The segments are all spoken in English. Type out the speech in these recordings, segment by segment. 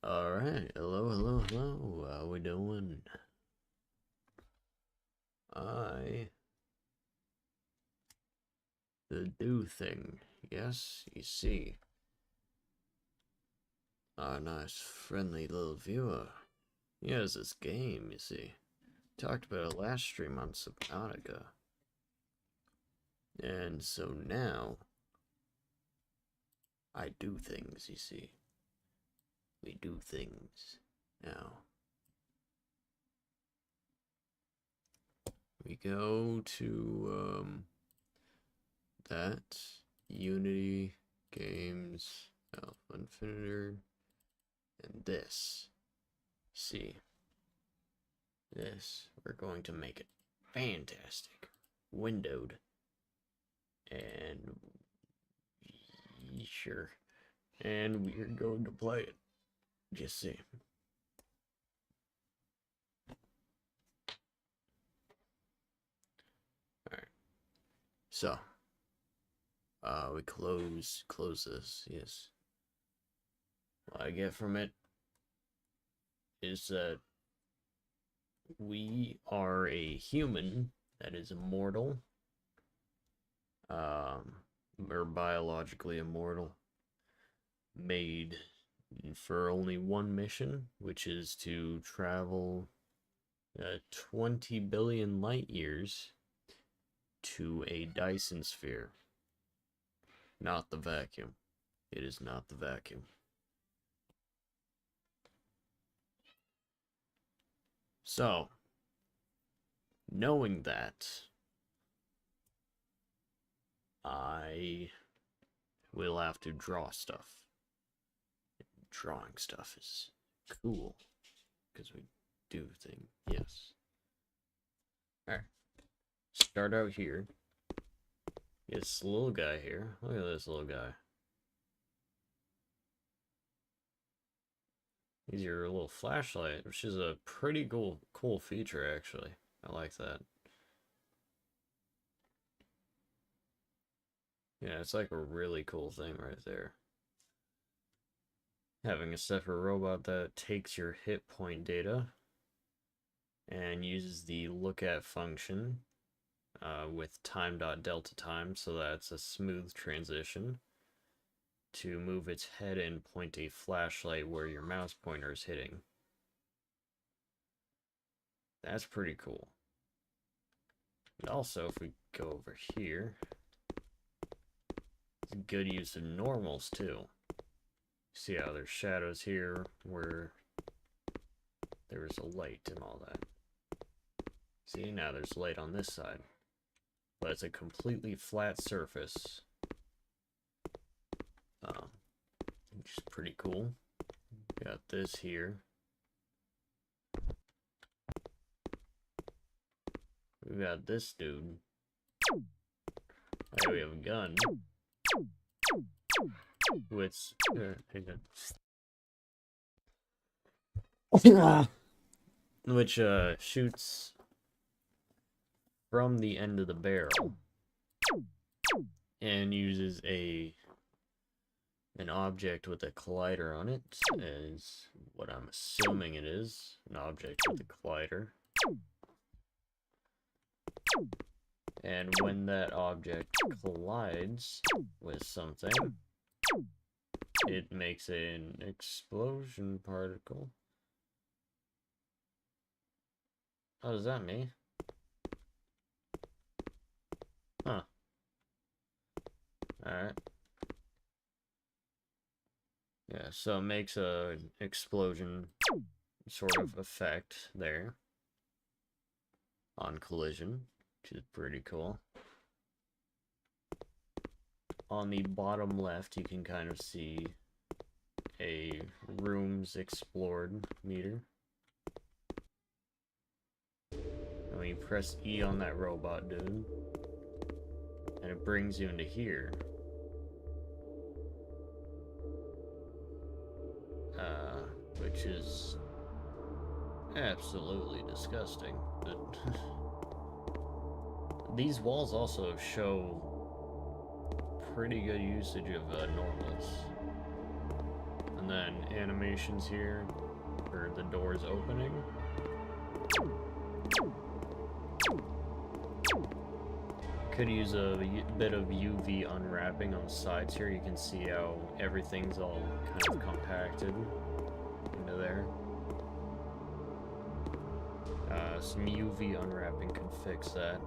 Alright, hello, how we doing? The do thing, yes, you see. Our nice, friendly little viewer. He has this game, you see. Talked about it last stream on Subnautica. And so now, I do things, you see. We do things. Now, we go to, that, Unity, Games, Alpha Infinitor, and this. See, this, we're going to make it fantastic, windowed, and sure, and we're going to play it. Just see. Alright, so, we close this, yes. What I get from it is that we are a human that is immortal. We're biologically immortal, made for only one mission, which is to travel 20 billion light years to a Dyson sphere. Not the vacuum. It is not the vacuum. So, knowing that, I will have to draw stuff. Drawing stuff is cool, because we do things, yes. Alright, start out here. This little guy here, look at this little guy. He's your little flashlight, which is a pretty cool feature, actually. I like that. Yeah, it's like a really cool thing right there. Having a separate robot that takes your hit point data and uses the look at function with time.delta time, so that's a smooth transition, to move its head and point a flashlight where your mouse pointer is hitting. That's pretty cool. And also, if we go over here, it's a good use of normals too. See how there's shadows here where there's a light and all that. See, now there's light on this side, but it's a completely flat surface, which is pretty cool. Got this here. We got this dude. Okay, we have a gun. Which, which shoots from the end of the barrel and uses an object with a collider on it, is what I'm assuming it is, an object with a collider. And when that object collides with something, it makes an explosion particle. Oh, is that me? Huh. Alright. Yeah, so it makes an explosion sort of effect there on collision, which is pretty cool. On the bottom left, you can kind of see a rooms explored meter. And when you press E on that robot dude, and it brings you into here. Which is absolutely disgusting. But these walls also show pretty good usage of normals. And then animations here for the doors opening. Could use a bit of UV unwrapping on the sides here. You can see how everything's all kind of compacted into there. Some UV unwrapping can fix that.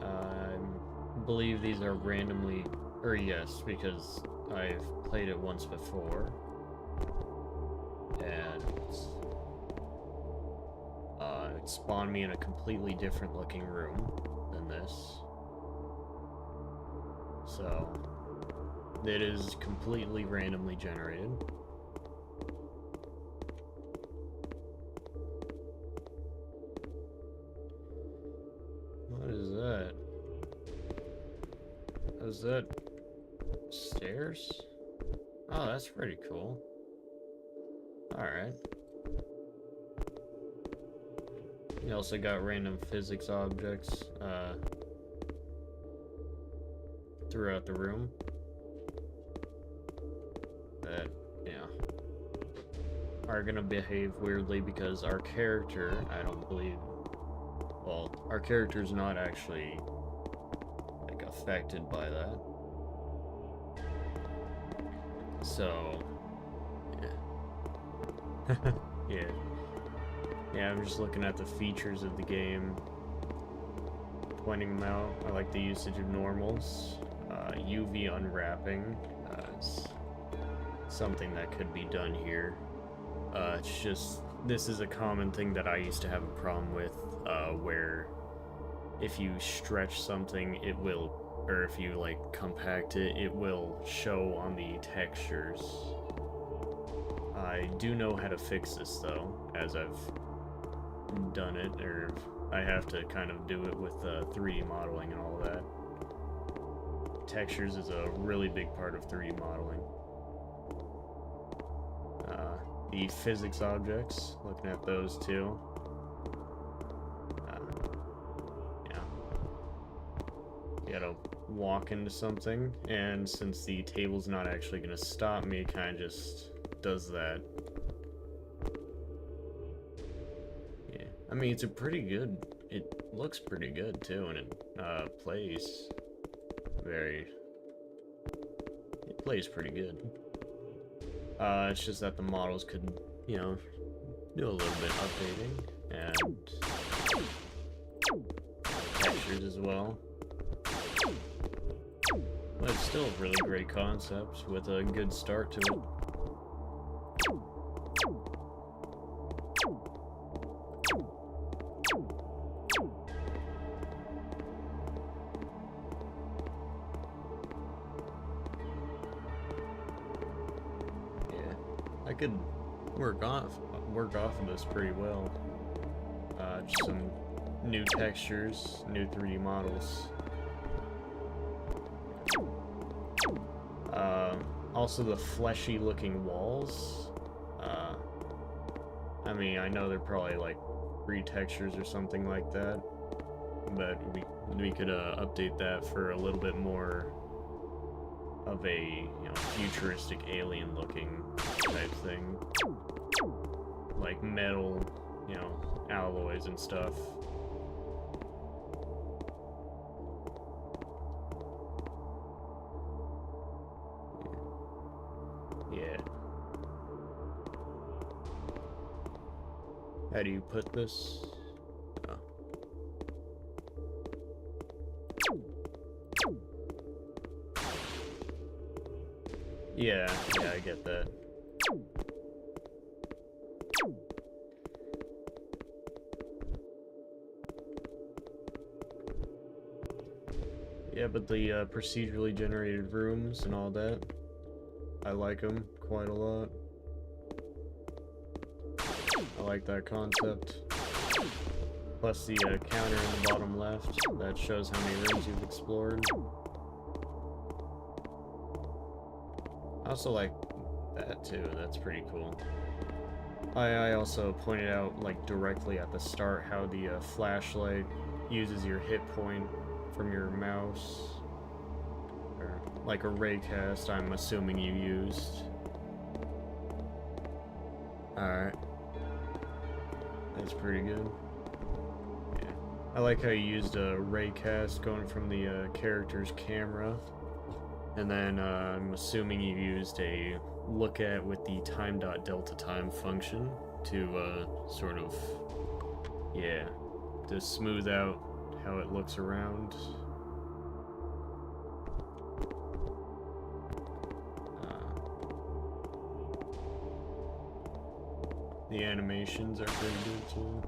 I believe these are randomly, or yes, because I've played it once before, and it spawned me in a completely different looking room than this. So, it is completely randomly generated. What is that? Is that stairs? Oh, that's pretty cool. Alright. You also got random physics objects throughout the room that, are gonna behave weirdly because our character, I don't believe, well, our character's not actually like affected by that. So, yeah. Yeah, I'm just looking at the features of the game, pointing them out. I like the usage of normals. UV unwrapping is something that could be done here. It's just, this is a common thing that I used to have a problem with, where if you stretch something, it will, or if you like compact it, it will show on the textures. I do know how to fix this though, as I've done it, or I have to kind of do it with 3D modeling and all that. Textures is a really big part of 3D modeling. The physics objects, looking at those too. Yeah. You gotta walk into something, and since the table's not actually gonna stop me, it kind of just does that. Yeah. I mean, it's a pretty good, it looks pretty good too, and it plays it plays pretty good. It's just that the models could, do a little bit updating, and textures as well. But it's still a really great concept with a good start to it. I could work off of this pretty well. Just some new textures, new 3D models. Also the fleshy looking walls. I mean, I know they're probably like retextures or something like that, but we could update that for a little bit more of a futuristic alien looking type thing, like metal, alloys and stuff. Yeah. How do you put this? Oh. Yeah, I get that. Yeah, but the procedurally generated rooms and all that, I like them quite a lot. I like that concept. Plus the counter in the bottom left, that shows how many rooms you've explored. I also like that too, that's pretty cool. I also pointed out, like, directly at the start how the flashlight uses your hit point from your mouse. Or, like a raycast, I'm assuming you used. Alright. That's pretty good. Yeah. I like how you used a raycast going from the character's camera. And then I'm assuming you used a look at with the time.delta time function to sort of, yeah, to smooth out how it looks around. The animations are pretty good too.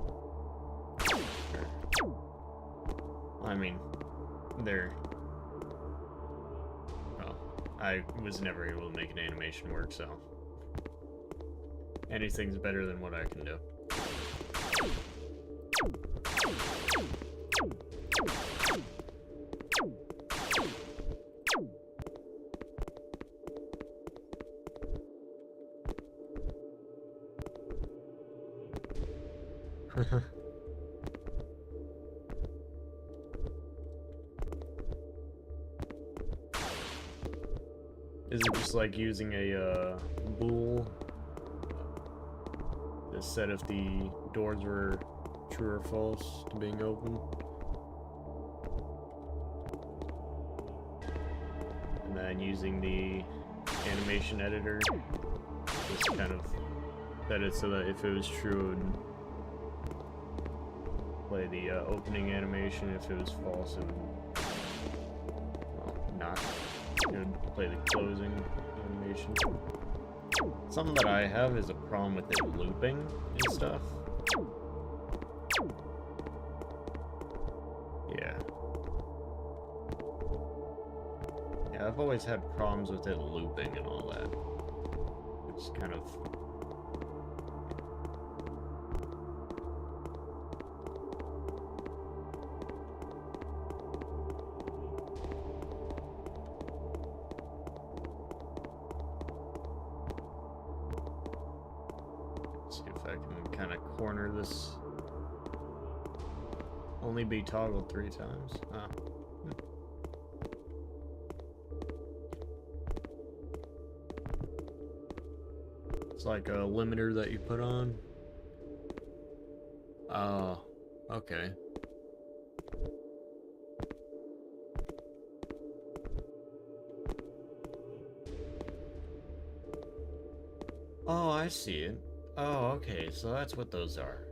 I mean, they're... well, I was never able to make an animation work, so... anything's better than what I can do. Is it just like using a bool to set if the doors were true or false to being open? And then using the animation editor, just kind of set it so that if it was true, it would play the opening animation. If it was false, it would, well, not. It would play the closing animation. Something that I have is a problem with it looping and stuff. Yeah. Yeah, I've always had problems with it looping and all that. It's kind of... see if I can kind of corner this. Only be toggled 3 times. Ah. It's like a limiter that you put on. Oh, okay. Oh, I see it. Oh, okay, so that's what those are.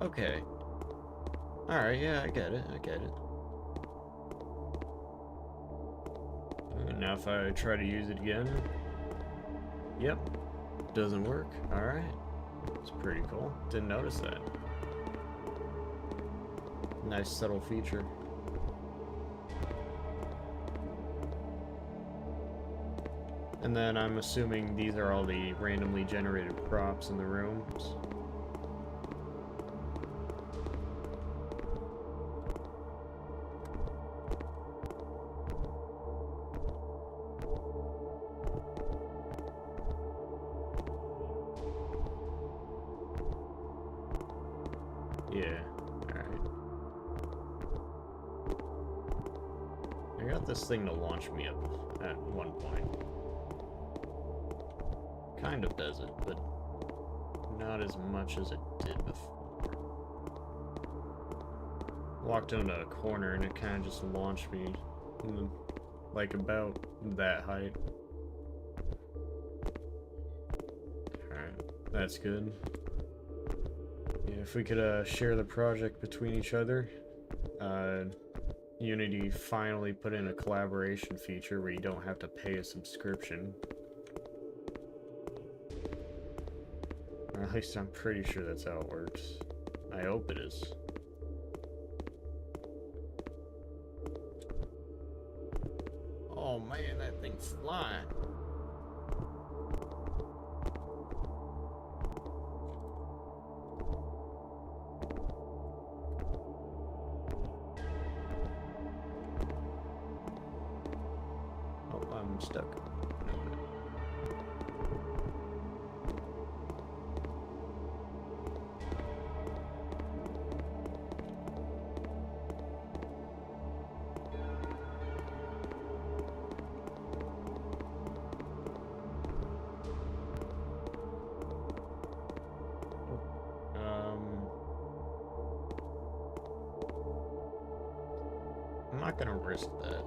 Okay. Alright, yeah, I get it, I get it. Now if I try to use it again... Yep. Doesn't work. Alright. It's pretty cool. Didn't notice that. Nice subtle feature. And then I'm assuming these are all the randomly generated props in the rooms. Yeah, alright. I got this thing to launch me up at one point. Kind of does it, but not as much as it did before. Walked into a corner and it kind of just launched me like about that height. Alright, that's good. Yeah, if we could share the project between each other. Unity finally put in a collaboration feature where you don't have to pay a subscription. Or at least I'm pretty sure that's how it works. I hope it is. Oh man, that thing's flying. stuck. I'm not gonna risk that.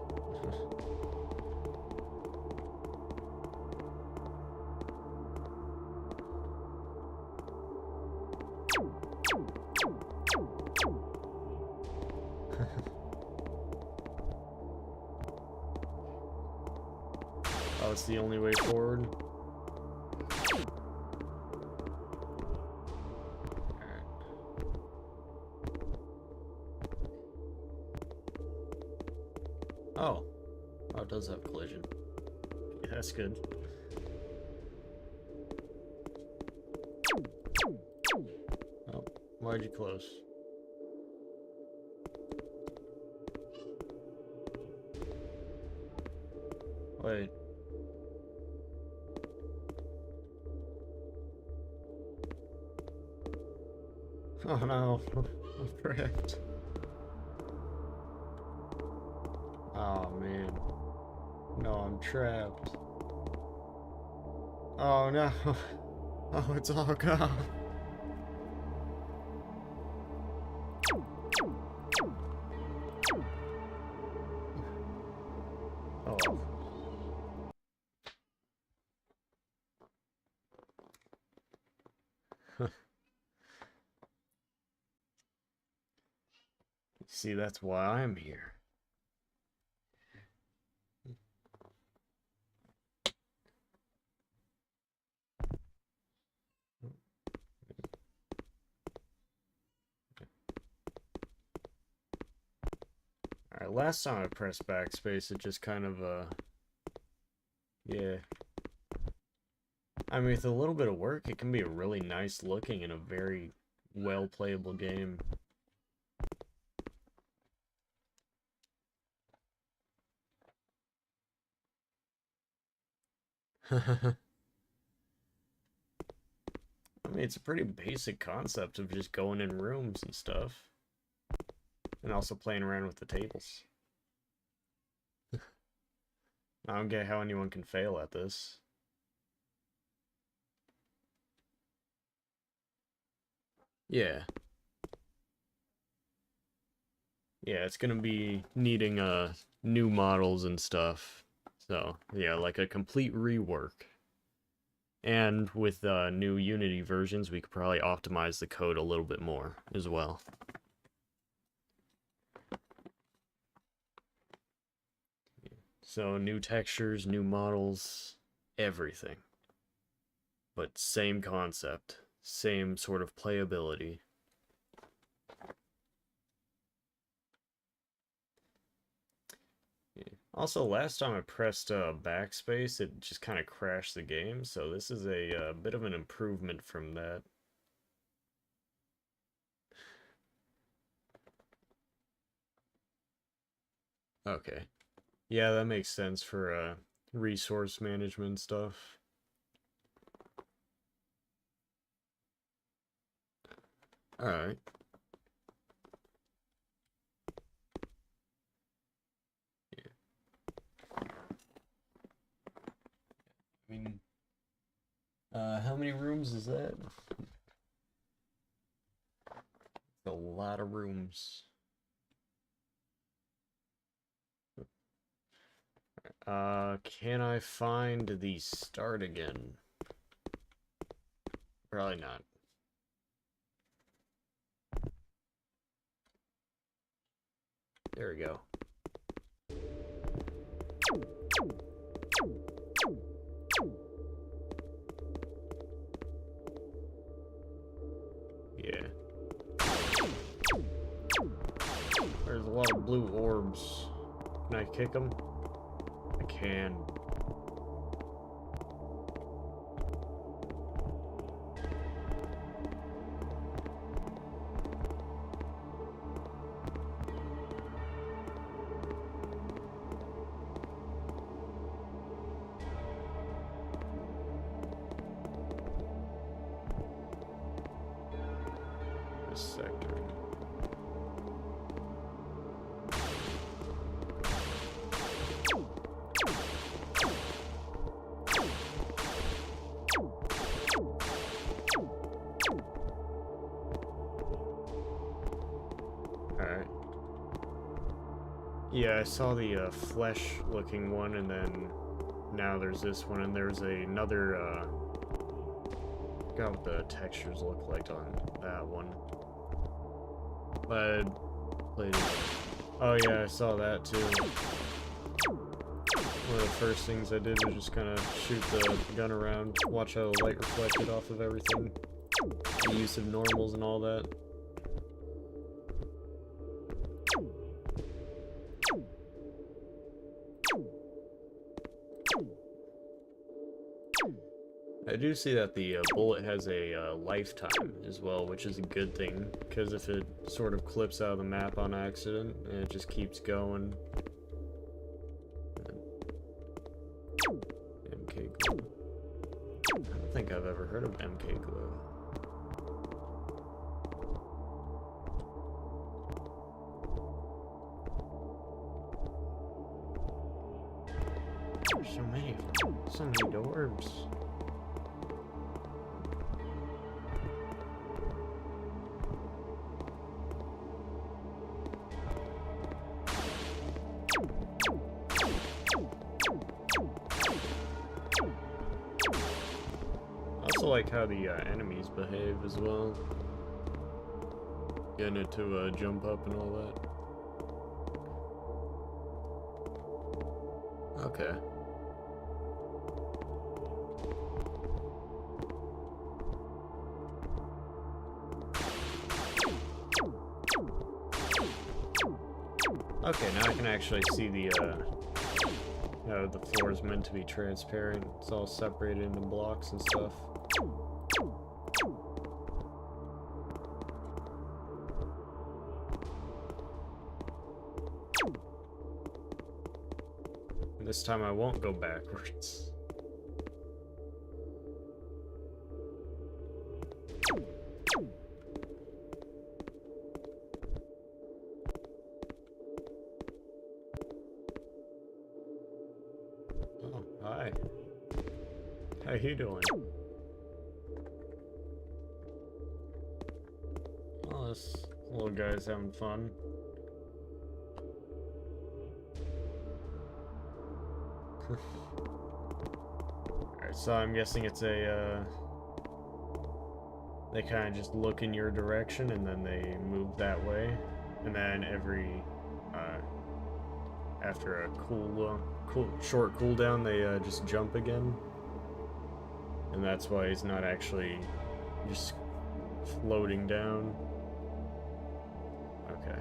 Oh, it's the only way forward. Oh. Oh, it does have collision. Yeah, that's good. Oh, why'd you close? Wait. Oh no, I'm trapped. Oh man. No, I'm trapped. Oh no. Oh, it's all gone. Oh. See, that's why I'm here. Alright, last time I pressed backspace, it just kind of, yeah. I mean, with a little bit of work, it can be a really nice looking and a very well playable game. I mean, it's a pretty basic concept of just going in rooms and stuff. And also playing around with the tables. I don't get how anyone can fail at this. Yeah. Yeah, it's gonna be needing new models and stuff. So, yeah, like a complete rework. And with new Unity versions, we could probably optimize the code a little bit more as well. So, new textures, new models, everything. But same concept, same sort of playability. Also, last time I pressed backspace, it just kind of crashed the game, so this is a bit of an improvement from that. Okay. Yeah, that makes sense for resource management stuff. Alright. I mean, how many rooms is that? A lot of rooms. Can I find the start again? Probably not. There we go. Yeah. There's a lot of blue orbs. Can I kick them? I can. this sector. Alright. Yeah, I saw the flesh-looking one, and then now there's this one, and there's another, forgot what the textures look like on that one. But I played it. Oh yeah, I saw that too. One of the first things I did was just kind of shoot the gun around, watch how the light reflected off of everything, the use of normals and all that. I do see that the bullet has a lifetime as well, which is a good thing, because if it sort of clips out of the map on accident, and it just keeps going. MK Glue. I don't think I've ever heard of MK Glue. There's so many of them. So many orbs. I also like how the enemies behave as well. Getting it to jump up and all that. Okay. Okay, now I can actually see the how the floor is meant to be transparent. It's all separated into blocks and stuff. And this time I won't go backwards. Oh, hi. How you doing? Oh, this little guy's having fun. Alright, so I'm guessing it's a, they kind of just look in your direction and then they move that way. And then every, after a short cooldown, they just jump again. And that's why he's not actually just floating down. Okay.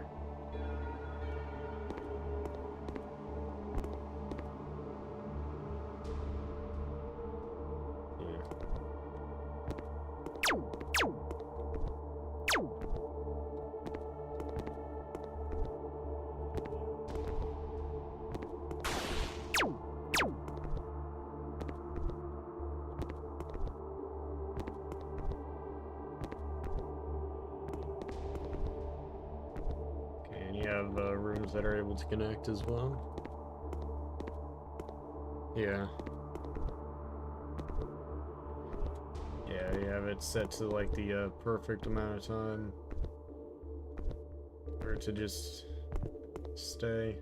Have rooms that are able to connect as well. Yeah. Yeah, you have it set to like the perfect amount of time for it to just stay.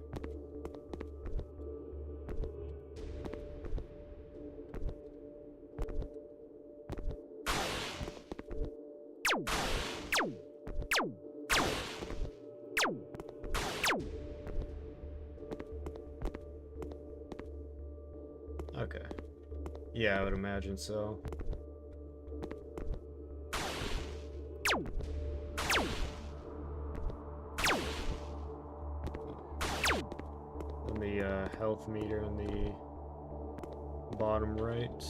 Okay. Yeah, I would imagine so. And the health meter in the bottom right.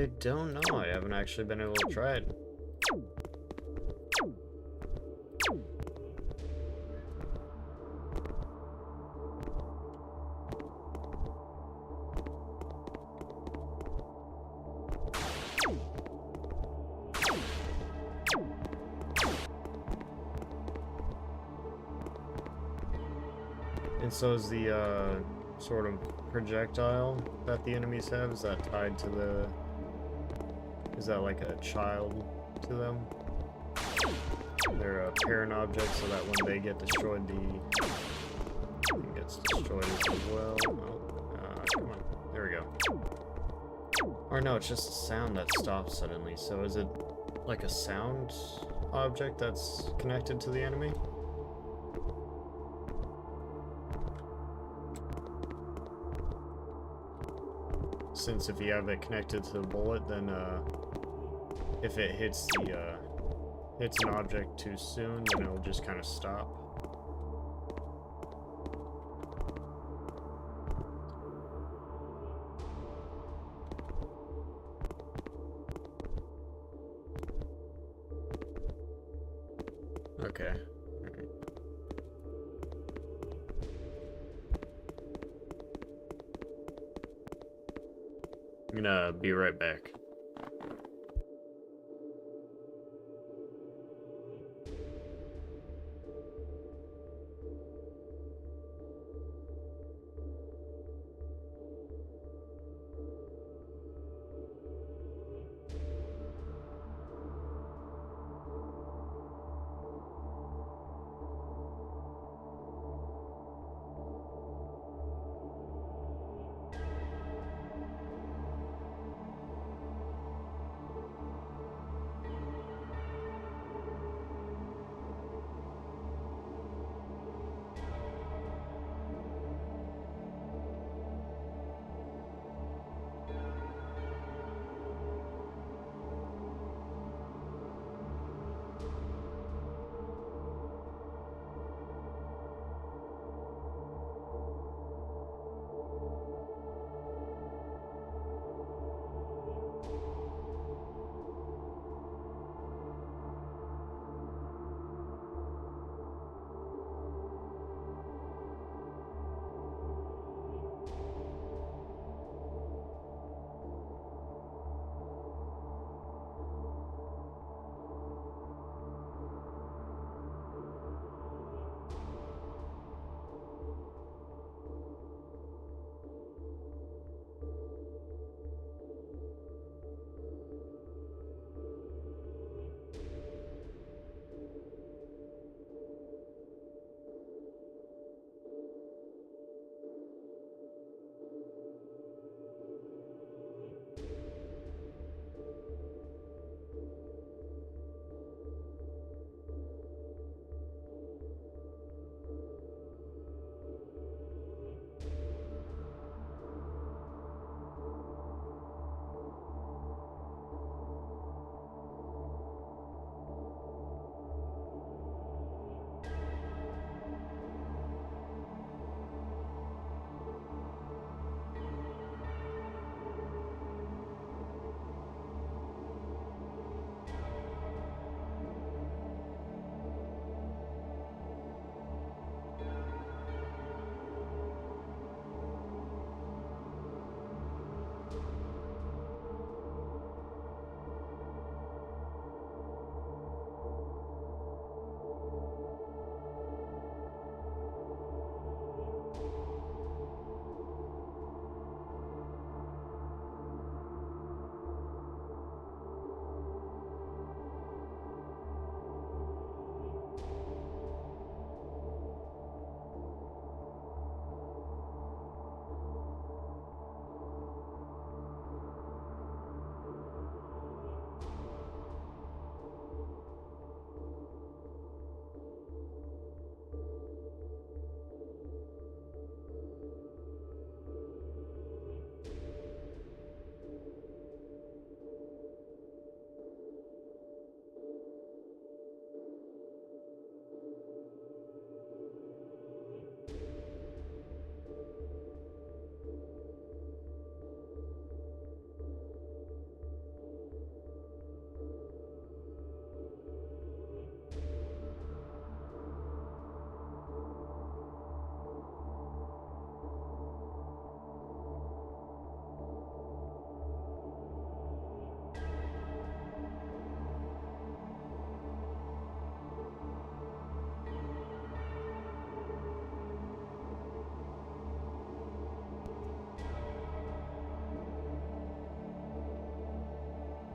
I don't know. I haven't actually been able to try it. And so is the sort of projectile that the enemies have, is that tied to the... Is that like a child to them? They're a parent object so that when they get destroyed, the thing gets destroyed as well. Oh, come on. There we go. Or no, it's just a sound that stops suddenly. So is it like a sound object that's connected to the enemy? Since if you have it connected to the bullet, then if it hits the hits an object too soon, then it'll just kind of stop. Okay. I'm gonna be right back.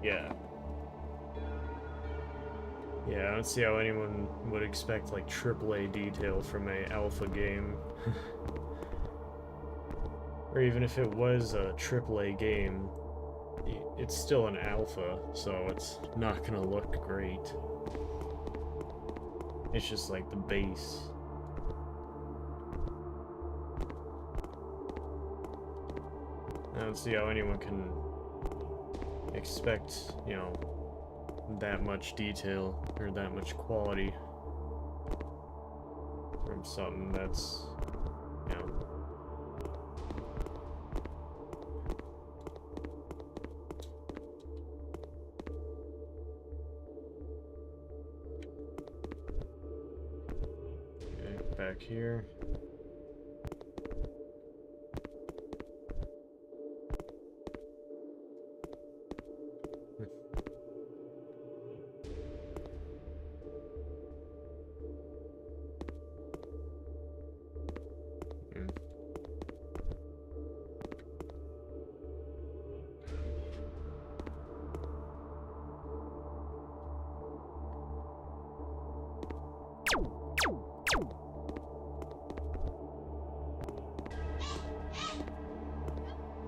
Yeah. Yeah, I don't see how anyone would expect like AAA detail from a alpha game. Or even if it was a AAA game, it's still an alpha, so it's not gonna look great. It's just like the base. I don't see how anyone can expect, you know, that much detail or that much quality from something that's, you know, okay, back here.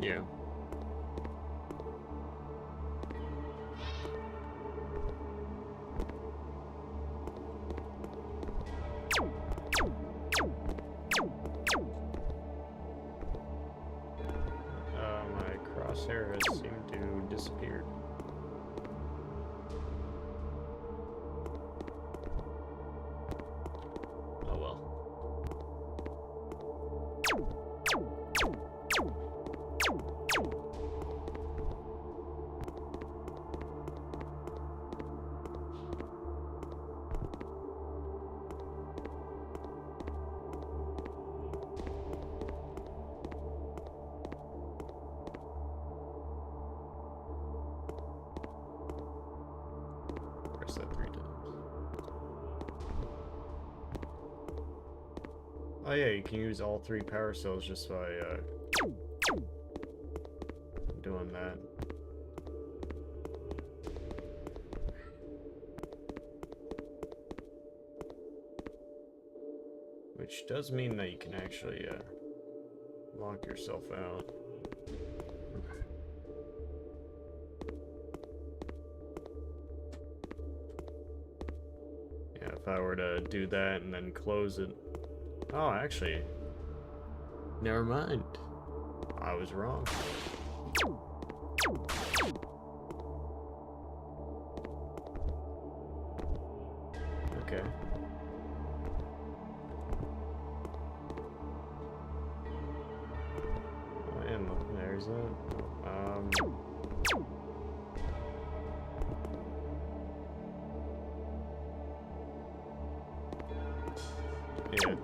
Yeah. My crosshair has seemed to disappear. Oh well. Press that 3 times. Oh yeah, you can use all 3 power cells just by doing that. Which does mean that you can actually lock yourself out. Yeah, if I were to do that and then close it. Oh, actually, never mind. I was wrong. Okay. Oh, and there's it. Yeah.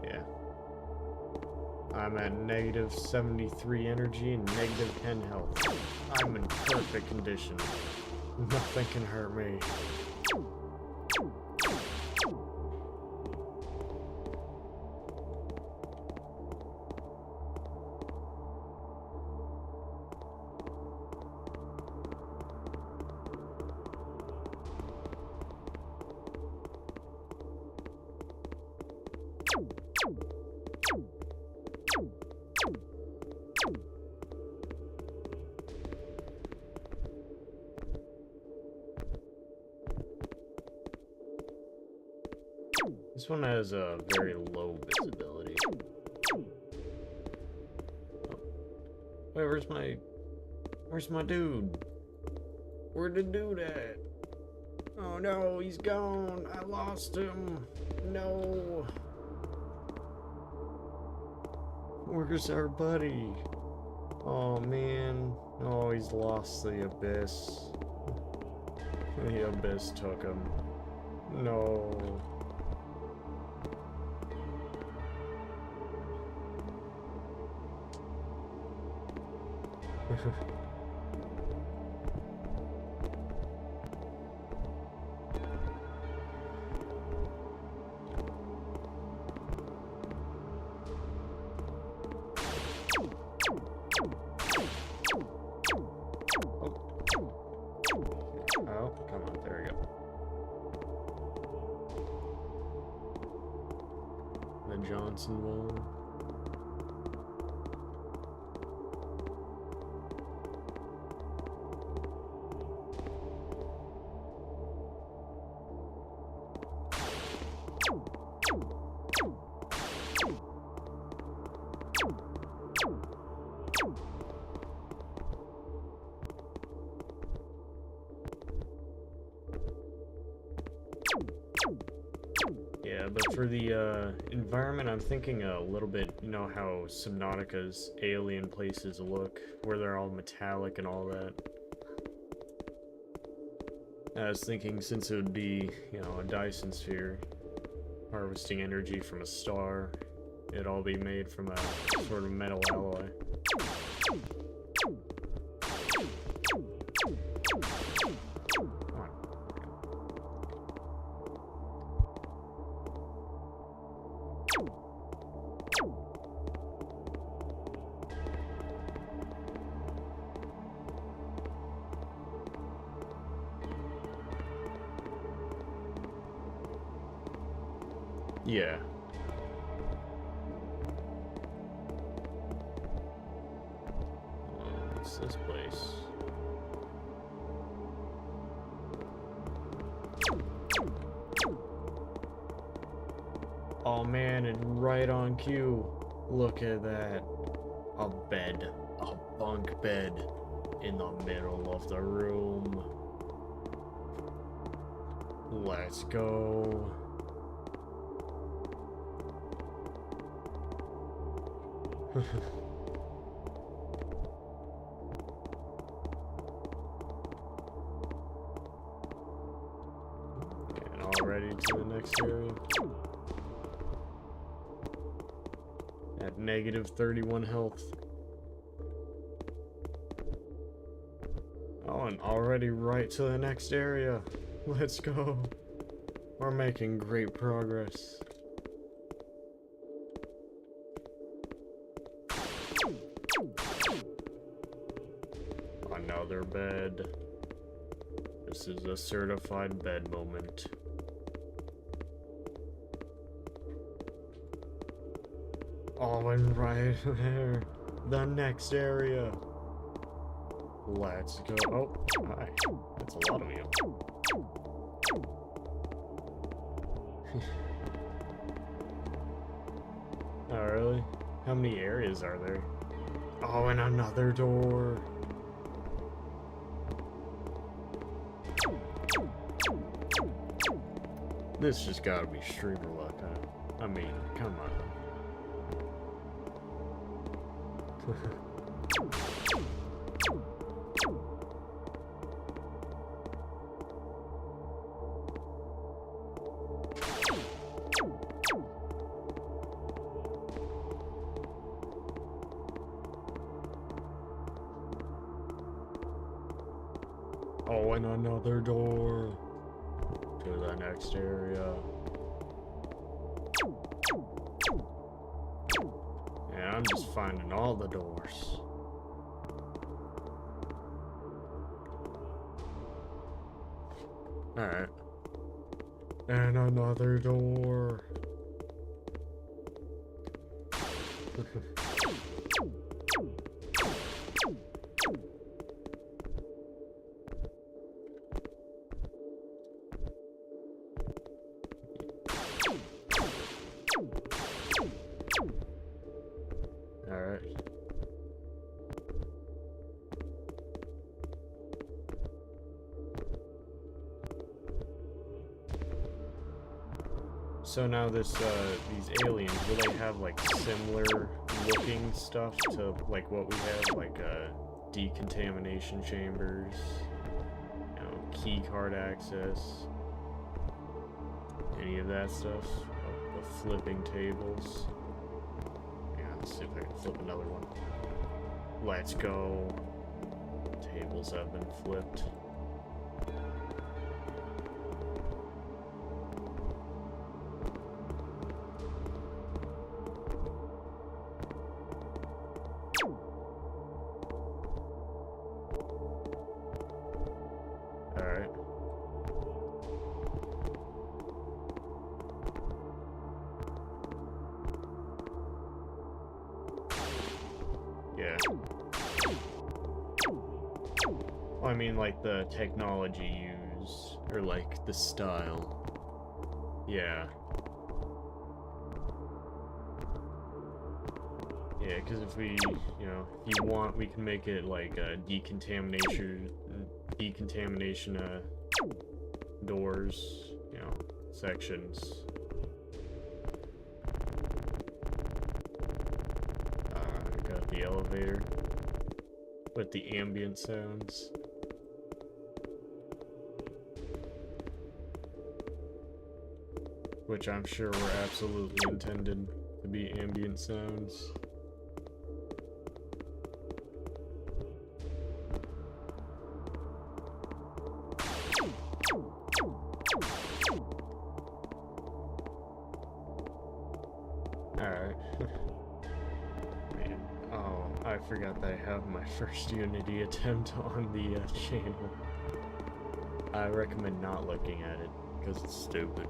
Yeah. I'm at negative 73 energy and negative 10 health. I'm in perfect condition. Nothing can hurt me. This one has a very low visibility. Oh. Wait, where's my dude? Where'd the dude at? Oh no, he's gone. I lost him. No. Where's our buddy? Oh man. Oh, he's lost the abyss. The abyss took him. No. once in a while. Yeah, but for the environment, I'm thinking a little bit, you know how Subnautica's alien places look, where they're all metallic and all that. I was thinking since it would be, you know, a Dyson sphere, harvesting energy from a star, it'd all be made from a sort of metal alloy. Yeah. What's this place? Oh man, and right on cue. Look at that. A bed. A bunk bed in the middle of the room. Let's go. And already to the next area. At negative 31 health. Oh, and already right to the next area. Let's go. We're making great progress. Another bed. This is a certified bed moment. Oh, and right there, the next area. Let's go. Oh, hi. That's a lot of you. Oh, really? How many areas are there? Oh, and another door. This just gotta be streamer luck, huh? I mean, come on. Oh, and another door to the next area. And I'm just finding all the doors. Alright. And another door. Alright. So now this, these aliens, will they have, like, similar looking stuff to, like, what we have, like, decontamination chambers, you know, key card access, any of that stuff? Oh, the flipping tables. Yeah, let's see if I can flip another one. Let's go. Tables have been flipped. Alright. Yeah. Well, I mean, like, the technology used, or, like, the style. Yeah. Yeah, because if we, you know, if you want, we can make it, like, decontamination, doors, you know, sections. Got the elevator with the ambient sounds. Which I'm sure were absolutely intended to be ambient sounds. Alright. Man, oh, I forgot that I have my first Unity attempt on the channel. I recommend not looking at it, because it's stupid.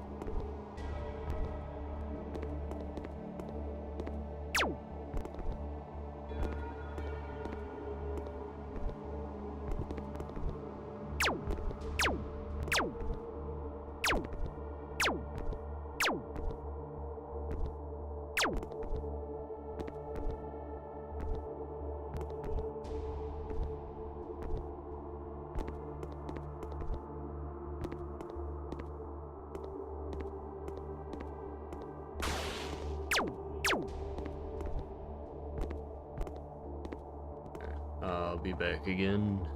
I'll be back again.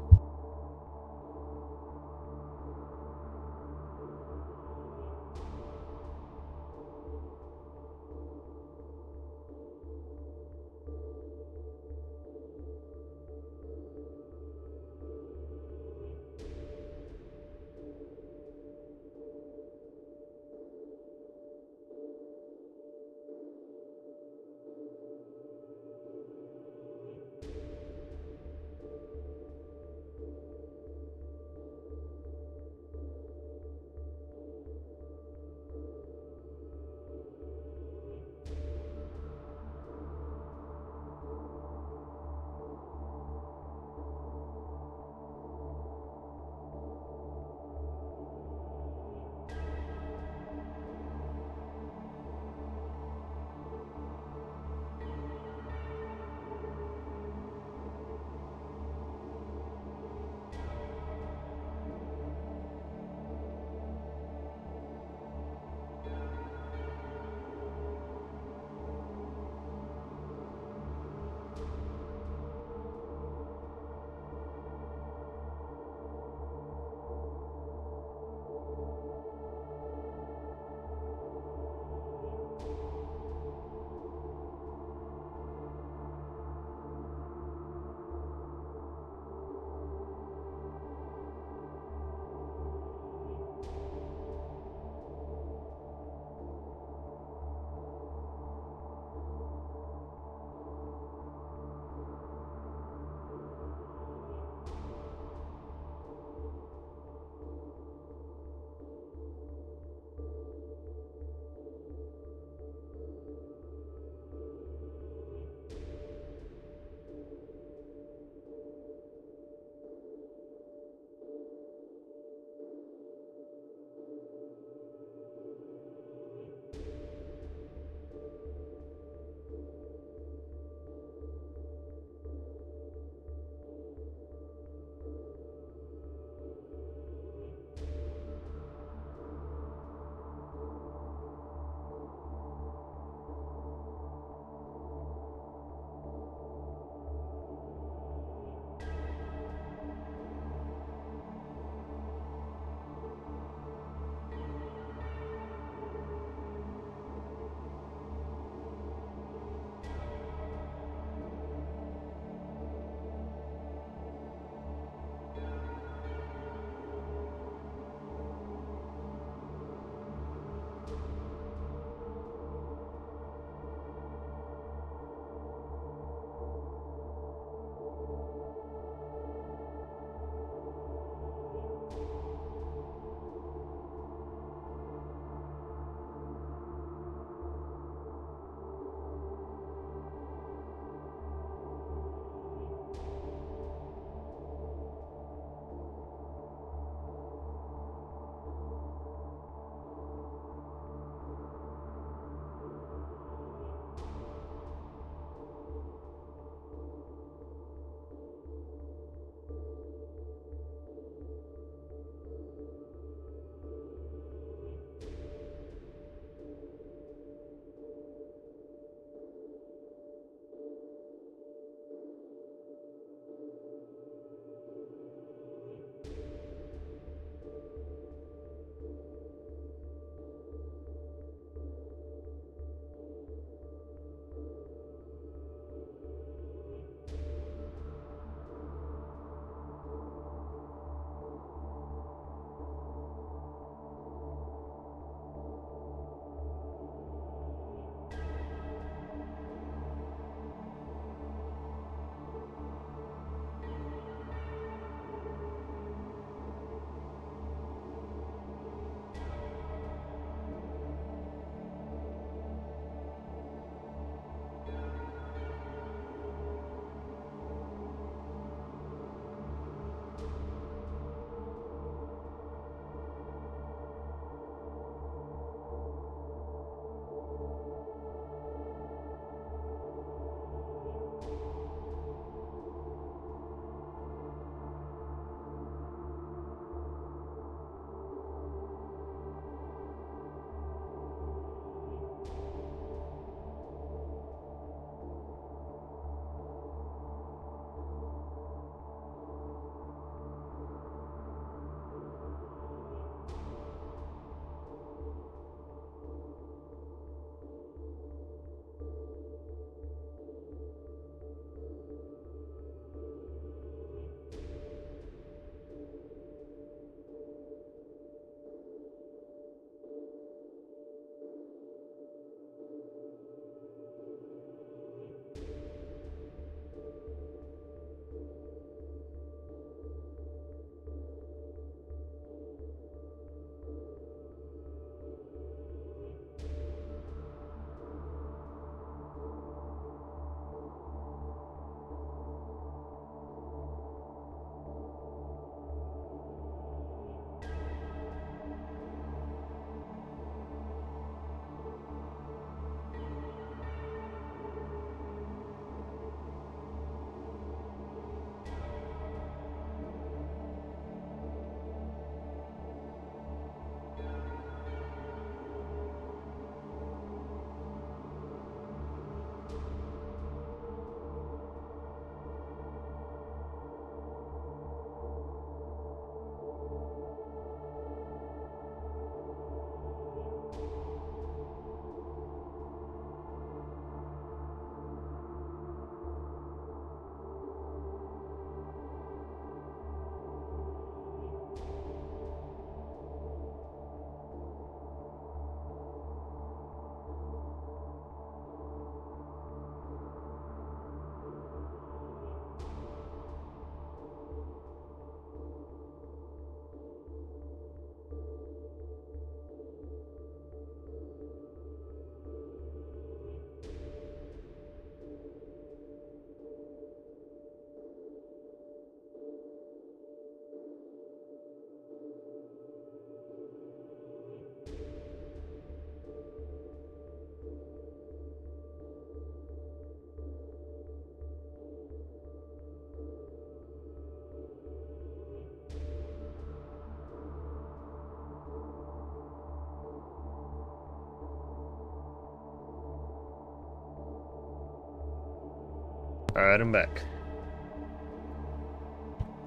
Alright, I'm back.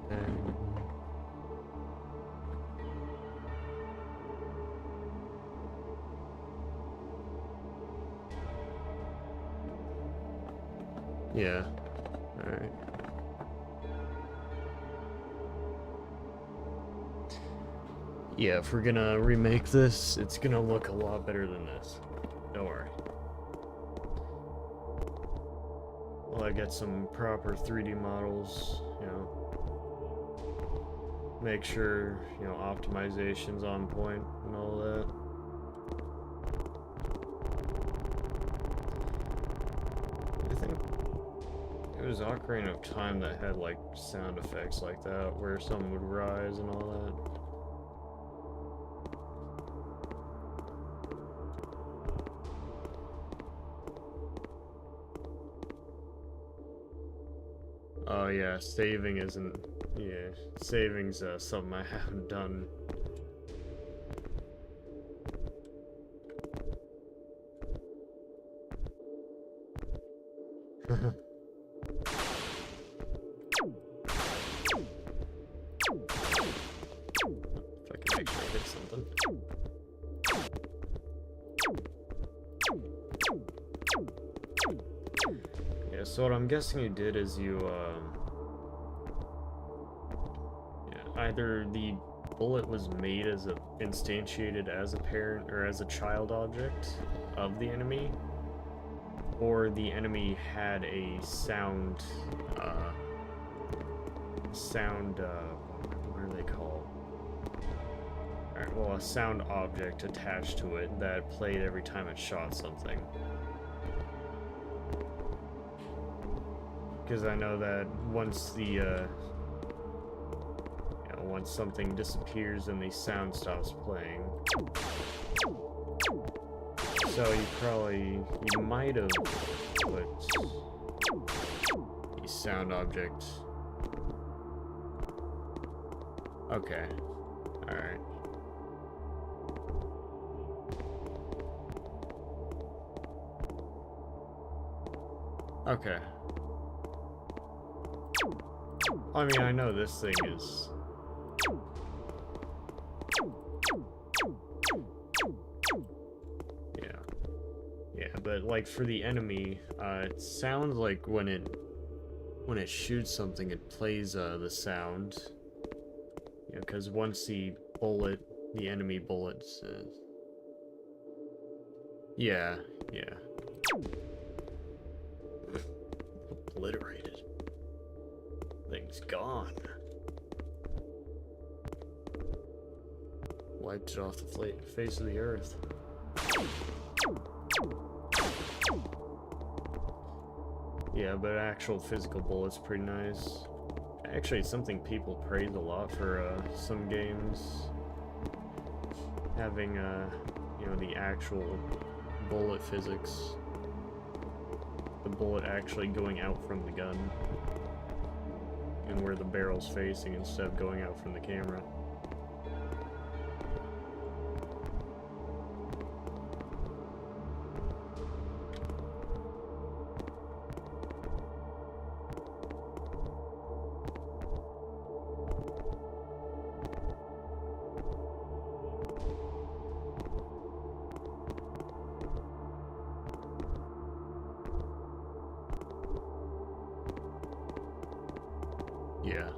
And... yeah. Alright. Yeah, if we're gonna remake this, it's gonna look a lot better than this. Don't worry. Well, I get some proper 3D models, you know. Make sure, you know, optimization's on point and all that. I think it was Ocarina of Time that had, like, sound effects like that, where something would rise and all that. Oh yeah, saving isn't... yeah, saving's something I haven't done. If I can actually hit something. Yeah, so what I'm guessing you did is you, either the bullet was made as a instantiated as a parent or as a child object of the enemy, or the enemy had a sound, what are they called? Alright, well, a sound object attached to it that played every time it shot something. Because I know that once the, once something disappears and the sound stops playing. So you might have put the sound object. Okay. Alright. Okay. I mean, I know this thing is... Yeah, but like for the enemy, it sounds like when it shoots something, it plays the sound. You know, because once the enemy bullet says... Yeah. Obliterated. Thing's gone. Wiped it off the face of the earth. Yeah, but actual physical bullet's pretty nice. Actually, it's something people praise a lot for some games. Having, you know, the actual bullet physics. The bullet actually going out from the gun. And where the barrel's facing instead of going out from the camera. Yeah.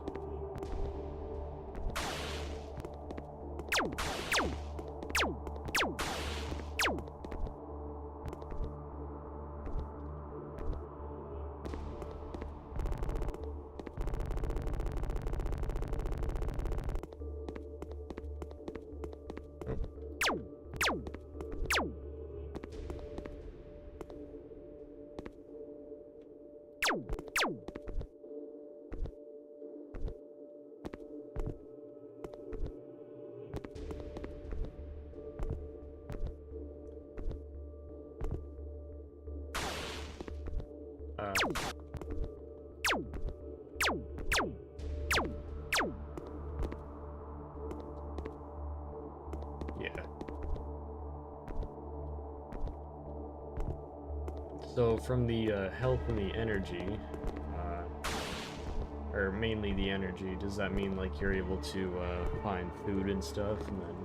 Yeah. So from the health and the energy, or mainly the energy, does that mean like you're able to find food and stuff and then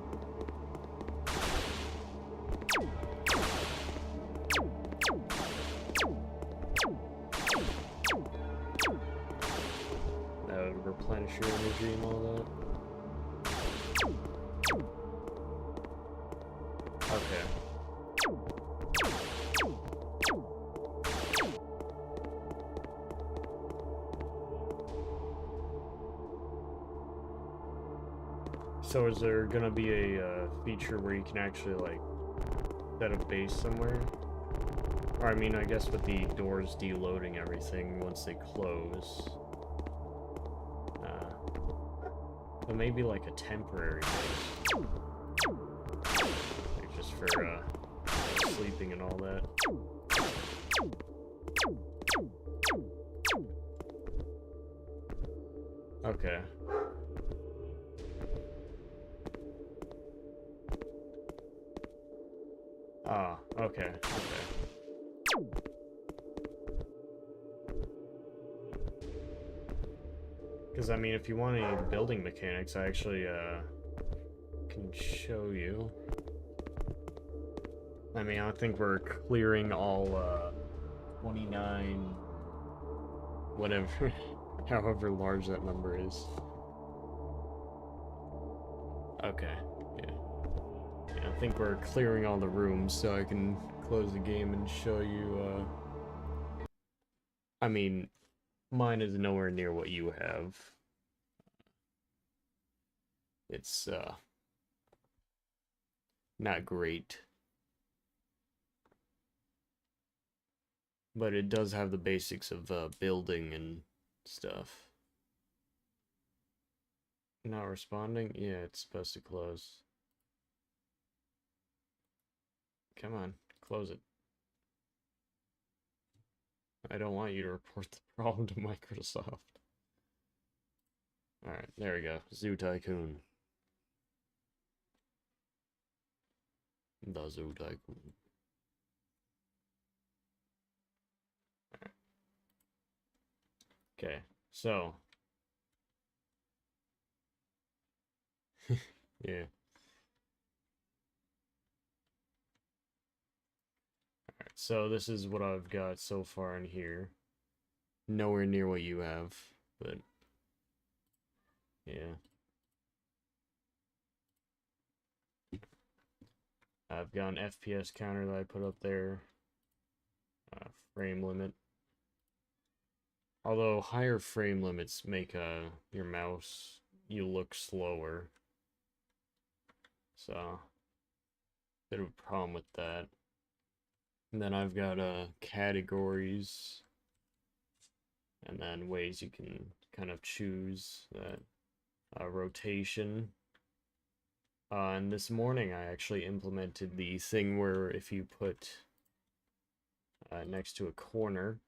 that would replenish your energy and all that? Okay. So is there gonna be a feature where you can actually like set a base somewhere? Or I mean, I guess with the doors deloading everything once they close. But maybe like a temporary base. Like just for sleeping and all that. Okay. Ah, okay, okay. Because, I mean, if you want any building mechanics, I actually, can show you. I mean, I think we're clearing all, 29... whatever, however large that number is. Okay, yeah. Yeah, I think we're clearing all the rooms, so I can close the game and show you, I mean, mine is nowhere near what you have. It's, not great. But it does have the basics of, building and stuff. Not responding? Yeah, it's supposed to close. Come on, close it. I don't want you to report the problem to Microsoft. Alright, there we go. Zoo Tycoon. The Zoo Tycoon. Okay, so. Yeah. Alright, so this is what I've got so far in here. Nowhere near what you have, but. Yeah. I've got an FPS counter that I put up there. Frame limit. Although higher frame limits make your mouse you look slower. So bit of a problem with that. And then I've got categories and then ways you can kind of choose that rotation. And this morning I actually implemented the thing where if you put next to a corner,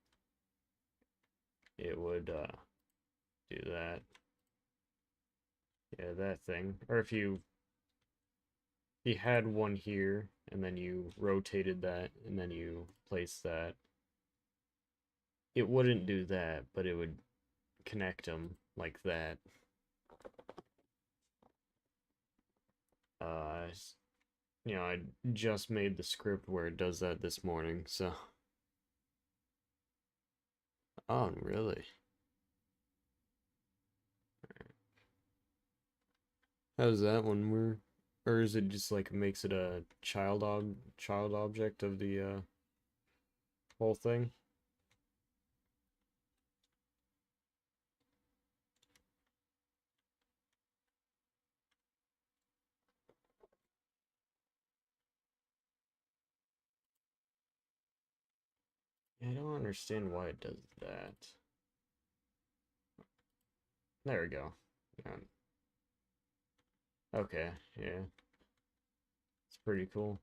it would do that. Yeah, that thing. Or if you had one here, and then you rotated that, and then you placed that, it wouldn't do that, but it would connect them like that. You know, I just made the script where it does that this morning, so. Oh, really? How's that one work? Or is it just like makes it a child object of the whole thing? Yeah, I don't understand why it does that. There we go. Okay, yeah. It's pretty cool.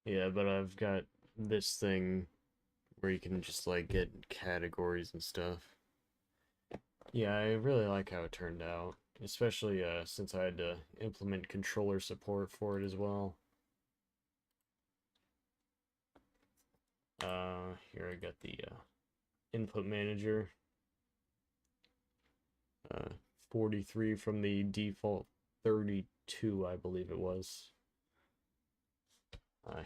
Yeah, but I've got this thing where you can just like get categories and stuff. Yeah, I really like how it turned out, especially since I had to implement controller support for it as well. Here I got the input manager. 43 from the default 32, I believe it was.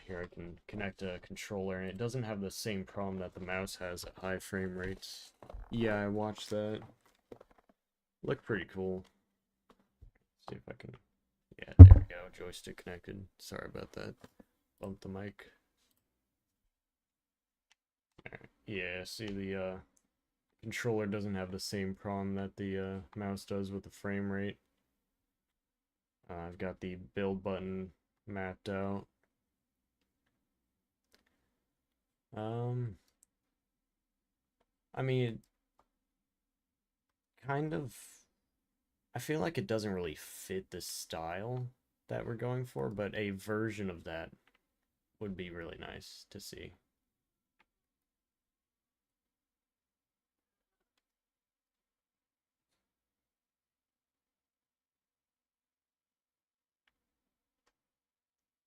Here I can connect a controller, and it doesn't have the same problem that the mouse has at high frame rates. Yeah, I watched that. Looked pretty cool. See if I can... Yeah, there we go. Joystick connected. Sorry about that. Bumped the mic. Alright. Yeah, see the controller doesn't have the same problem that the mouse does with the frame rate. I've got the build button mapped out. I mean, kind of, I feel like it doesn't really fit the style that we're going for, but a version of that would be really nice to see.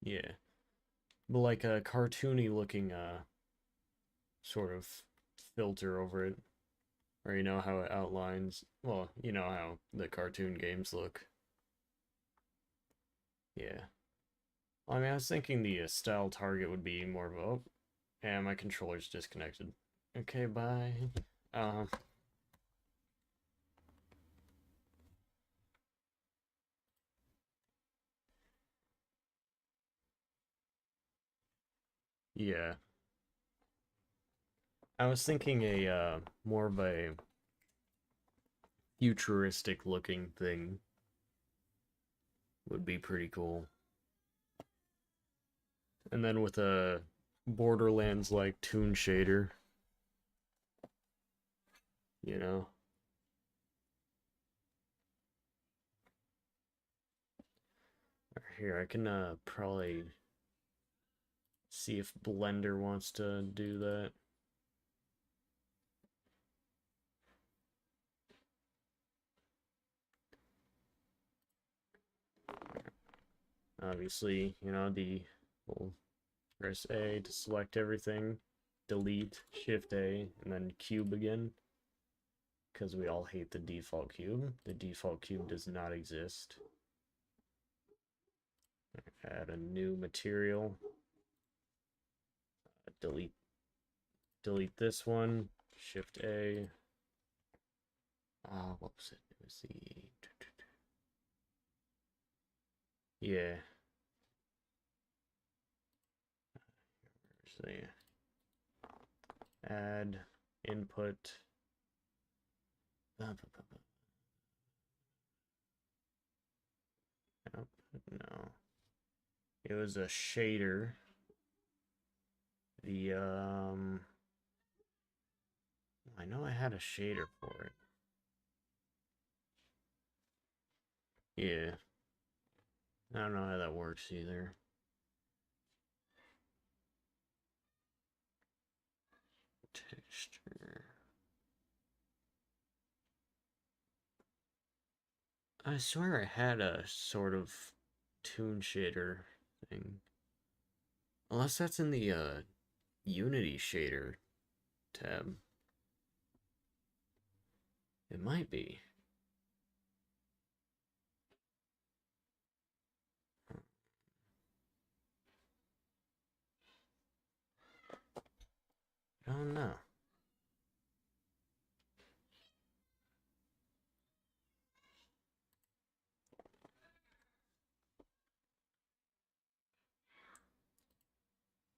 Yeah. But like a cartoony looking sort of filter over it. Or you know how it outlines, well, you know how the cartoon games look. Yeah. I mean, I was thinking the style target would be more of a, oh, and my controller's disconnected. Okay, bye. Um, yeah. I was thinking a more of a futuristic looking thing would be pretty cool. And then with a Borderlands like toon shader, you know. Here, I can probably see if Blender wants to do that. Obviously, you know, we'll press A to select everything, delete, Shift A, and then cube again. Because we all hate the default cube. The default cube does not exist. Add a new material. Delete this one. Shift A. What was it? It was the... Yeah. Where's the... Add input. No. It was a shader. The, I know I had a shader for it. Yeah. I don't know how that works either. Texture. I swear I had a sort of toon shader thing. Unless that's in the Unity shader tab. It might be. I don't know.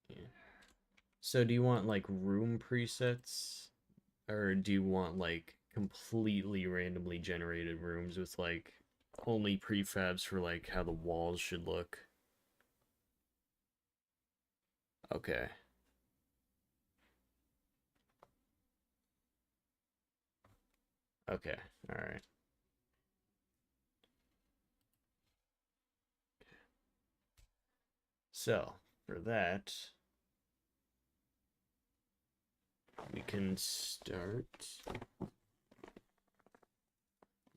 Yeah. So do you want like room presets? Or do you want like completely randomly generated rooms with like only prefabs for like how the walls should look? Okay. Okay. All right. So, for that, we can start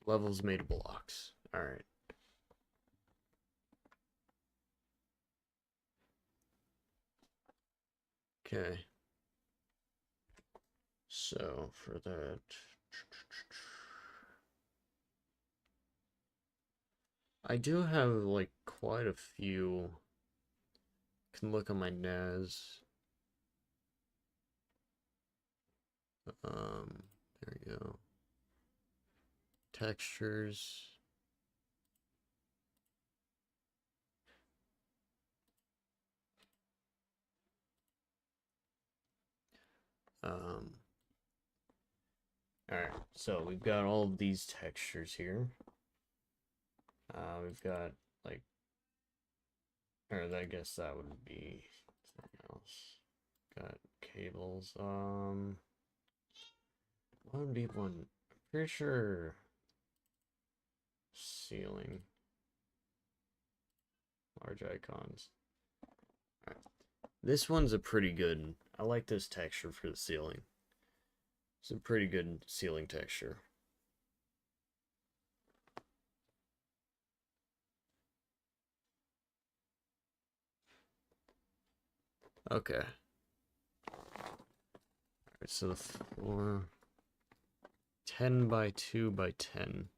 Levels made of blocks. Alright. Okay. So for that, I do have like quite a few. Can look on my NAS. There we go. Textures. Alright, so we've got all of these textures here. We've got like, or I guess that would be something else. Got cables. What would be one? I'm pretty sure ceiling. Large icons. Alright. This one's a pretty good. I like this texture for the ceiling. It's a pretty good ceiling texture. Okay. Alright, so the floor 10 by 2 by 10.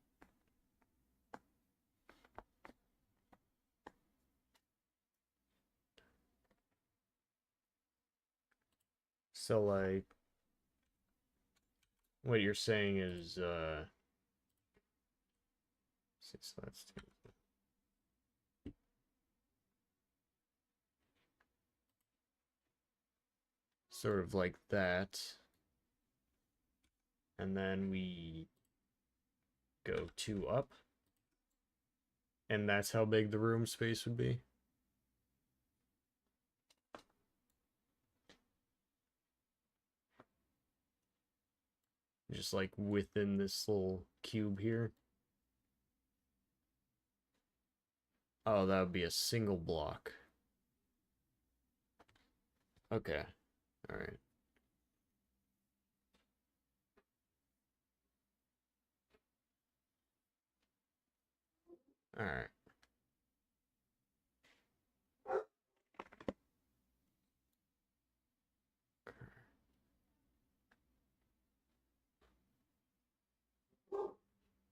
So like what you're saying is so that's sort of like that. And then we go 2 up. And that's how big the room space would be. Just like within this little cube here. Oh, that would be a single block. Okay. Alright. Alright.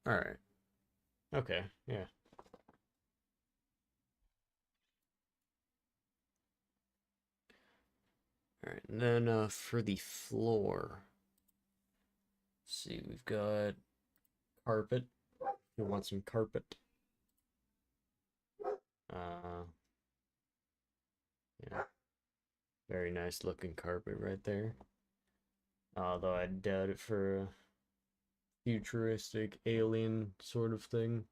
Alright. Okay, yeah. Alright, and then for the floor. Let's see, we've got carpet. We want some carpet. Yeah. Very nice looking carpet right there. Although I doubt it for a futuristic alien sort of thing.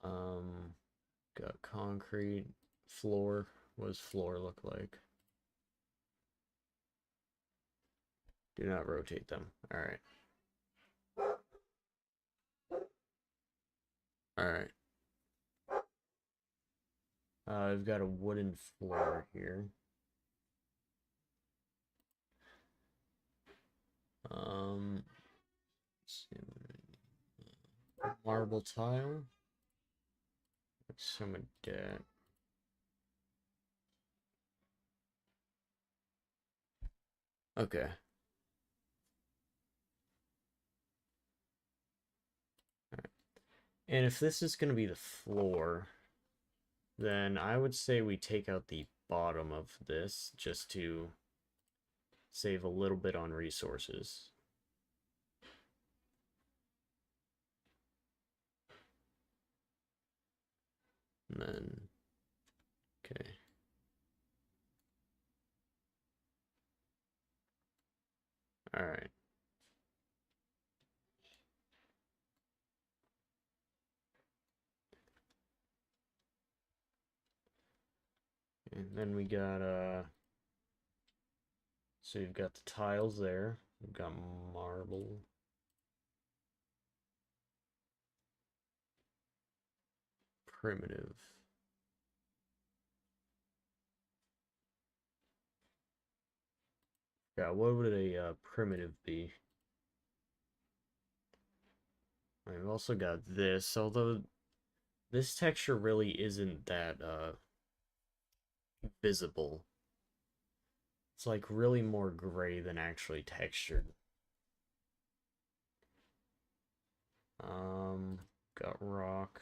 Got concrete floor. What does floor look like? Do not rotate them. Alright. Alright. I've got a wooden floor here. Let's see. Marble tile. Some of that. Okay. Alright. And if this is going to be the floor, then I would say we take out the bottom of this just to save a little bit on resources. And then, okay. All right. And then we got, so you've got the tiles there. We've got marble. Primitive. Yeah, what would a primitive be? I've also got this, although this texture really isn't that visible. It's like really more gray than actually textured. Got rock,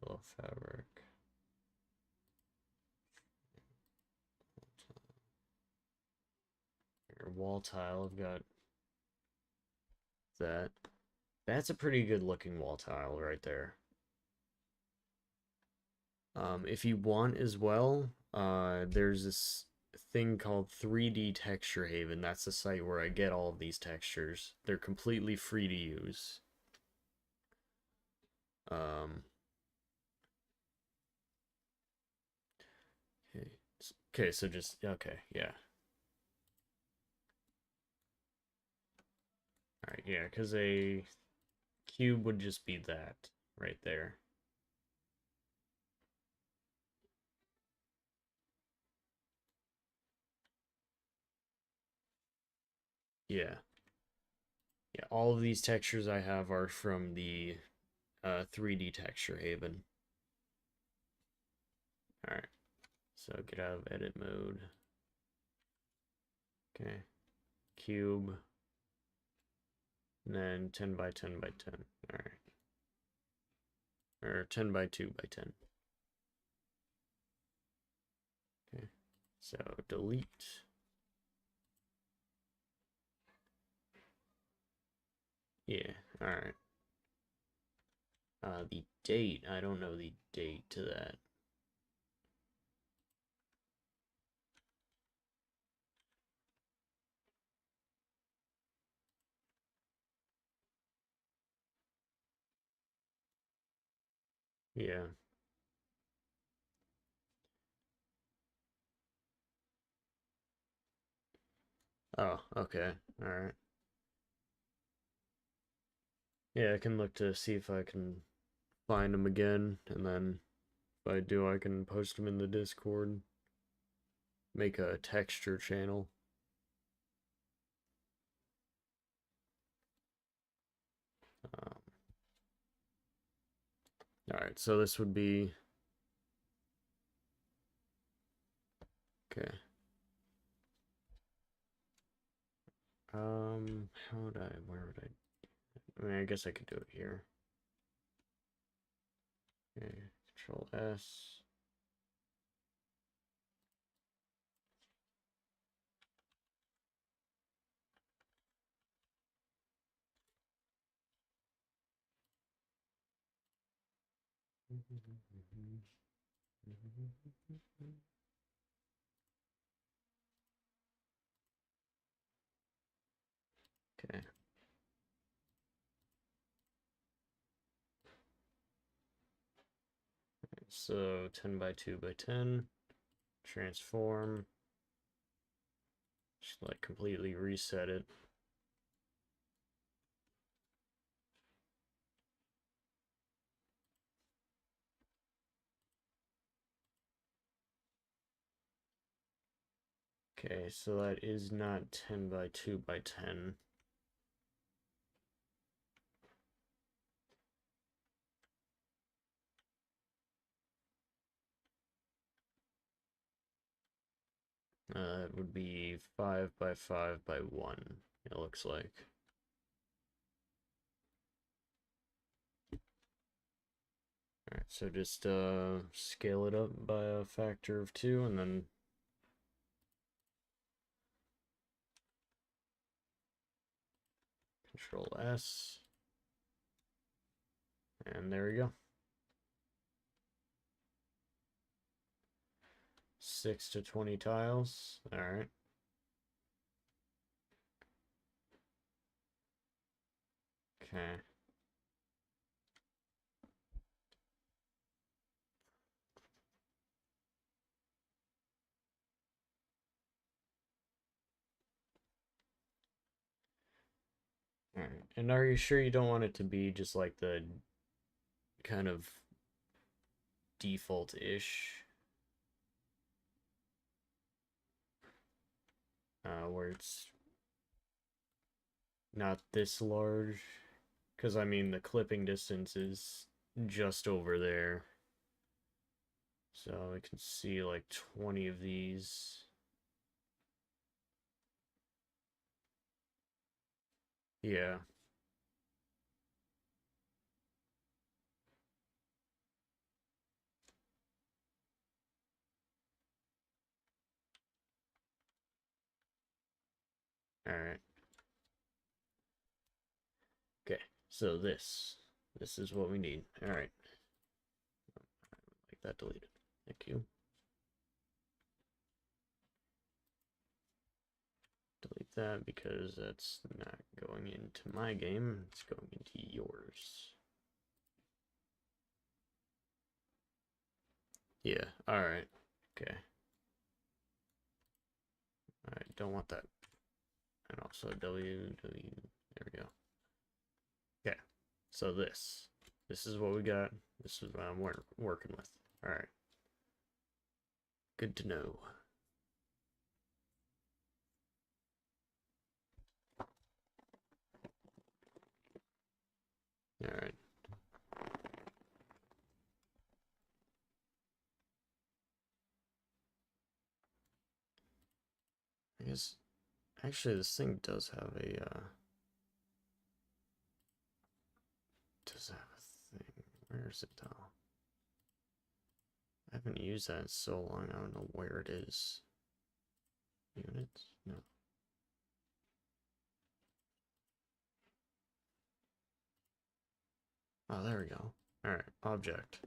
little fabric. Your wall tile, I've got that. That's a pretty good looking wall tile right there. If you want as well, there's this thing called 3D Texture Haven. That's the site where I get all of these textures. They're completely free to use. Um, okay. Okay, so just, okay, yeah. Alright, yeah, because a cube would just be that right there. Yeah. Yeah, all of these textures I have are from the 3D Texture Haven. Alright, so get out of edit mode. Okay, cube, and then 10 by 10 by 10. Alright. Or 10 by 2 by 10. Okay, so delete. Yeah, alright. The date, I don't know the date to that. Yeah. Oh, okay. Alright. Yeah, I can look to see if I can find them again, and then if I do, I can post them in the Discord. Make a texture channel. Um, Alright, so this would be... Okay. How would I, where would I mean, I guess I could do it here. Okay, Control S. Okay. So 10 by 2 by 10. Transform. Just like completely reset it. Okay, so that is not 10 by 2 by 10. It would be 5 by 5 by 1, it looks like. Alright, so just scale it up by a factor of 2 and then Control S. And there we go. 6 to 20 tiles. Alright. Okay. Alright. And are you sure you don't want it to be just like the kind of default-ish? Where it's not this large? Because, I mean, the clipping distance is just over there. So I can see like 20 of these. Yeah. Alright. Okay, so this is what we need. Alright. Like that deleted. Thank you. Delete that because that's not going into my game. It's going into yours. Yeah, alright. Okay. Alright, don't want that. And also there we go. Okay, so this is what we got. This is what I'm working with. Alright. Good to know. Alright. I guess, actually, this thing does have a, does have a thing. Where is it, though? I haven't used that in so long, I don't know where it is. Units? No. Oh, there we go. Alright, object.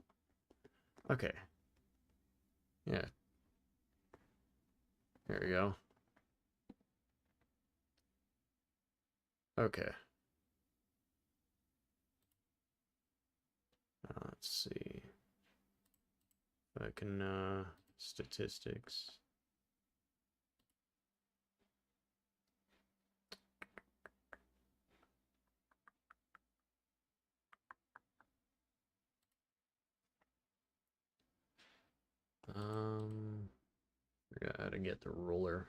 Okay. Yeah. There we go. Okay. Let's see. If I can, statistics. Forgot how to get the ruler.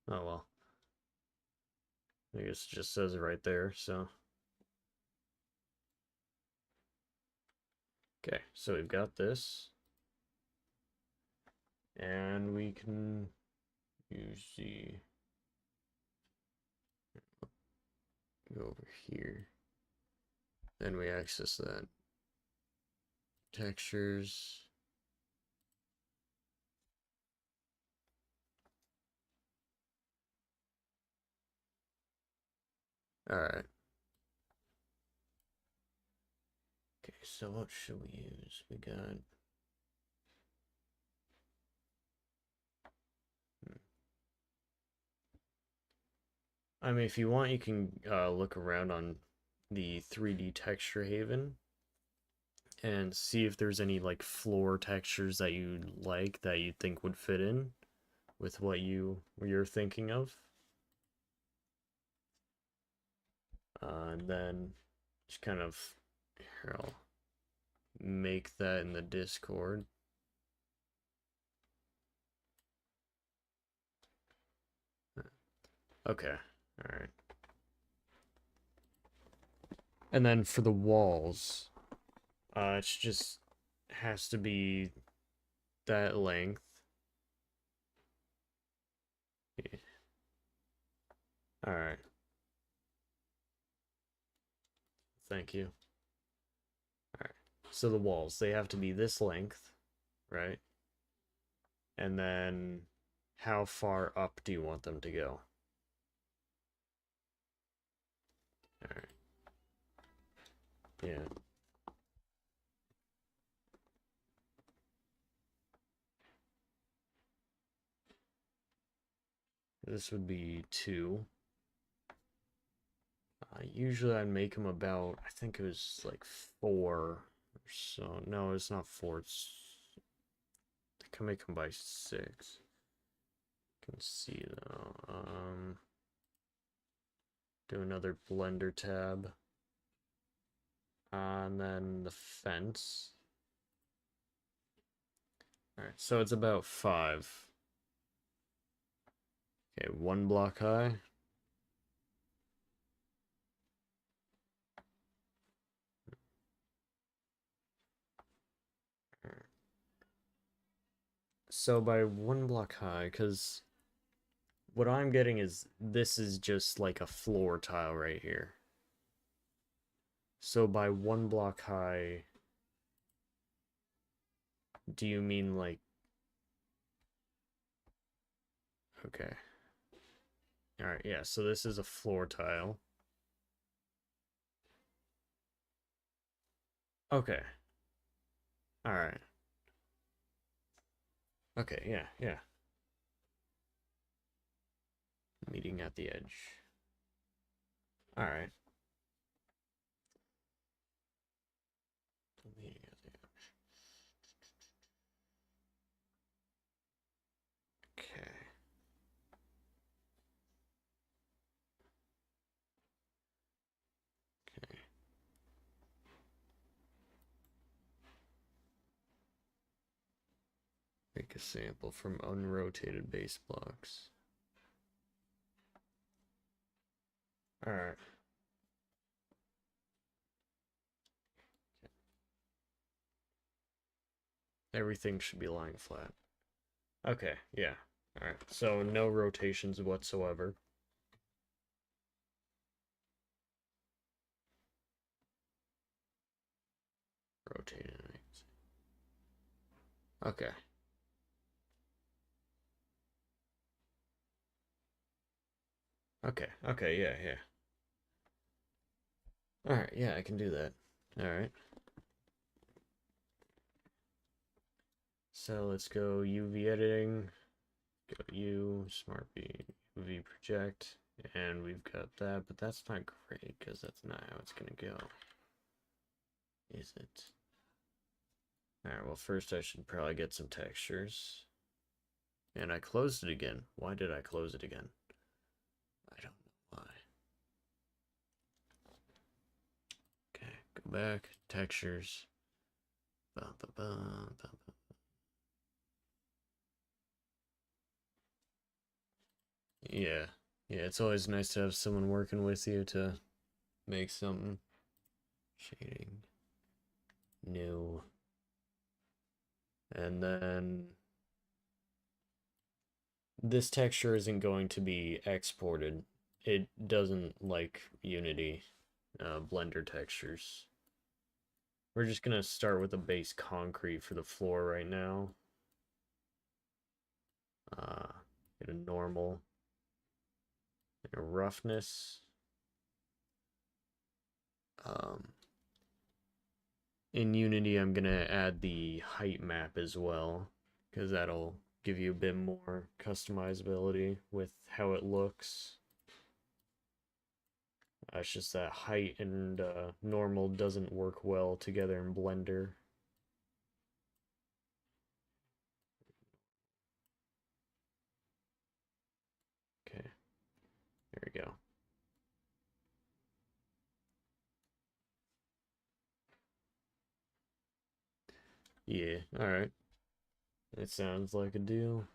Oh well. I guess it just says it right there, so. Okay, so we've got this. And we can use the, go over here. Then we access that. Textures. Alright. Okay, so what should we use? We got... I mean, if you want, you can look around on the 3D Texture Haven and see if there's any like floor textures that you like that you think would fit in with what you're thinking of. And then just kind of, here, I'll make that in the Discord. Okay, all right. And then for the walls, it's just has to be that length. Yeah. All right. Thank you. All right. So the walls, they have to be this length, right? And then how far up do you want them to go? All right. Yeah. This would be 2. Usually I'd make them about, I think it was like 4 or so. No, it's not 4. I can make them by 6. You can see though. Do another Blender tab. And then the fence. Alright, so it's about 5. Okay, 1 block high. So by one block high, because what I'm getting is this is just like a floor tile right here. So by one block high, do you mean like... Okay. Alright, yeah, so this is a floor tile. Okay. Alright. Okay, yeah, yeah. Meeting at the edge. Alright. Meeting at the edge. Okay. Okay. Make a sample from unrotated base blocks. Alright. Everything should be lying flat. Okay, yeah. Alright, so no rotations whatsoever. Rotated. Okay. Okay, yeah, yeah. Alright, yeah, I can do that. Alright. So let's go UV editing. Go U, Smart B, UV project. And we've got that, but that's not great because that's not how it's gonna go. Is it? Alright, well, first I should probably get some textures. And I closed it again. Why did I close it again? I don't know why. Okay, go back, textures. Ba, ba, ba, ba, ba. Yeah, yeah, it's always nice to have someone working with you to make something. Shading. New. And then this texture isn't going to be exported. It doesn't like Unity Blender textures. We're just gonna start with a base concrete for the floor right now. Get a normal, and a roughness. In Unity, I'm gonna add the height map as well, because that'll give you a bit more customizability with how it looks. It's just that height and normal doesn't work well together in Blender. Okay, there we go. Yeah, alright. It sounds like a deal.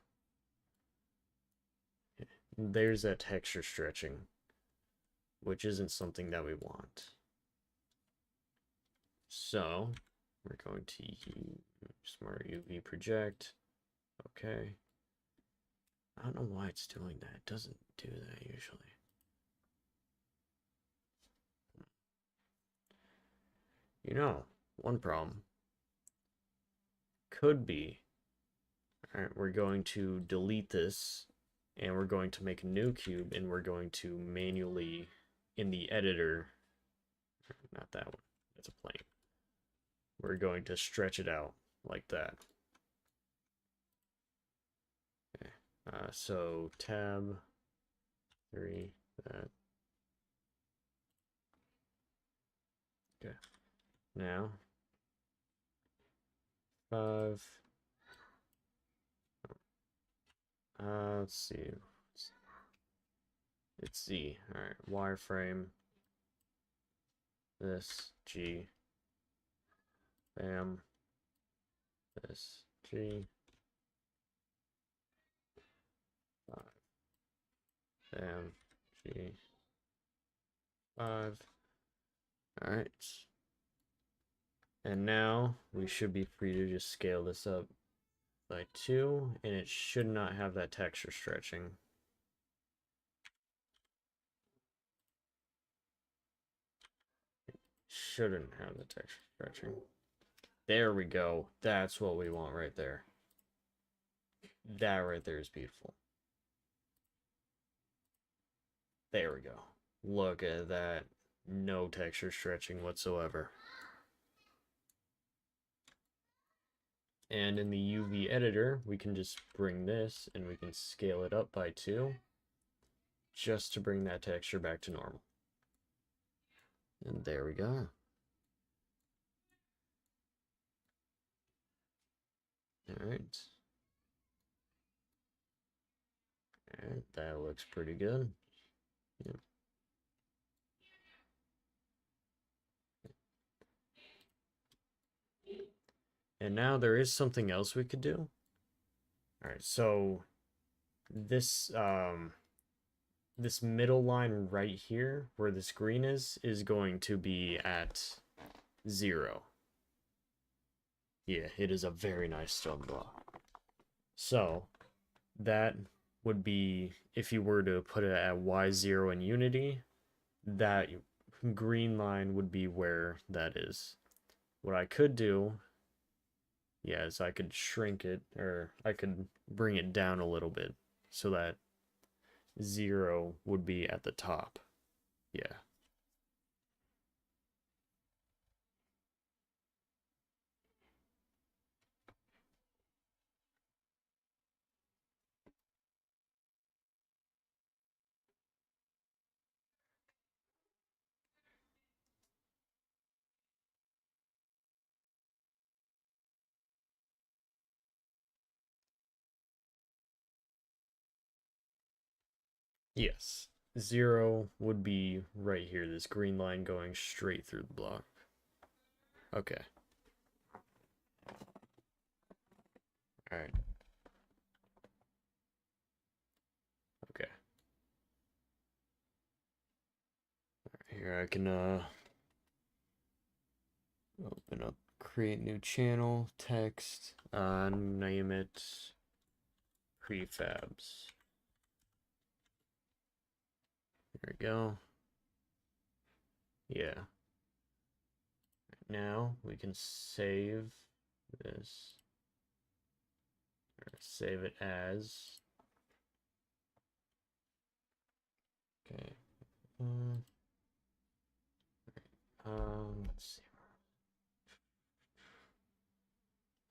There's that texture stretching, which isn't something that we want. So, we're going to use Smart UV Project. Okay. I don't know why it's doing that. It doesn't do that usually. You know, one problem could be, all right, we're going to delete this and we're going to make a new cube and we're going to manually in the editor, not that one, that's a plane. We're going to stretch it out like that. Okay. So tab 3, that. Okay. Now 5. Let's see. It's Z. Alright, wireframe. This G. Bam. This G. 5. Bam. G. 5. Alright. And now we should be free to just scale this up by 2, and it should not have that texture stretching. Shouldn't have the texture stretching. There we go. That's what we want right there. That right there is beautiful. There we go. Look at that. No texture stretching whatsoever. And in the UV editor, we can just bring this and we can scale it up by 2 just to bring that texture back to normal. And there we go. All right. Alright, that looks pretty good. Yep. And now there is something else we could do. Alright, so this this middle line right here, where this green is going to be at 0. Yeah, it is a very nice stone block. So that would be, if you were to put it at Y0 in Unity, that green line would be where that is. What I could do, yeah, is I could shrink it, or I could bring it down a little bit so that 0 would be at the top. Yeah. Yes. 0 would be right here, this green line going straight through the block. Okay. Alright. Okay. Here I can open up, create new channel, text, name it prefabs. There we go. Yeah. Now we can save this, or save it as. Okay. Let's see.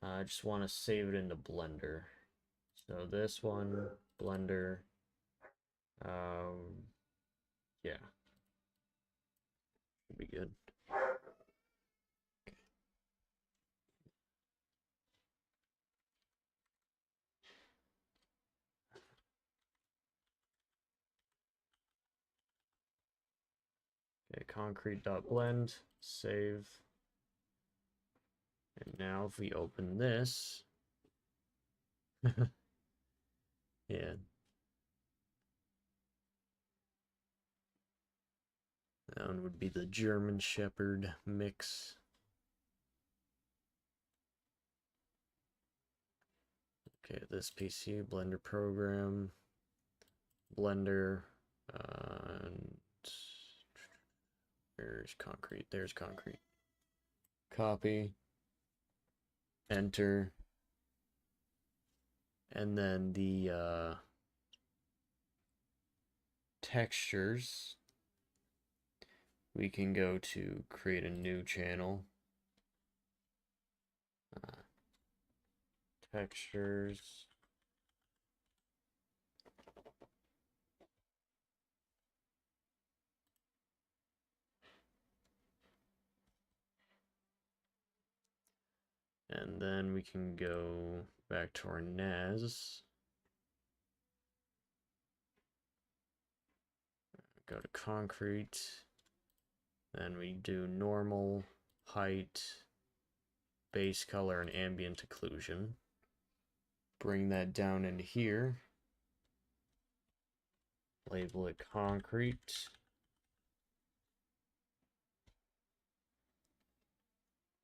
I just want to save it into Blender. So this one, Blender. Yeah. Should be good. Okay, concrete.blend, save. And now if we open this, yeah. That one would be the German Shepherd mix. Okay, this PC, Blender program, Blender, and there's concrete, there's concrete. Copy, enter, and then the textures, we can go to create a new channel. Textures. And then we can go back to our NAS. Go to concrete. Then we do normal, height, base color, and ambient occlusion. Bring that down into here. Label it concrete.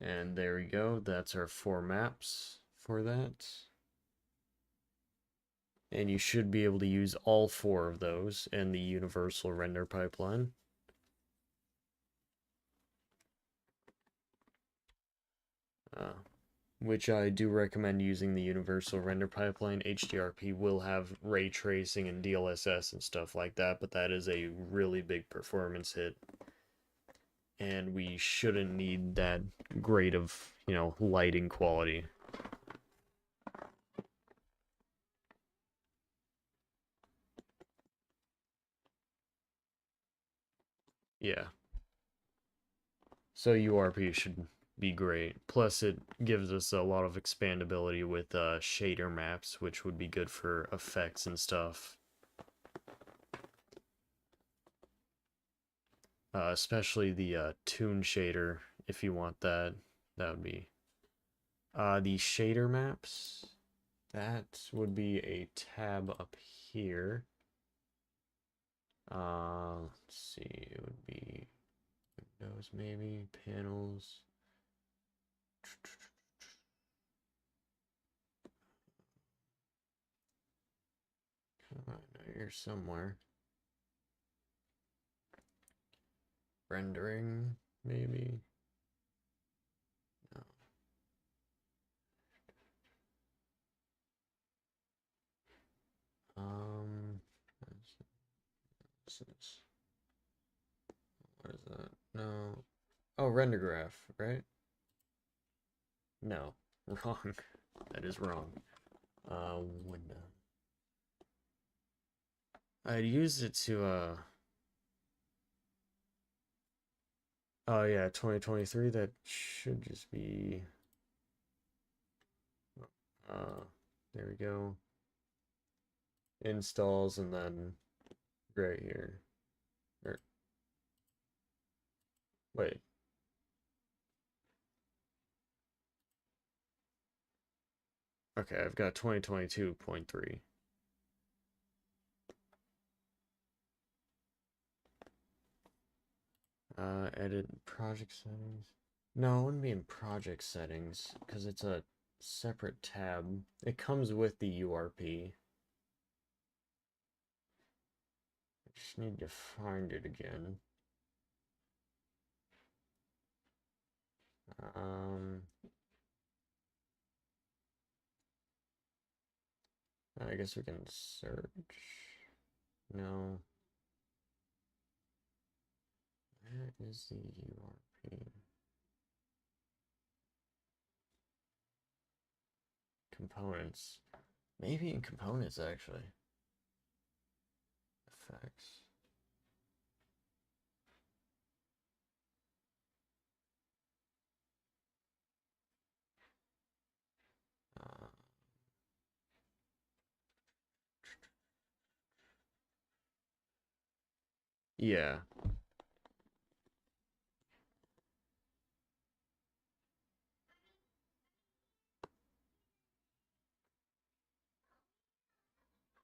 And there we go. That's our 4 maps for that. And you should be able to use all 4 of those in the universal render pipeline. Which I do recommend using the universal render pipeline. HDRP will have ray tracing and DLSS and stuff like that, but that is a really big performance hit. And we shouldn't need that great of, lighting quality. Yeah. So URP should be great. Plus, it gives us a lot of expandability with shader maps, which would be good for effects and stuff. Especially the toon shader, if you want that. That would be... the shader maps, that would be a tab up here. Let's see, it would be Windows maybe, panels. Come on, here somewhere. Rendering, maybe. No. What is that? No. Oh, render graph, right? No, wrong. That is wrong. Window. I'd used it to, oh yeah, 2023, that should just be, there we go. Installs, and then right here. Wait. Okay, I've got 2022.3. Edit project settings. No, it wouldn't be in project settings, because it's a separate tab. It comes with the URP. I just need to find it again. I guess we can search. No. Where is the URP? Components. Maybe in components, actually. Effects. Yeah.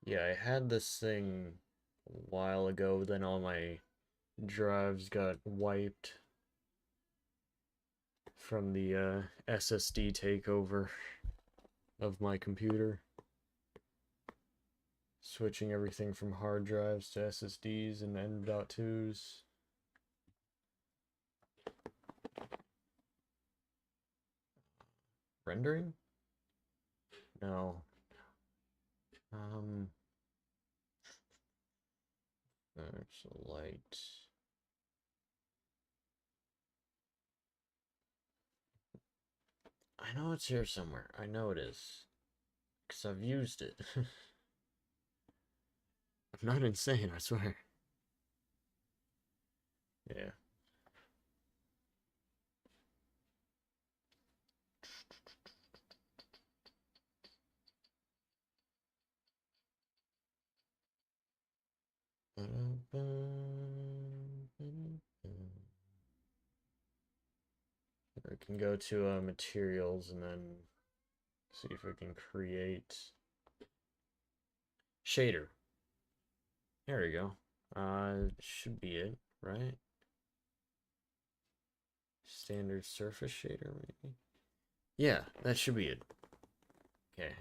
Yeah, I had this thing a while ago, then all my drives got wiped from the SSD takeover of my computer. Switching everything from hard drives to SSDs and M.2s. Rendering? No. There's a light. I know it's here somewhere. I know it is. Because I've used it. I'm not insane, I swear. Yeah. We can go to materials and then see if we can create shader. There we go. Should be it, right? Standard surface shader, maybe? Yeah, that should be it. Okay.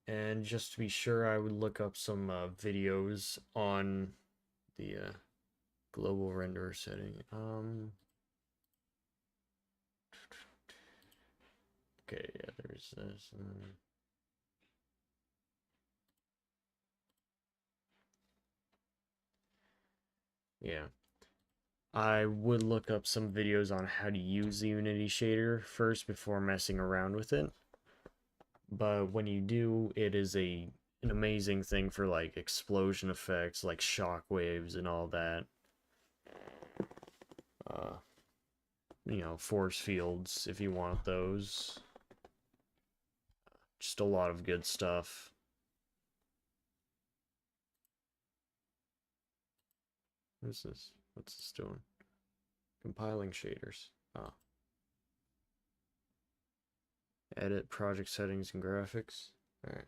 And just to be sure, I would look up some videos on the global renderer setting. Okay, yeah, there's this. Yeah. I would look up some videos on how to use the Unity shader first before messing around with it. But when you do, it is an amazing thing for like explosion effects, like shock waves and all that. You know, force fields if you want those. Just a lot of good stuff. What is this? What's this doing? Compiling shaders. Oh. Edit project settings and graphics. Alright.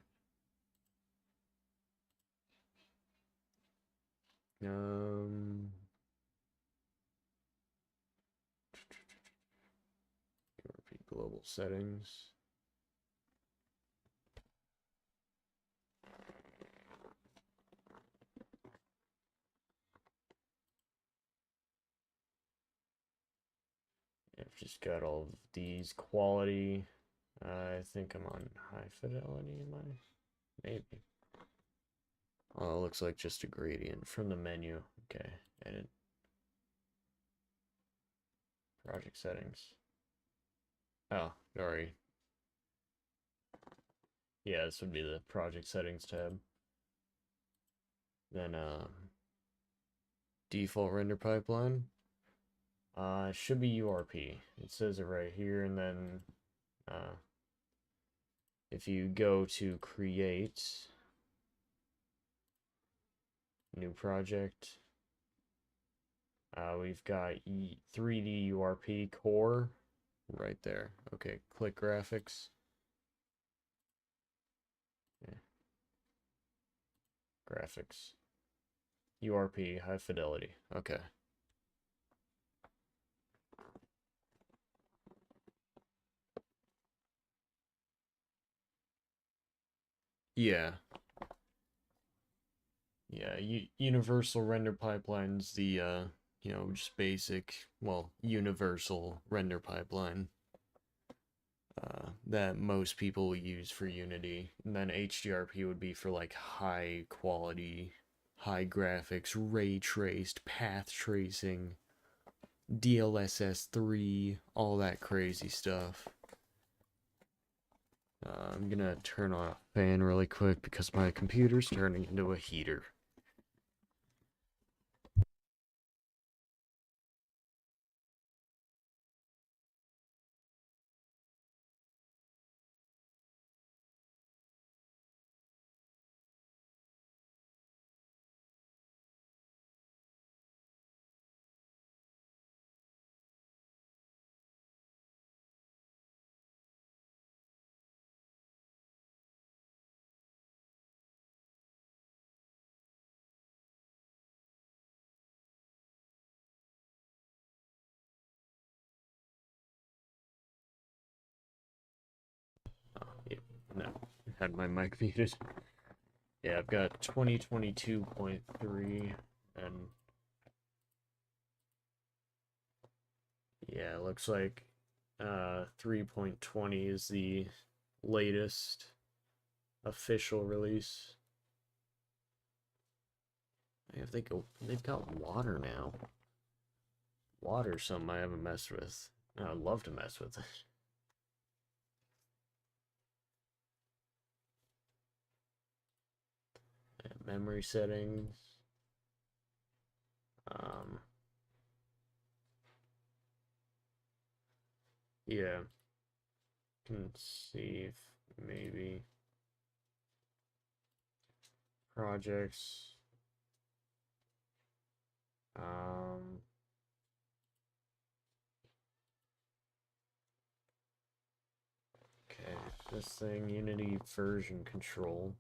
Repeat global settings. I've just got all of these quality. I think I'm on high fidelity, am I? Maybe. Oh, it looks like just a gradient from the menu. Okay, edit. Project settings. Oh, sorry. Yeah, this would be the project settings tab. Then, default render pipeline. It should be URP. It says it right here, and then, if you go to create new project, we've got 3D URP core right there. Okay, click graphics. Yeah. Graphics. URP, high fidelity. Okay. Yeah. Yeah, universal render pipeline's the you know, just basic, well, universal render pipeline that most people use for Unity. And then HDRP would be for like high quality, high graphics, ray traced, path tracing, DLSS 3, all that crazy stuff. I'm gonna turn on a fan really quick because my computer's turning into a heater. Oh, yeah, no, had my mic muted. Yeah, I've got 2022.3 and yeah, it looks like 3.20 is the latest official release. They've got water now. Water's something I haven't messed with. I'd love to mess with it. Memory settings. Yeah. Can see if maybe projects. Okay, this thing, Unity version control.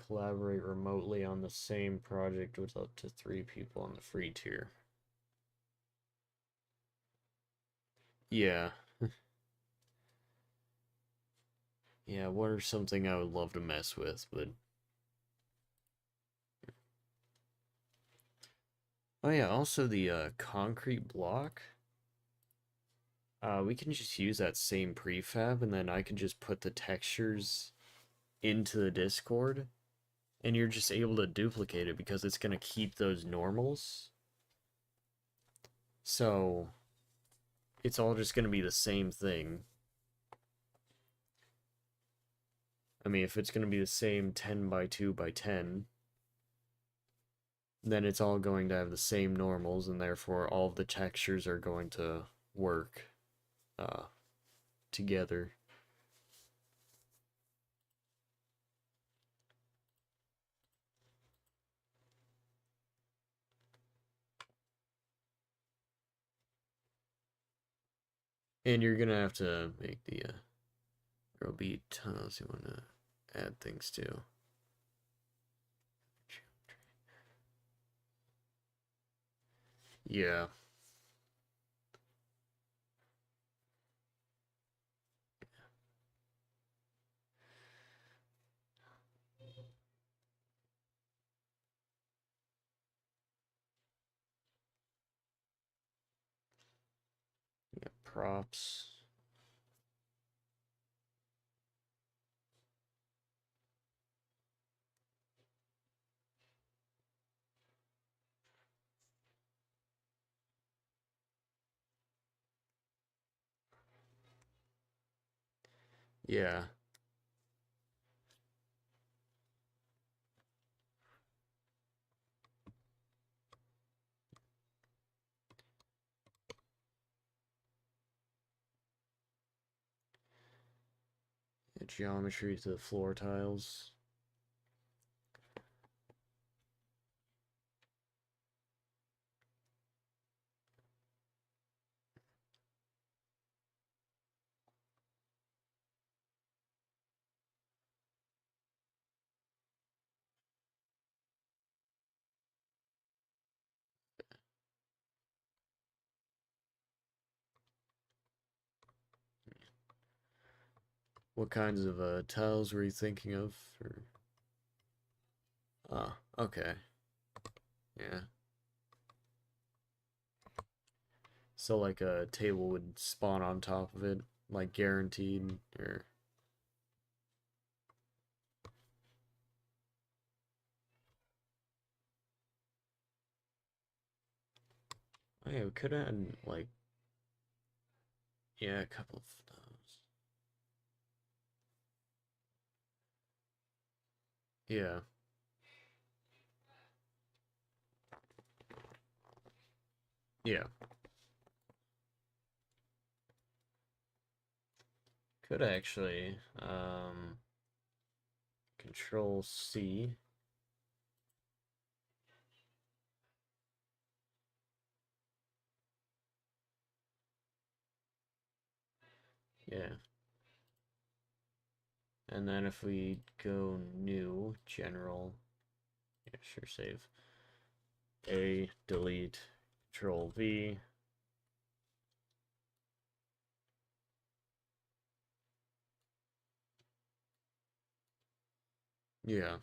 Collaborate remotely on the same project with up to 3 people on the free tier. Yeah. Yeah, what are something I would love to mess with, but... Oh yeah, also the concrete block. We can just use that same prefab, and then I can just put the textures into the Discord, and you're just able to duplicate it because it's going to keep those normals. So, it's all just going to be the same thing. I mean, if it's going to be the same 10 by 2 by 10, then it's all going to have the same normals, and therefore all of the textures are going to work together. And you're going to have to make the row beat tiles you want to add things to. Yeah. Yeah, props. Yeah. Geometry to the floor tiles. What kinds of tiles were you thinking of? Or... Ah, okay. Yeah. So like a table would spawn on top of it, like guaranteed, or... Oh yeah, we could add, like... Yeah, a couple of those. Yeah. Yeah. Could actually, Control C. Yeah. And then if we go new, general, yeah, sure, save. A, delete, Control V. Yeah.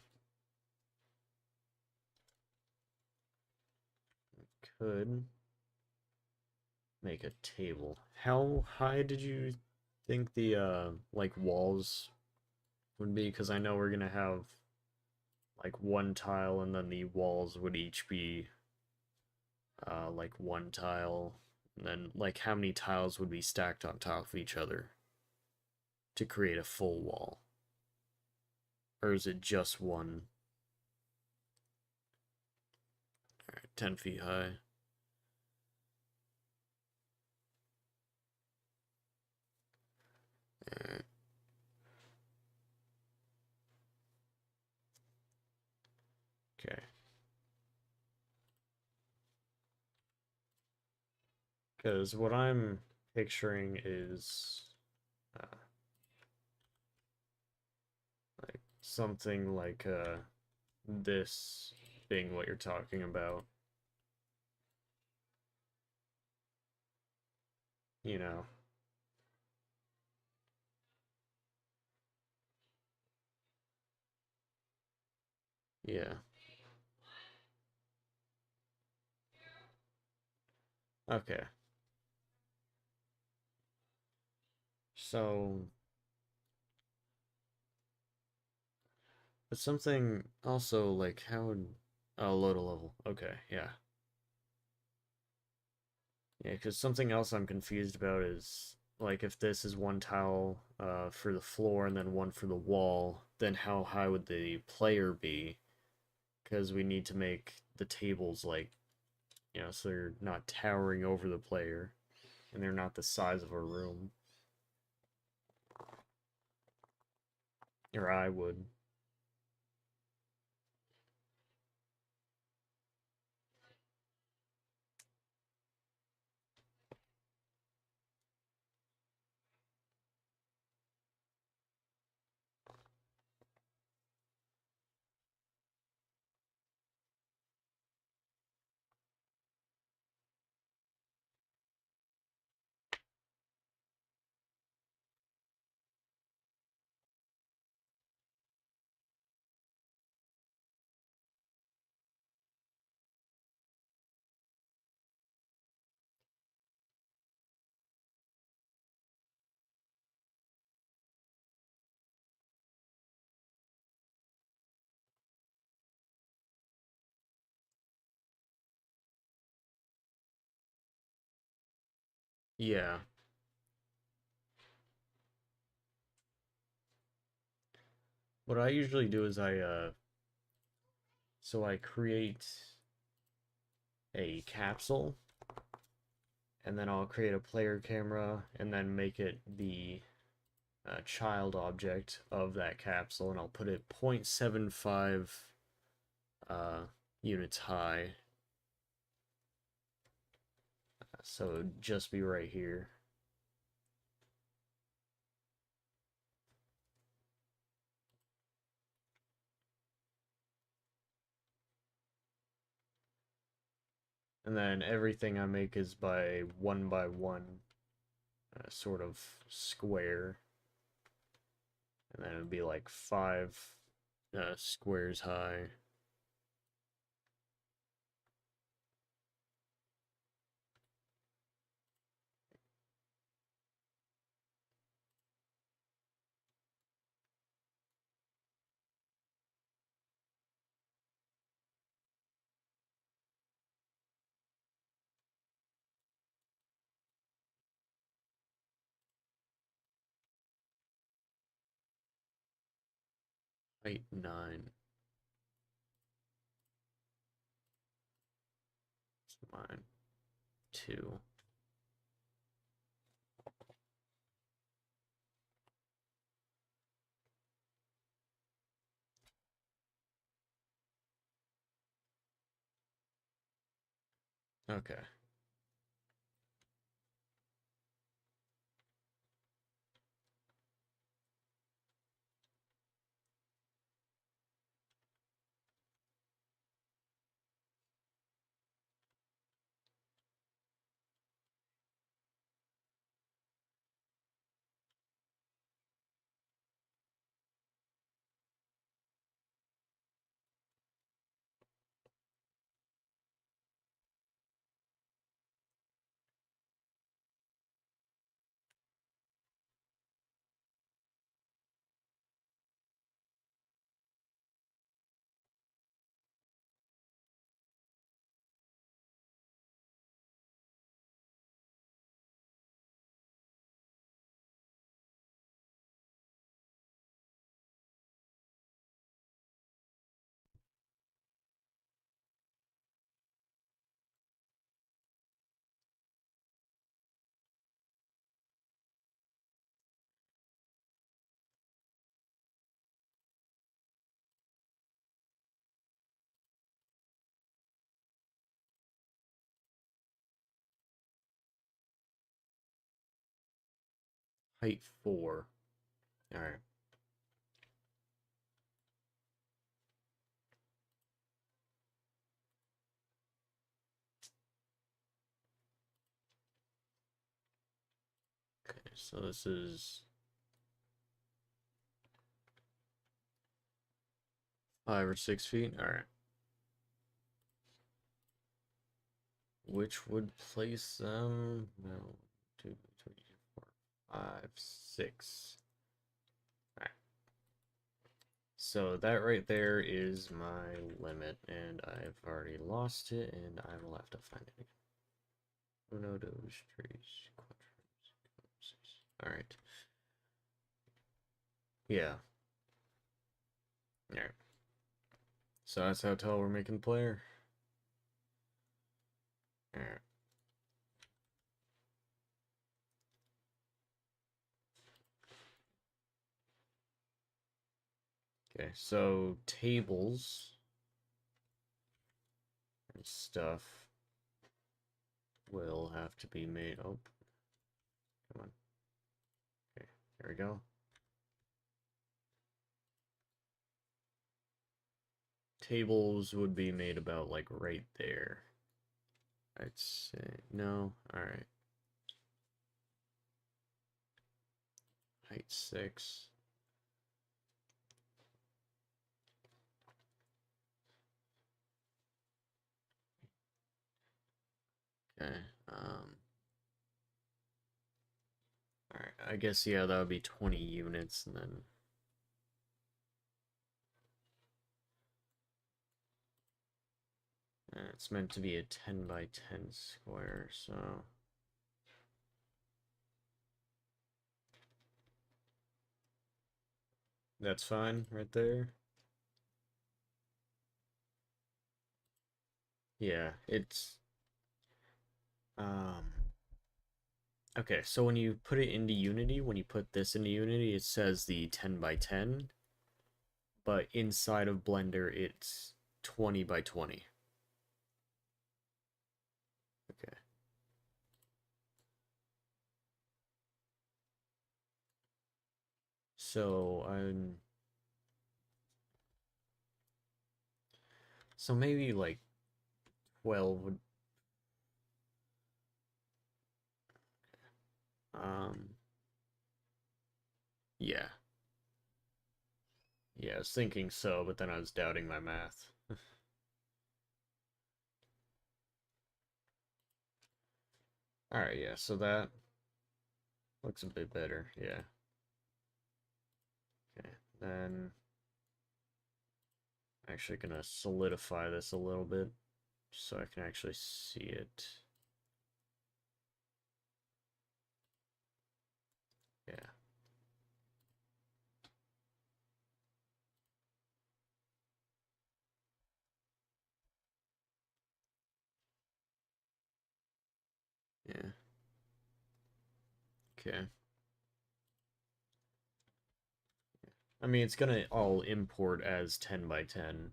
Could make a table. How high did you think the like walls would be? Because I know we're gonna have like one tile, and then the walls would each be like one tile, and then like how many tiles would be stacked on top of each other to create a full wall? Or is it just one? Alright, 10 feet high. Alright. Okay. Because what I'm picturing is uh, like something like this being what you're talking about. You know. Yeah. Okay. So, but something also like how would oh load a level. Okay, yeah. Yeah, because something else I'm confused about is like if this is one tile for the floor and then one for the wall, then how high would the player be? Because we need to make the tables like, so they're not towering over the player and they're not the size of a room. Or I would. Yeah. What I usually do is I create a capsule and then I'll create a player camera and then make it the child object of that capsule, and I'll put it 0.75 uh, units high, so it would just be right here. And then everything I make is by one sort of square, and then it would be like 5 squares high. Height 9. It's mine 2. Okay. Height 4. Alright. Okay, so this is 5 or 6 feet? Alright. Which would place them? No, 2, 3, 4, 5, 6. Alright. So that right there is my limit, and I've already lost it, and I will have to find it again. Uno, dos, tres, cuatro, cinco, seis. Alright. Yeah. Alright. So that's how tall we're making the player. Alright. Okay, so tables and stuff will have to be made. Oh, come on. Okay, there we go. Tables would be made about like right there. I'd say no. All right. Height 6. Okay. All right. I guess yeah, that would be 20 units, and then it's meant to be a 10 by 10 square, so that's fine right there. Yeah, it's um okay, so when you put it into Unity, when you put this into Unity, it says the 10 by 10, but inside of Blender it's 20 by 20. Okay. So so maybe like 12 would um yeah. Yeah, I was thinking so, but then I was doubting my math. Alright, yeah, so that looks a bit better, yeah. Okay, then I'm actually gonna solidify this a little bit so I can actually see it. Yeah. Yeah. Okay. I mean, it's gonna all import as 10 by 10.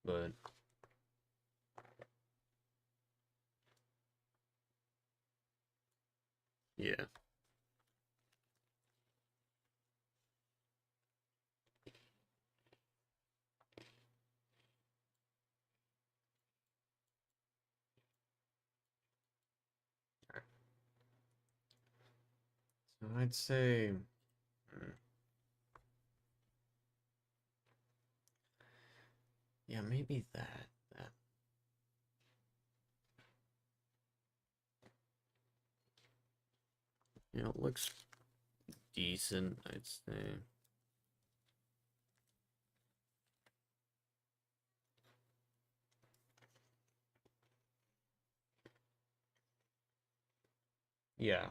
But yeah. So I'd say yeah, maybe that. You know, it looks decent, I'd say. Yeah.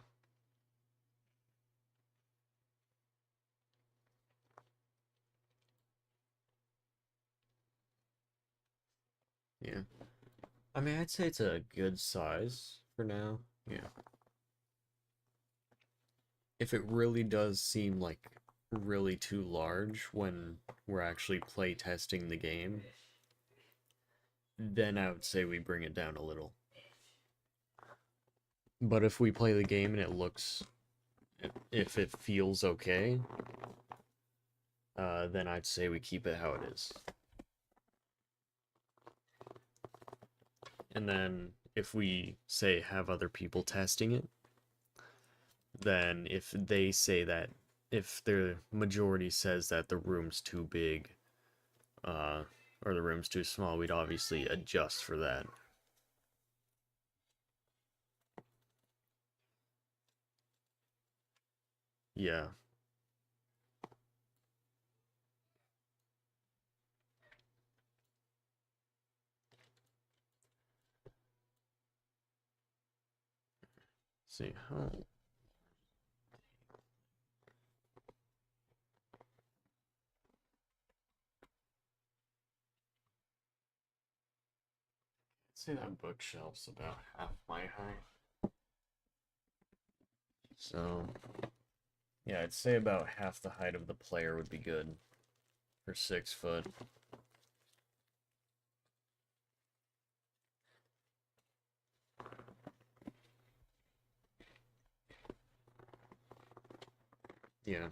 Yeah. I mean, I'd say it's a good size for now. Yeah. If it really does seem like really too large when we're actually play testing the game, then I would say we bring it down a little. But if we play the game and it looks, if it feels okay, then I'd say we keep it how it is. And then if we say have other people testing it, then if they say that if the majority says that the room's too big, uh, or the room's too small, we'd obviously adjust for that. Yeah. See how. Say that bookshelf's about half my height. So, yeah, I'd say about half the height of the player would be good for 6 foot. Yeah.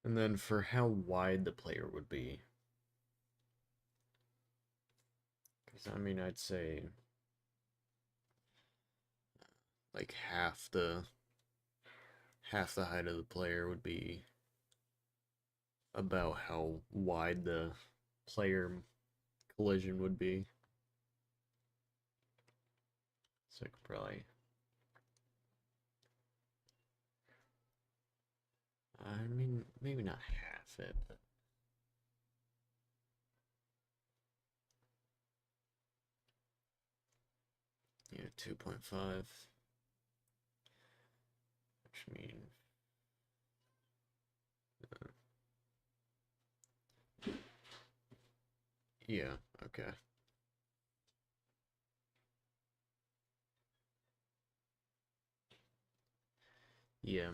And then for how wide the player would be. Because, I mean, I'd say like half the height of the player would be about how wide the player collision would be. So I could probably. I mean, maybe not half it, but. Yeah, 2.5. Which means. Yeah, okay. Yeah.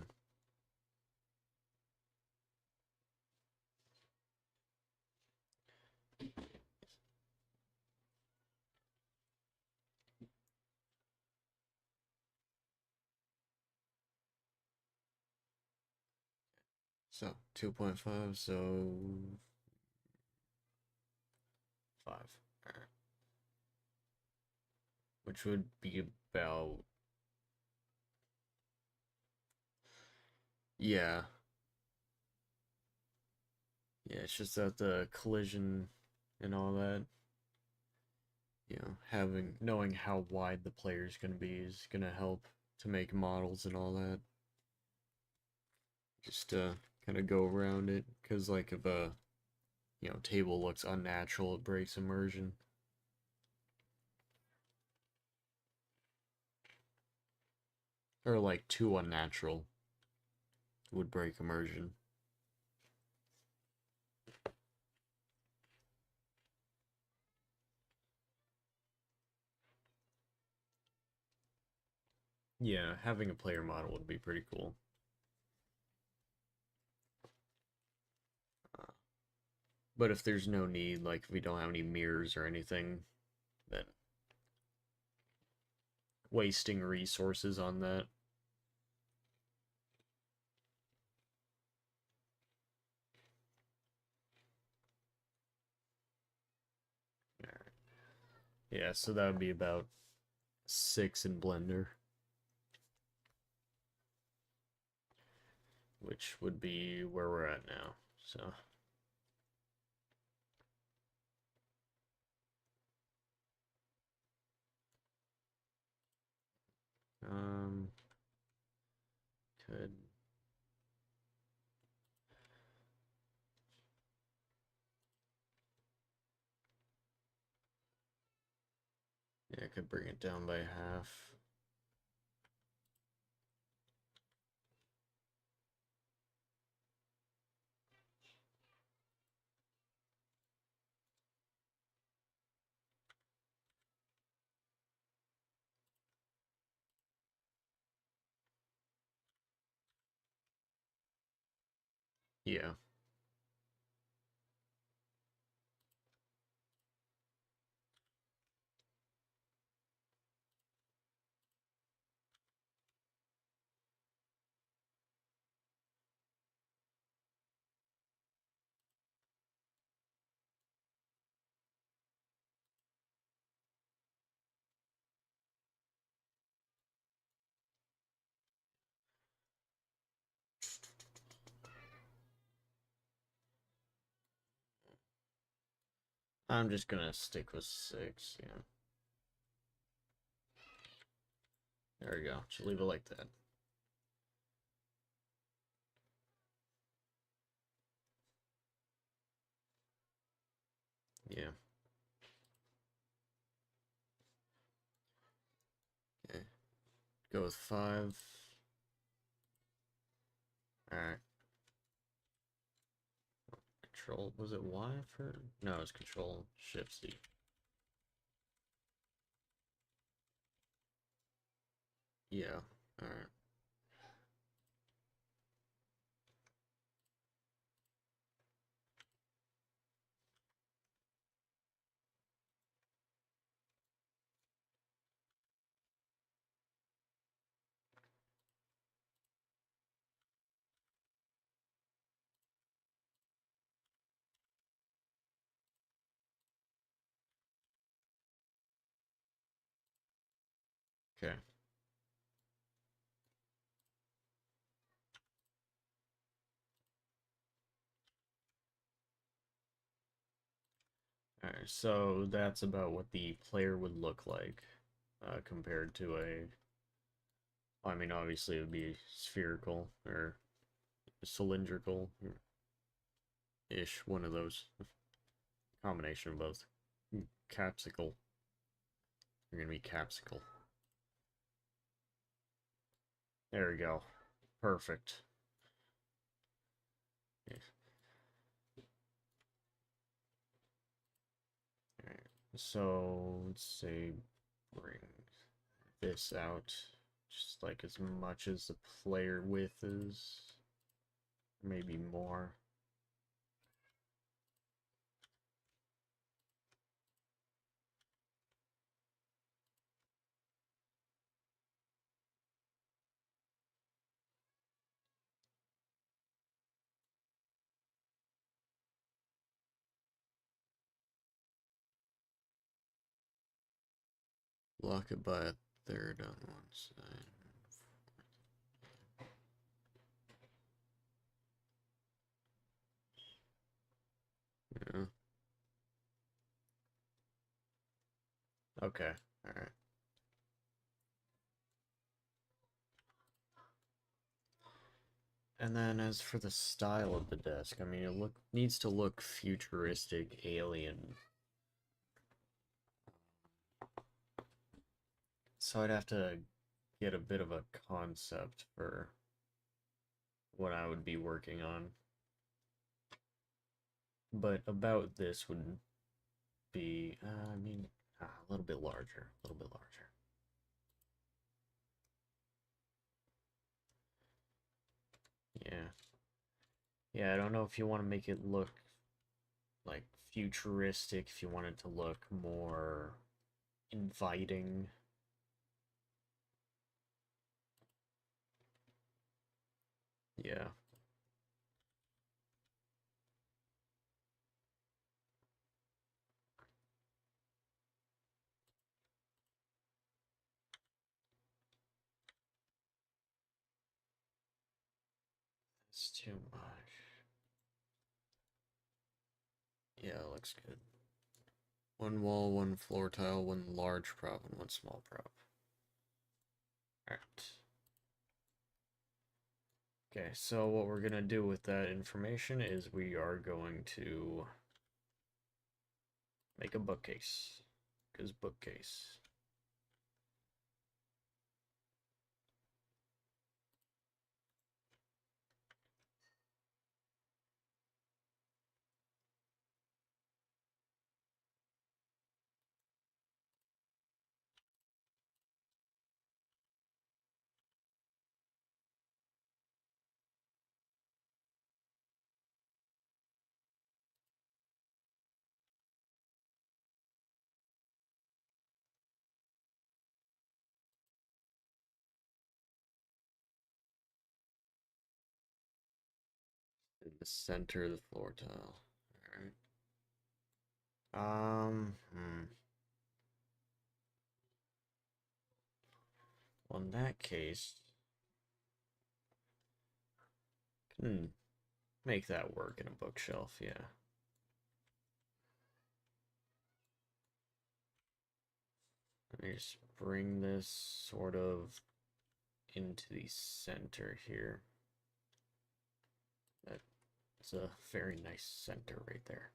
So 2.5, so 5. Alright. Which would be about. Yeah. Yeah, it's just that the collision and all that, knowing how wide the player is going to be is going to help to make models and all that. Just to kind of go around it, because like if a table looks unnatural, it breaks immersion. Or like too unnatural would break immersion. Yeah, having a player model would be pretty cool. But if there's no need, like if we don't have any mirrors or anything, then wasting resources on that. Alright. Yeah, so that would be about 6 in Blender. Which would be where we're at now. So um could yeah, I could bring it down by half. Yeah. I'm just gonna stick with 6, yeah. There we go. Just leave it like that. Yeah. Okay. Go with 5. Alright. Control, was it Y for? No, it's Control Shift C. Yeah. Alright. Okay. Alright, so that's about what the player would look like compared to a. I mean, obviously, it would be spherical or cylindrical ish, one of those. Combination of both. Capsicle. You're gonna be capsicle. There we go. Perfect. Yeah. Alright, so let's say bring this out just like as much as the player width is, maybe more. Block it by a third on one side. Yeah. Okay. Alright. And then as for the style of the desk, I mean, it needs to look futuristic, alien. So I'd have to get a bit of a concept for what I would be working on. But about this would be, I mean, a little bit larger, a little bit larger. Yeah. Yeah, I don't know if you want to make it look like futuristic, if you want it to look more inviting. Yeah. It's too much. Yeah, it looks good. One wall, one floor tile, one large prop, and one small prop. Alright. Okay, so what we're gonna do with that information is we are going to make a bookcase. Because bookcase. In the center of the floor tile. Alright. Well, in that case, can make that work in a bookshelf, yeah. Let me just bring this sort of into the center here. That's a very nice center right there.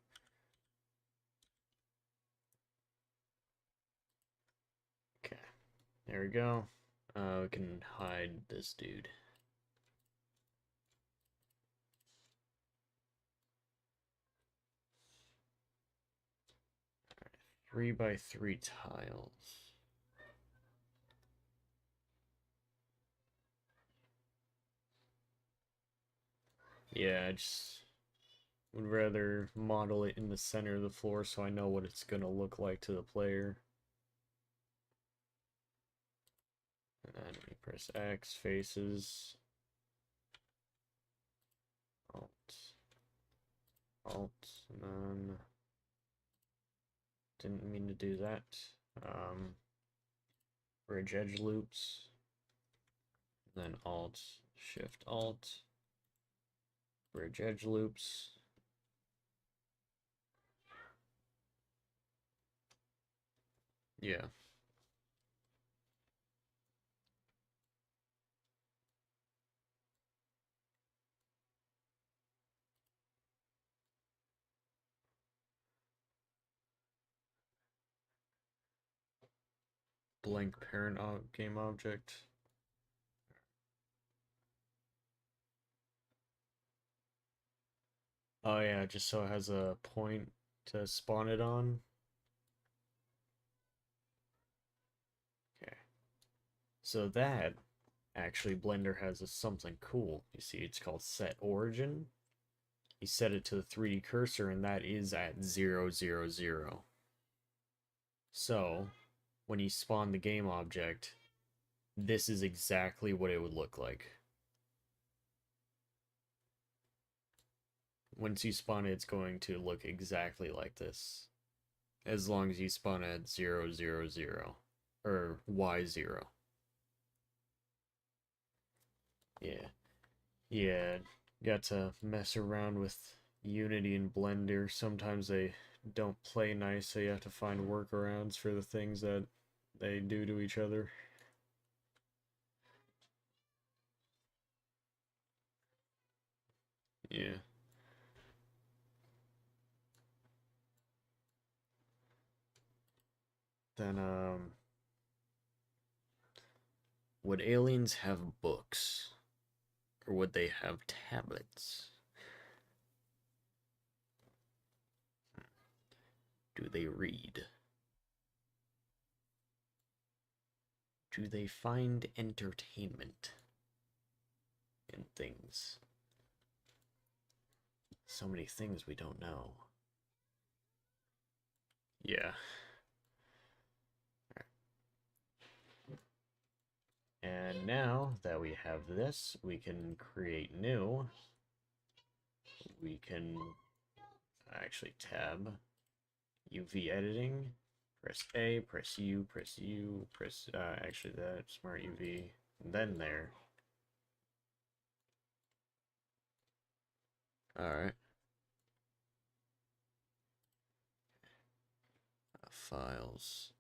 Okay, there we go. We can hide this dude. All right, 3x3 tiles. Yeah, I just would rather model it in the center of the floor so I know what it's gonna look like to the player. And then we press X, faces, Alt, Alt, and then didn't mean to do that. Bridge edge loops, then Alt, Shift, Alt, bridge edge loops. Yeah. Blank parent game object. Oh yeah, just so it has a point to spawn it on. Okay. So that actually Blender has something cool. You see, it's called set origin. You set it to the 3D cursor, and that is at 0, 0, 0. So when you spawn the game object, this is exactly what it would look like. Once you spawn it, it's going to look exactly like this. As long as you spawn at 0, 0, 0. Or Y0. Yeah. Yeah. Got to mess around with Unity and Blender. Sometimes they don't play nice, so you have to find workarounds for the things that they do to each other. Yeah. Then, would aliens have books? Or would they have tablets? Do they read? Do they find entertainment in things? So many things we don't know. Yeah. And now that we have this, we can create new. We can actually tab UV editing, press A, press U, press U, press, actually that, smart UV, and then there. Alright. Files.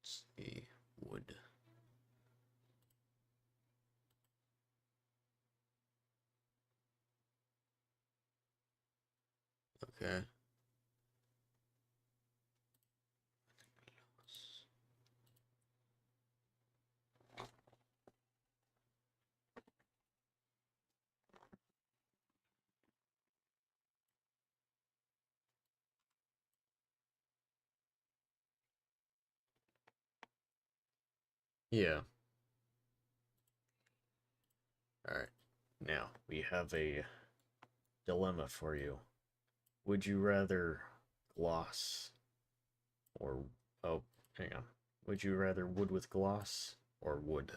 Let's see, wood. Okay. Yeah. Alright. Now, we have a dilemma for you. Would you rather gloss or... Oh, hang on. Would you rather wood with gloss or wood?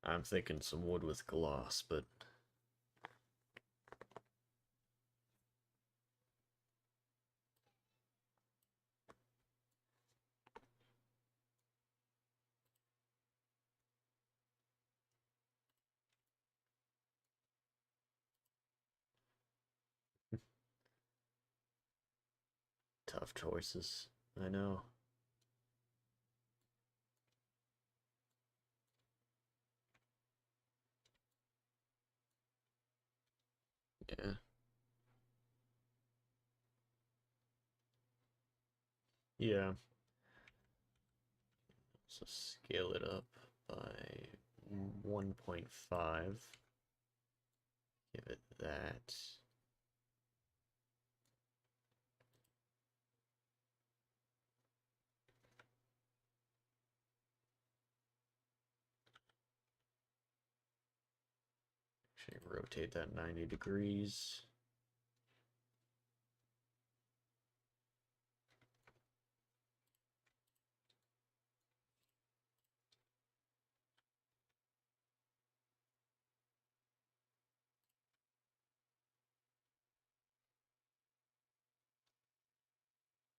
I'm thinking some wood with gloss, but... Tough choices. I know. Yeah. Yeah. So scale it up by 1.5. Give it that. Actually, rotate that 90 degrees.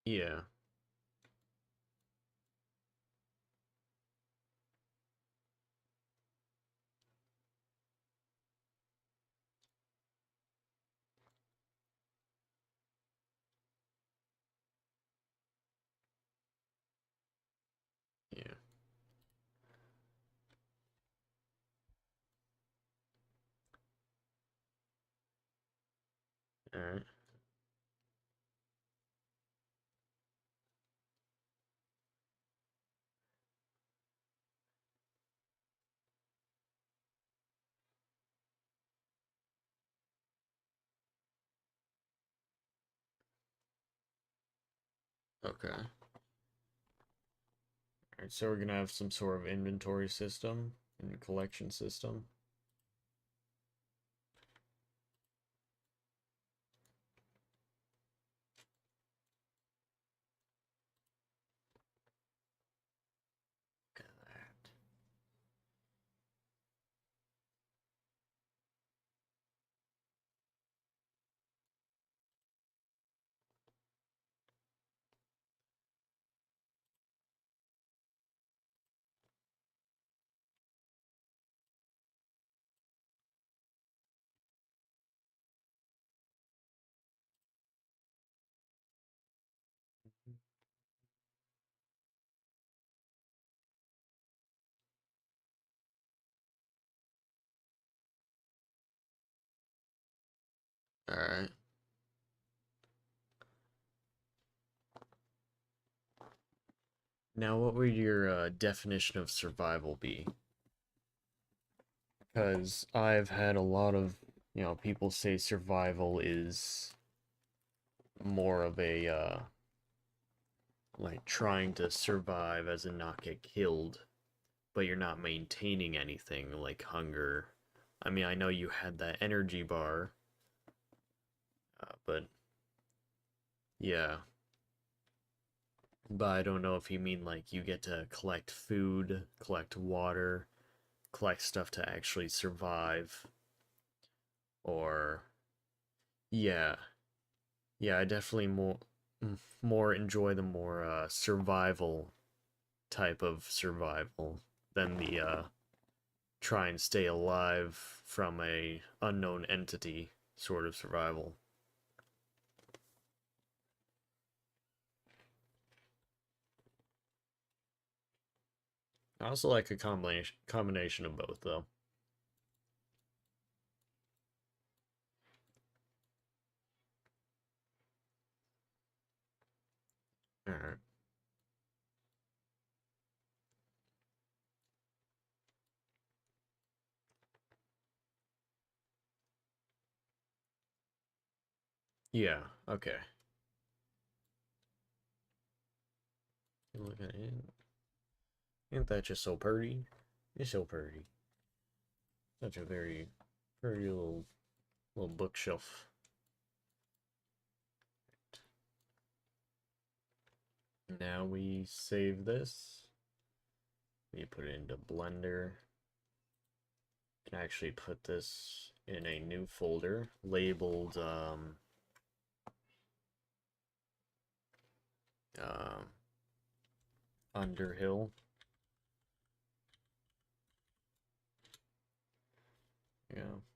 Yeah. Yeah. All right. Okay. All right. So we're gonna have some sort of inventory system and collection system. Look at that. All right. Now, what would your definition of survival be? Because I've had a lot of, people say survival is more of a, like trying to survive as in not get killed, but you're not maintaining anything like hunger. I mean, I know you had that energy bar, but yeah. But I don't know if you mean like you get to collect food, collect water, collect stuff to actually survive, or yeah, yeah, I definitely more enjoy the more survival type of survival than the try and stay alive from a unknown entity sort of survival. I also like a combination of both though. All right. Yeah. Okay. Look at it. Ain't that just so pretty? It's so pretty. Such a very pretty little bookshelf. Now we save this. We put it into Blender. Can actually put this in a new folder labeled um, Underhill.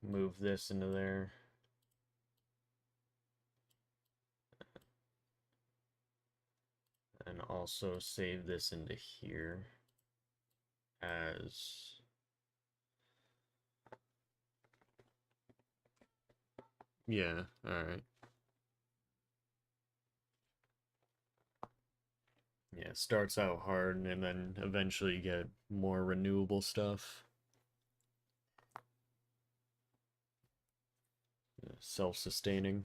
Move this into there. also save this into here as yeah, alright. Yeah, it starts out hard and then eventually you get more renewable stuff. Self-sustaining.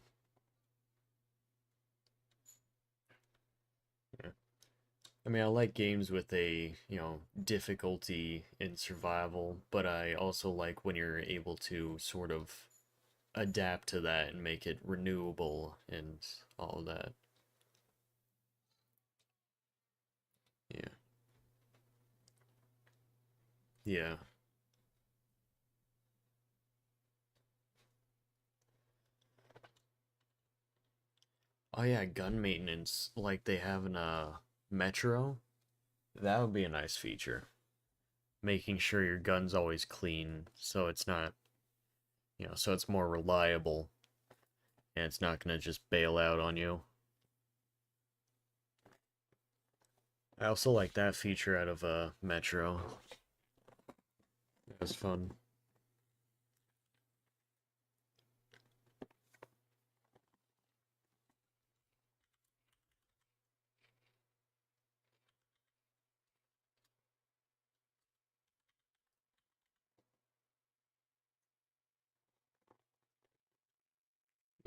Yeah. I mean, I like games with a, difficulty in survival, but I also like when you're able to sort of adapt to that and make it renewable and all that. Yeah. Yeah. Oh yeah, gun maintenance like they have in a Metro. That would be a nice feature. Making sure your gun's always clean so it's not, so it's more reliable and it's not going to just bail out on you. I also like that feature out of Metro. It was fun.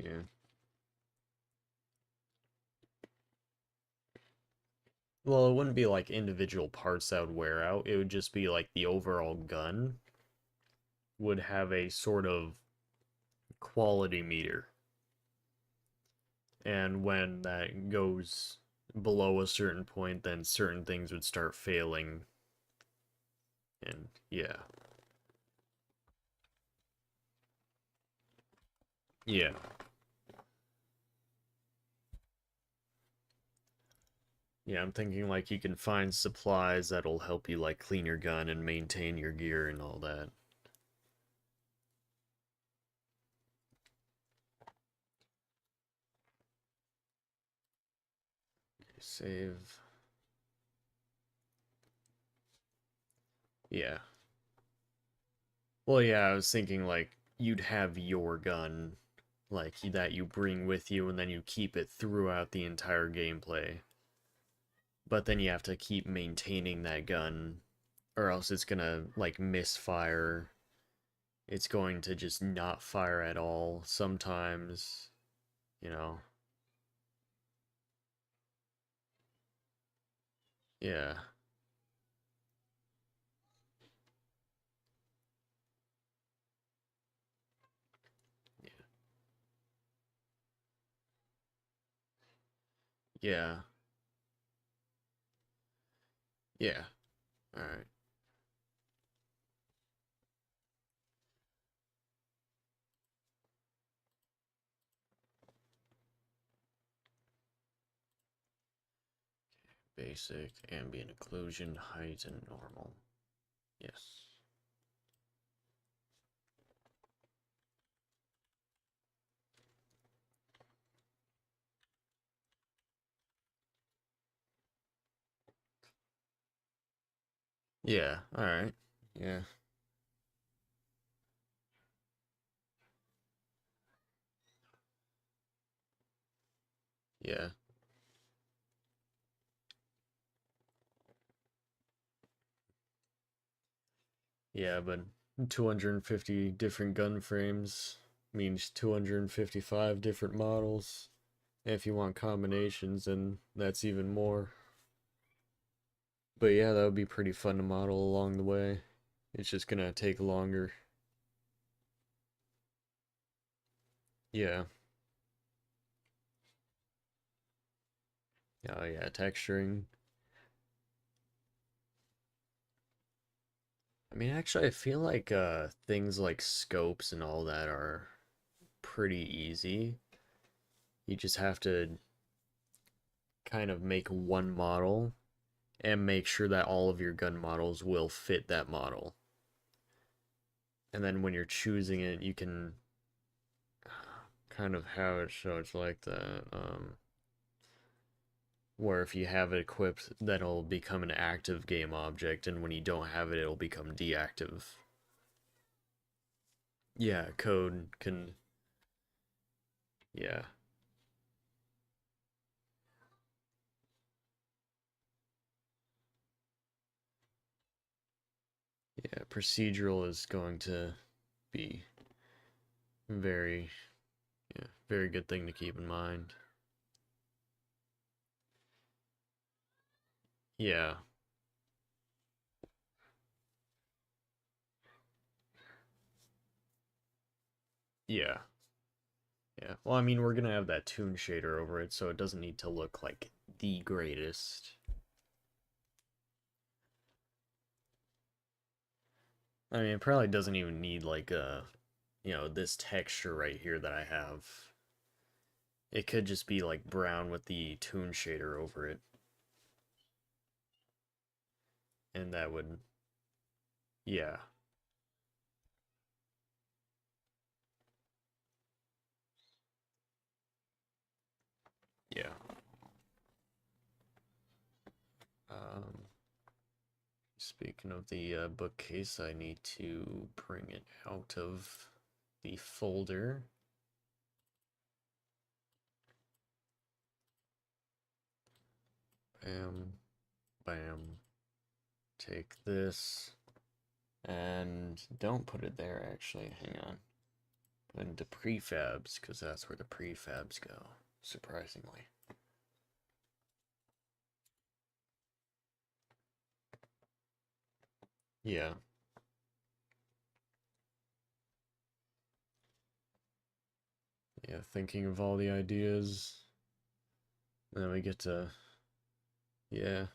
Yeah. Well, it wouldn't be like individual parts that would wear out. It would just be like the overall gun would have a sort of quality meter. And when that goes below a certain point, then certain things would start failing. And yeah. Yeah. Yeah, I'm thinking like you can find supplies that'll help you like clean your gun and maintain your gear and all that. Save. Yeah. Well, yeah, I was thinking like you'd have your gun like that you bring with you and then you keep it throughout the entire gameplay. But then you have to keep maintaining that gun or else it's gonna like misfire. It's going to just not fire at all sometimes, you know. Yeah. Yeah. Yeah. All right. Basic, ambient occlusion, height, and normal. Yes. Yeah, alright. Yeah. Yeah. Yeah, but 250 different gun frames means 255 different models. And if you want combinations, then that's even more. But yeah, that would be pretty fun to model along the way. It's just gonna take longer. Yeah. Oh yeah, texturing. I mean, actually, I feel like things like scopes and all that are pretty easy. You just have to kind of make one model and make sure that all of your gun models will fit that model. And then when you're choosing it, you can kind of have it so it's like that. where if you have it equipped, then it'll become an active game object, and when you don't have it, it'll become deactive. Yeah, code can. Yeah. Yeah, procedural is going to be very, yeah, very good thing to keep in mind. Yeah. Yeah. Yeah. Well, I mean, we're gonna have that toon shader over it, so it doesn't need to look like the greatest. I mean, it probably doesn't even need like this texture right here that I have. It could just be like brown with the toon shader over it. And that would, yeah. Yeah. Um, Speaking of the bookcase, I need to bring it out of the folder. Bam, bam. Take this, and don't put it there, actually. Hang on. Put it into prefabs, because that's where the prefabs go, surprisingly. Yeah. Yeah, thinking of all the ideas. Then we get to, yeah.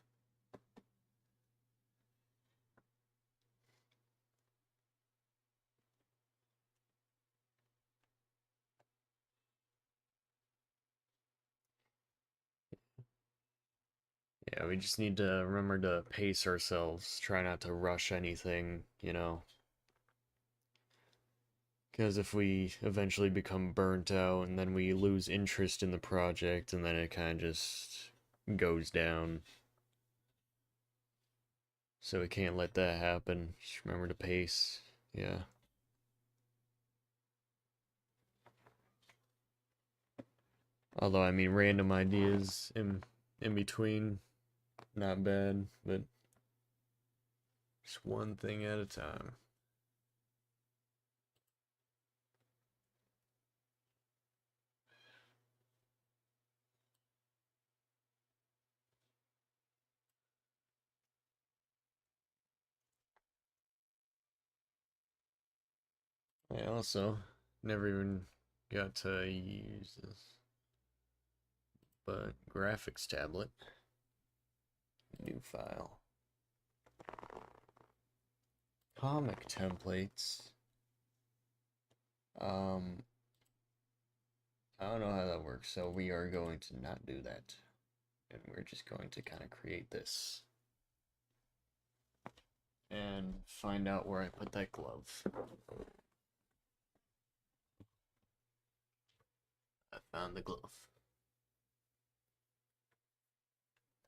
Yeah, we just need to remember to pace ourselves, try not to rush anything, you know. Because if we eventually become burnt out and then we lose interest in the project and then it kind of just goes down. So we can't let that happen. Just remember to pace. Yeah. Although, I mean, random ideas in between, not bad, but just one thing at a time. I also never even got to use this, but graphics tablet, new file, comic templates. Um, I don't know how that works, so we are going to not do that, and we're just going to kind of create this and find out where I put that glove. I found the glove.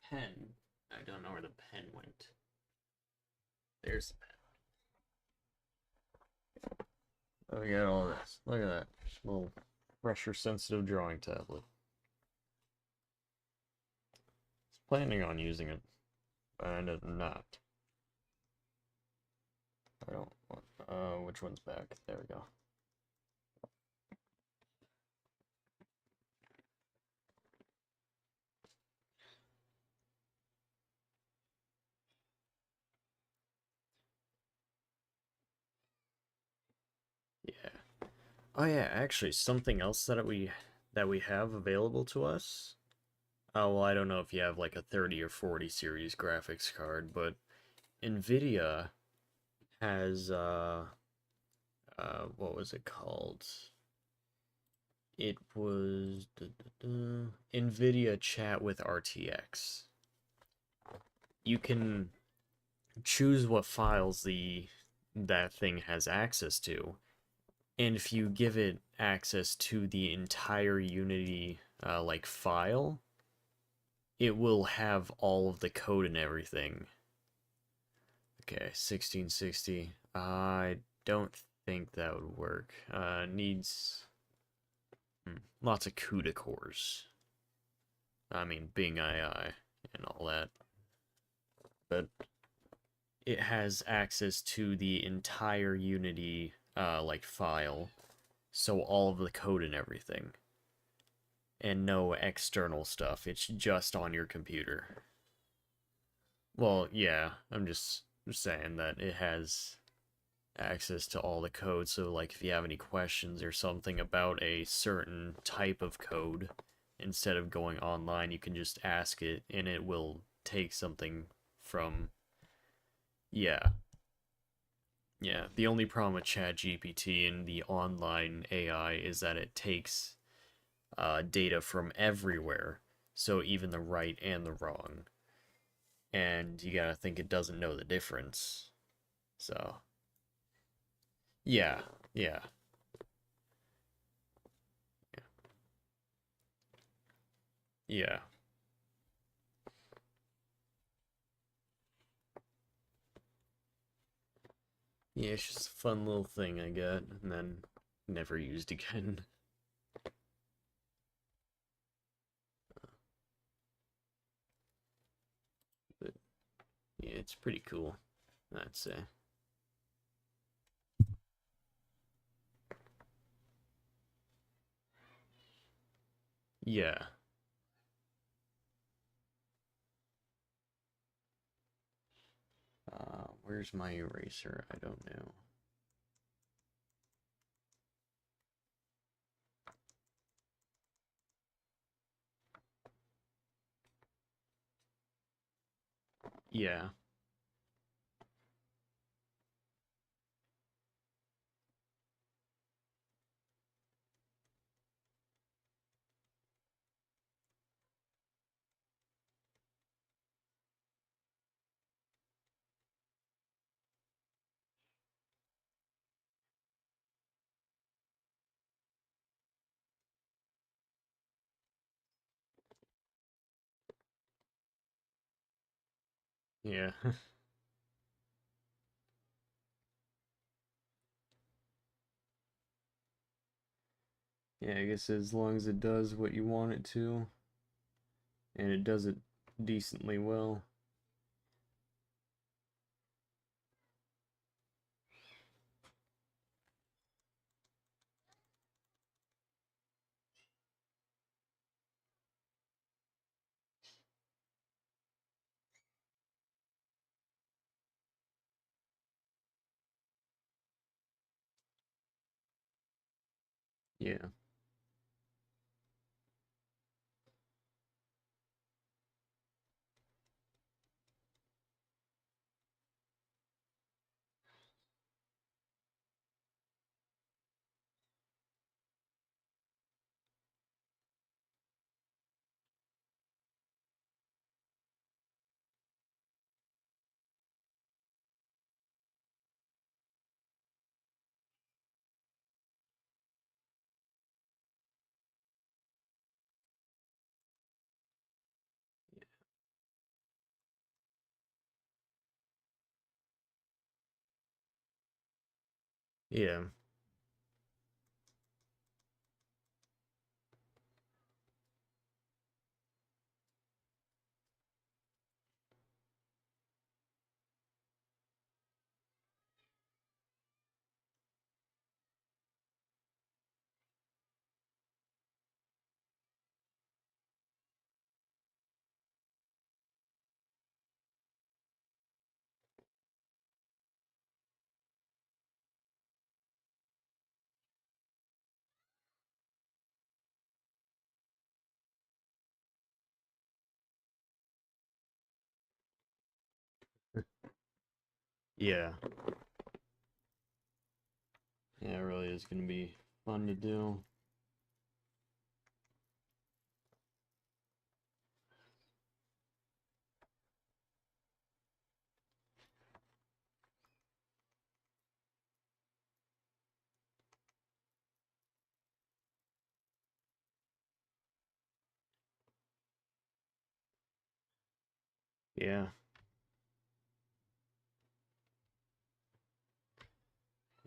Pen. I don't know where the pen went. There's the pen. Oh, we got all this. Look at that. Little pressure sensitive drawing tablet. Planning on using it, but I ended up not. I don't want. Which one's back? There we go. Yeah. Oh yeah, actually, something else that we have available to us. Oh well, I don't know if you have like a 30 or 40 series graphics card, but Nvidia has what was it called? It was Nvidia Chat with RTX. You can choose what files the that thing has access to, and if you give it access to the entire Unity like file, it will have all of the code and everything. Okay, 1660. I don't think that would work. Needs lots of CUDA cores. I mean, Bing II and all that. But it has access to the entire Unity like file, so all of the code and everything, and no external stuff. It's just on your computer. Well, yeah, I'm just saying that it has access to all the code, so like if you have any questions or something about a certain type of code, instead of going online, you can just ask it and it will take something from, yeah. Yeah, the only problem with ChatGPT and the online AI is that it takes data from everywhere, so even the right and the wrong. And you gotta think it doesn't know the difference. So, yeah, yeah, yeah. Yeah, it's just a fun little thing I got, and then never used again. But yeah, it's pretty cool, I'd say. Yeah. Where's my eraser? I don't know. Yeah. Yeah. Yeah, I guess as long as it does what you want it to, and it does it decently well. Yeah. Yeah. Yeah. Yeah, it really is gonna be fun to do. Yeah.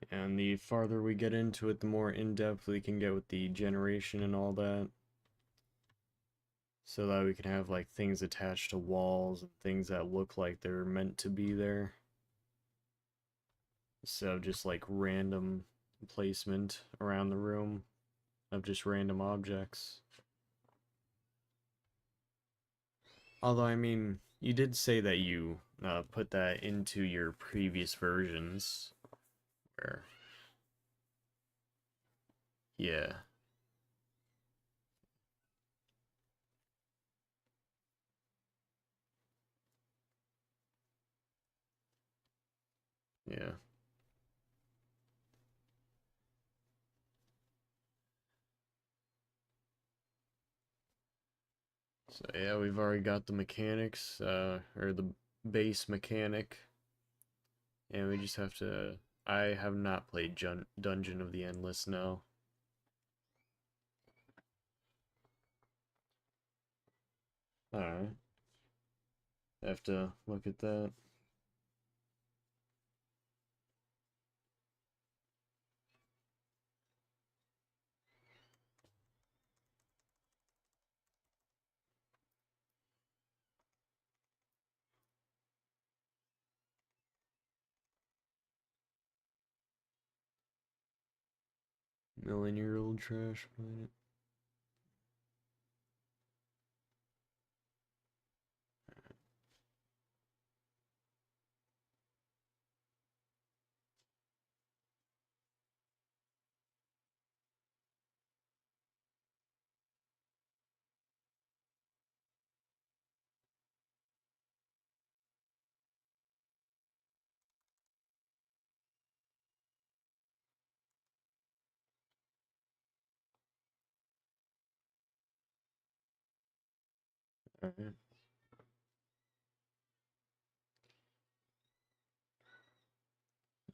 And the farther we get into it, the more in-depth we can get with the generation and all that. So that we can have like things attached to walls and things that look like they're meant to be there. So just like random placement around the room of just random objects. Although, I mean, you did say that you put that into your previous versions. Where, yeah, yeah. So yeah, we've already got the mechanics, or the base mechanic, and we just have to. I have not played Dungeon of the Endless, no. Alright, have to look at that. Million-year-old trash planet. Alright,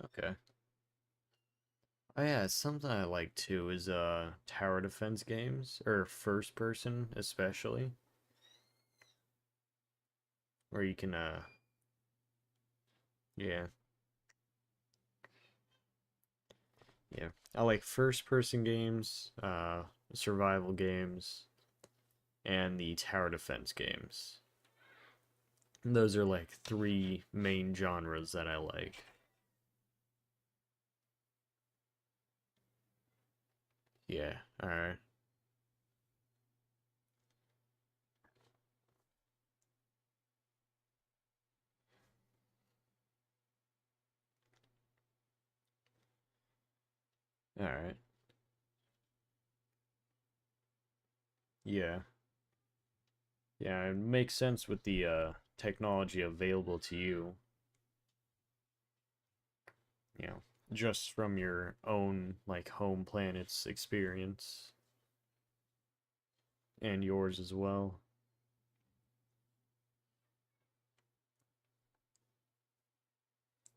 okay. Oh yeah, something I like too is tower defense games, or first person especially, where you can yeah, yeah. I like first person games, survival games, and the tower defense games. Those are like three main genres that I like. Yeah, alright. Alright. Yeah. Yeah, it makes sense with the technology available to you, you know, just from your own like home planet's experience and yours as well.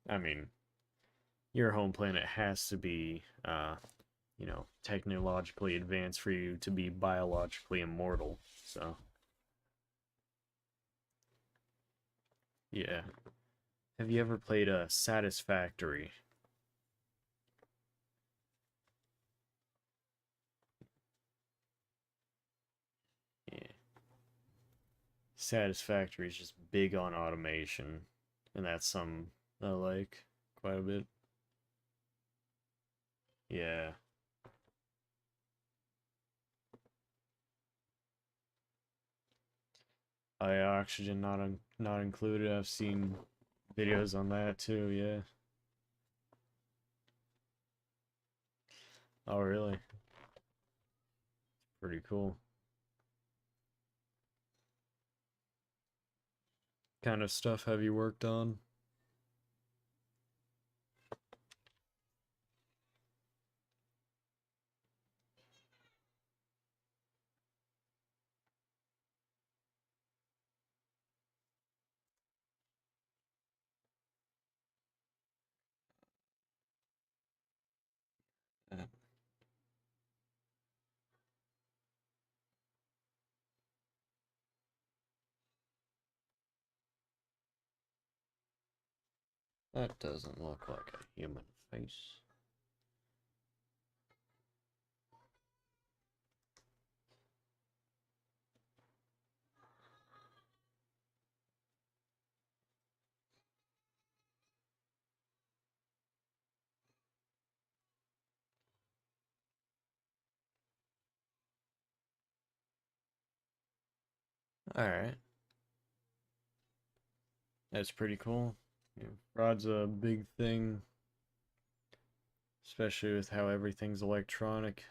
I mean, your home planet has to be technologically advanced for you to be biologically immortal. So, yeah. Have you ever played a Satisfactory? Yeah. Satisfactory is just big on automation, and that's some I like quite a bit. Yeah. Oxygen not included. I've seen videos on that too, yeah. Oh, really? Pretty cool. Kind of stuff have you worked on? Uh, That doesn't look like a human face. Alright. That's pretty cool. Yeah, fraud's a big thing, especially with how everything's electronic.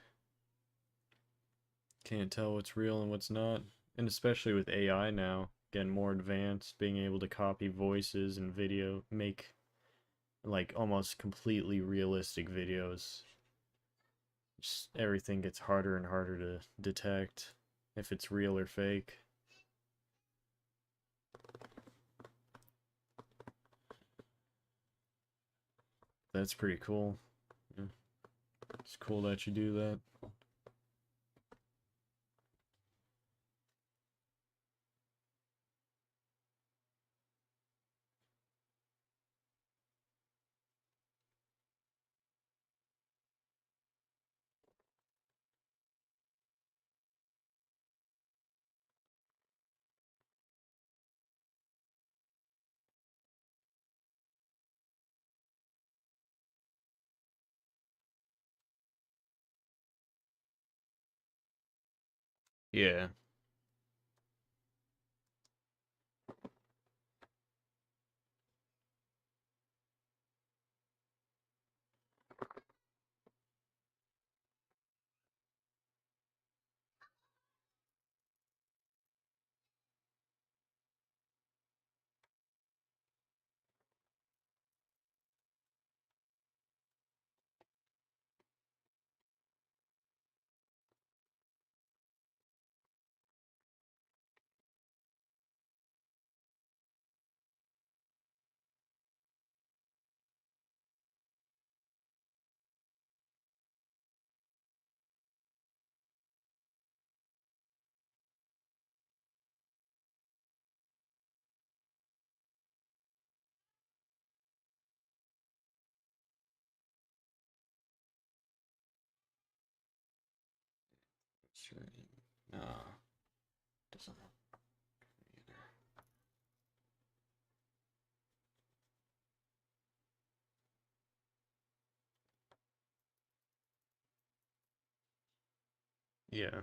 Can't tell what's real and what's not. And especially with AI now, getting more advanced, being able to copy voices and video, make like almost completely realistic videos. Just everything gets harder and harder to detect if it's real or fake. That's pretty cool. Yeah. It's cool that you do that. Yeah. Sure. No. Doesn't look either. Yeah.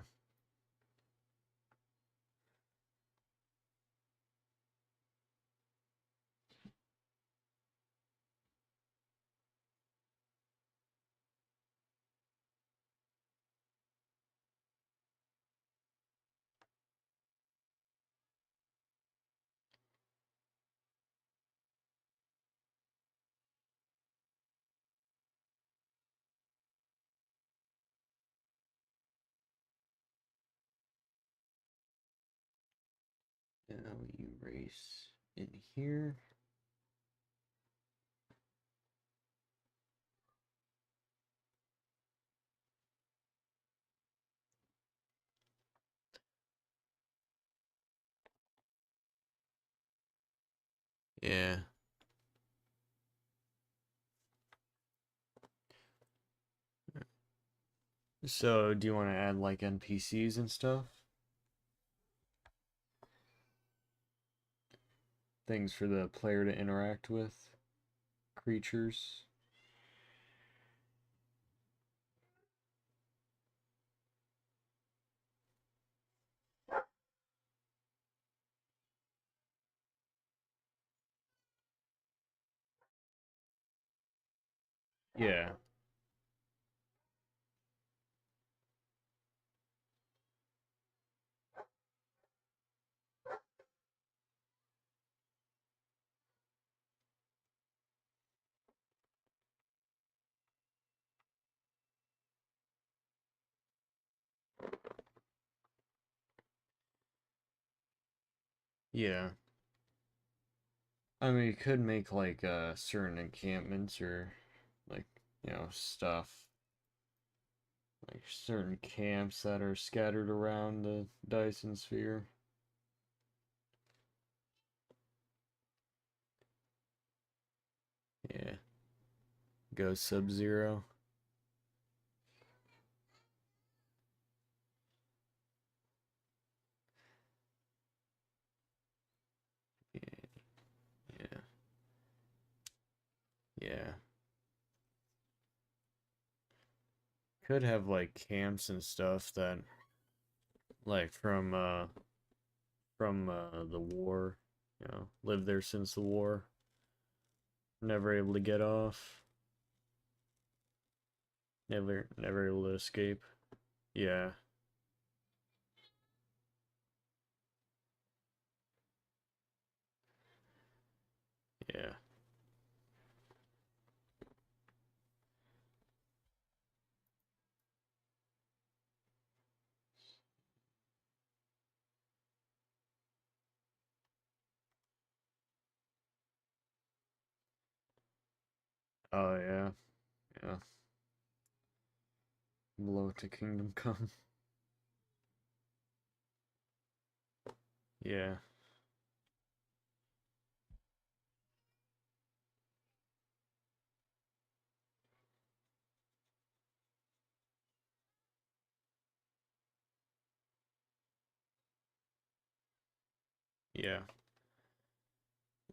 Now we erase in here. Yeah. So, do you want to add like NPCs and stuff? Things for the player to interact with? Creatures? Yeah. Yeah. I mean, you could make like certain encampments or like, stuff. Like certain camps that are scattered around the Dyson sphere. Yeah. Go Sub-Zero. Yeah. Yeah. Yeah. Could have like camps and stuff that like from the war, lived there since the war, never able to get off, never able to escape. Yeah. Yeah. Oh yeah. Yeah. Blow to Kingdom Come. Yeah. Yeah.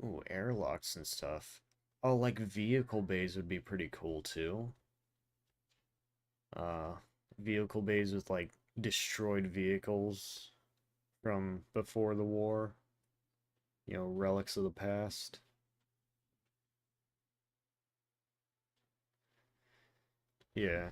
Ooh, airlocks and stuff. Oh, like vehicle bays would be pretty cool too. Uh, Vehicle bays with like destroyed vehicles from before the war. Relics of the past. Yeah.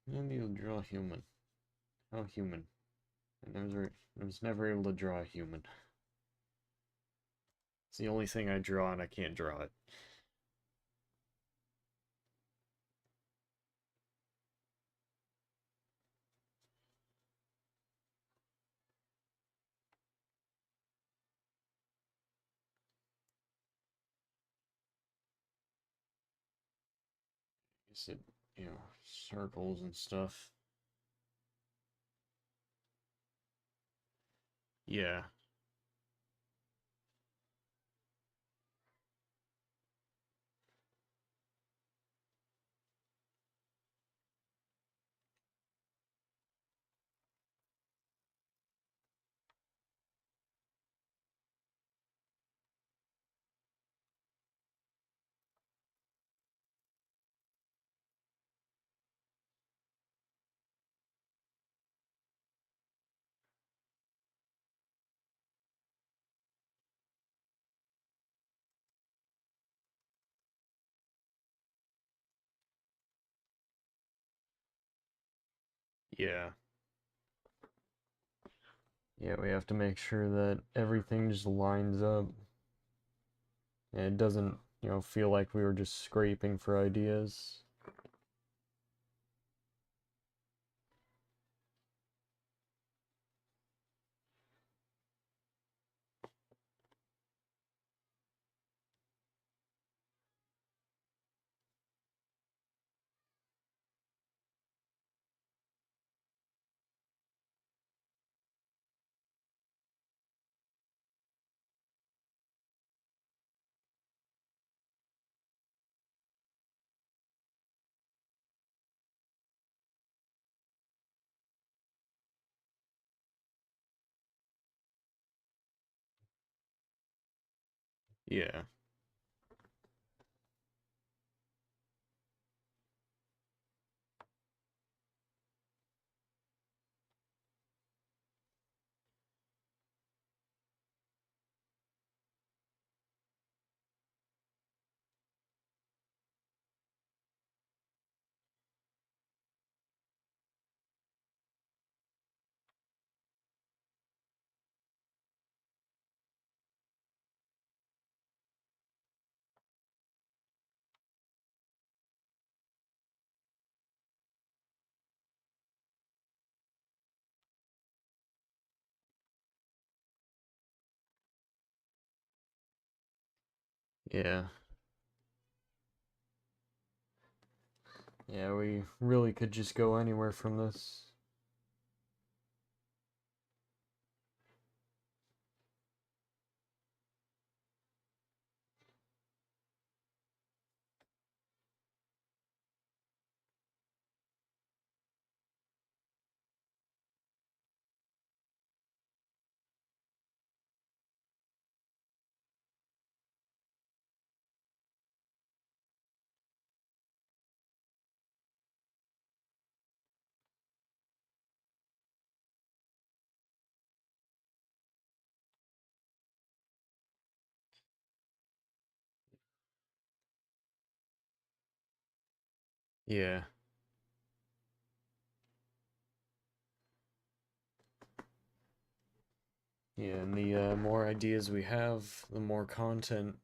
Maybe you'll draw human. How human? I was never able to draw a human. It's the only thing I draw and I can't draw it. You said, circles and stuff. Yeah. Yeah. Yeah, we have to make sure that everything just lines up. And it doesn't, feel like we were just scraping for ideas. Yeah. Yeah. Yeah, we really could just go anywhere from this. Yeah. Yeah, and the more ideas we have, the more content,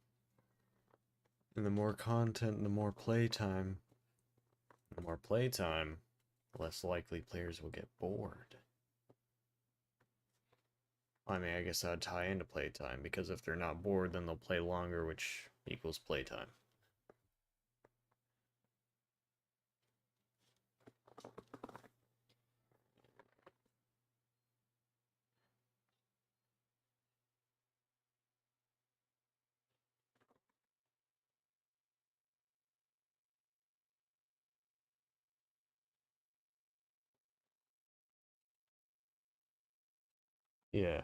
and the more content, the more playtime. The more playtime, less likely players will get bored. I mean, I guess that'd tie into playtime, because if they're not bored, then they'll play longer, which equals playtime. Yeah.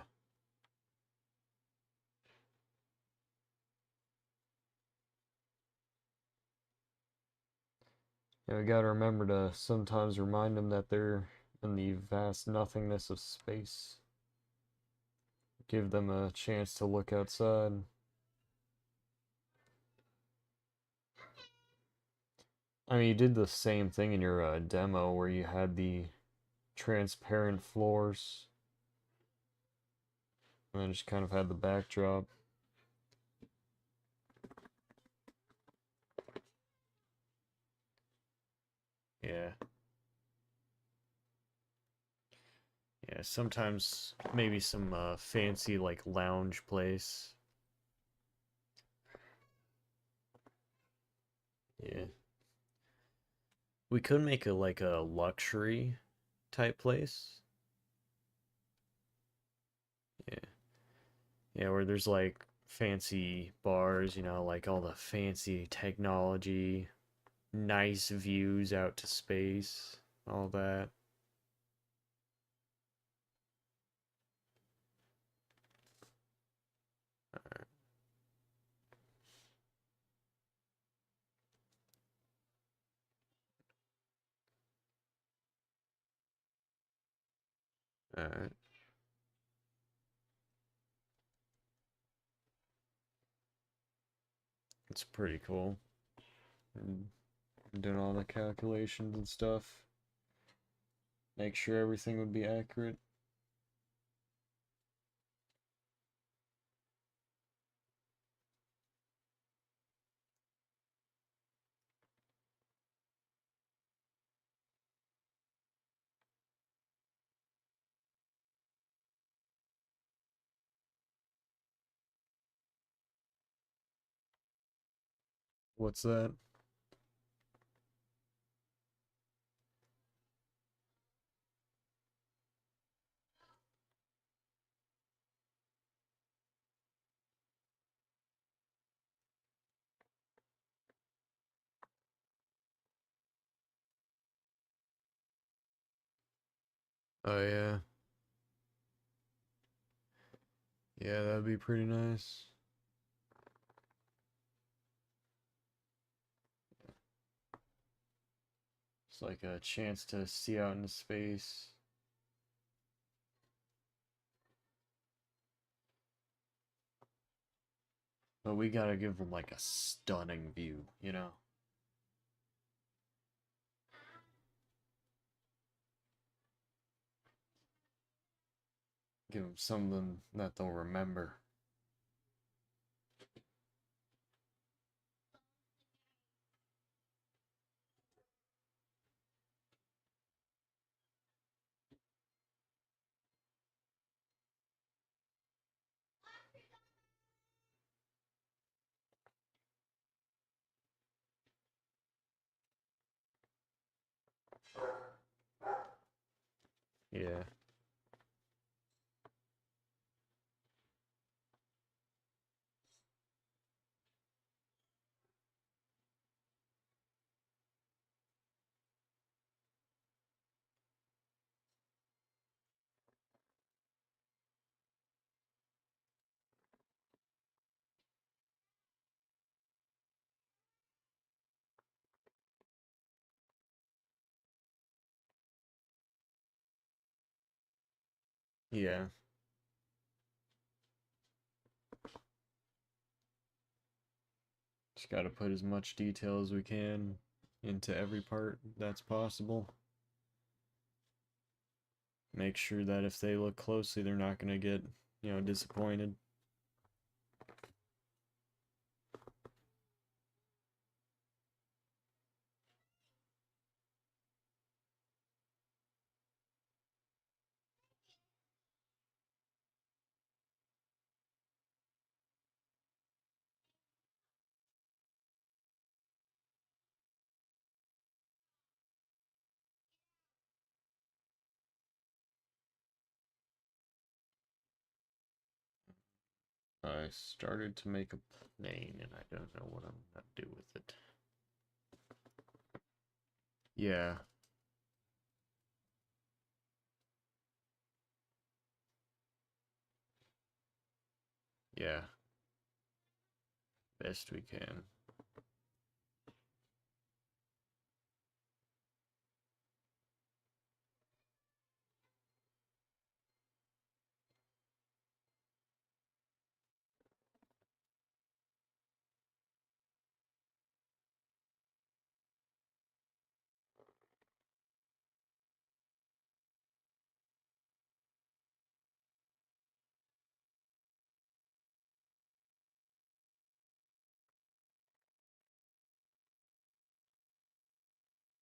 Yeah, we gotta remember to sometimes remind them that they're in the vast nothingness of space. Give them a chance to look outside. I mean, you did the same thing in your demo where you had the transparent floors and then just kind of had the backdrop. Yeah. Yeah, sometimes maybe some fancy like lounge place. Yeah. We could make a like a luxury type place. Yeah. Yeah, where there's like fancy bars, like all the fancy technology, nice views out to space, all that. Alright. It's pretty cool. And doing all the calculations and stuff. Make sure everything would be accurate. What's that? Oh yeah. Yeah, that'd be pretty nice. It's like a chance to see out into space. But we gotta give them like a stunning view. Give them something that they'll remember. Yeah. Yeah. Just gotta put as much detail as we can into every part that's possible. Make sure that if they look closely, they're not gonna get, disappointed. I started to make a plane and I don't know what I'm gonna do with it. Yeah. Yeah. Best we can.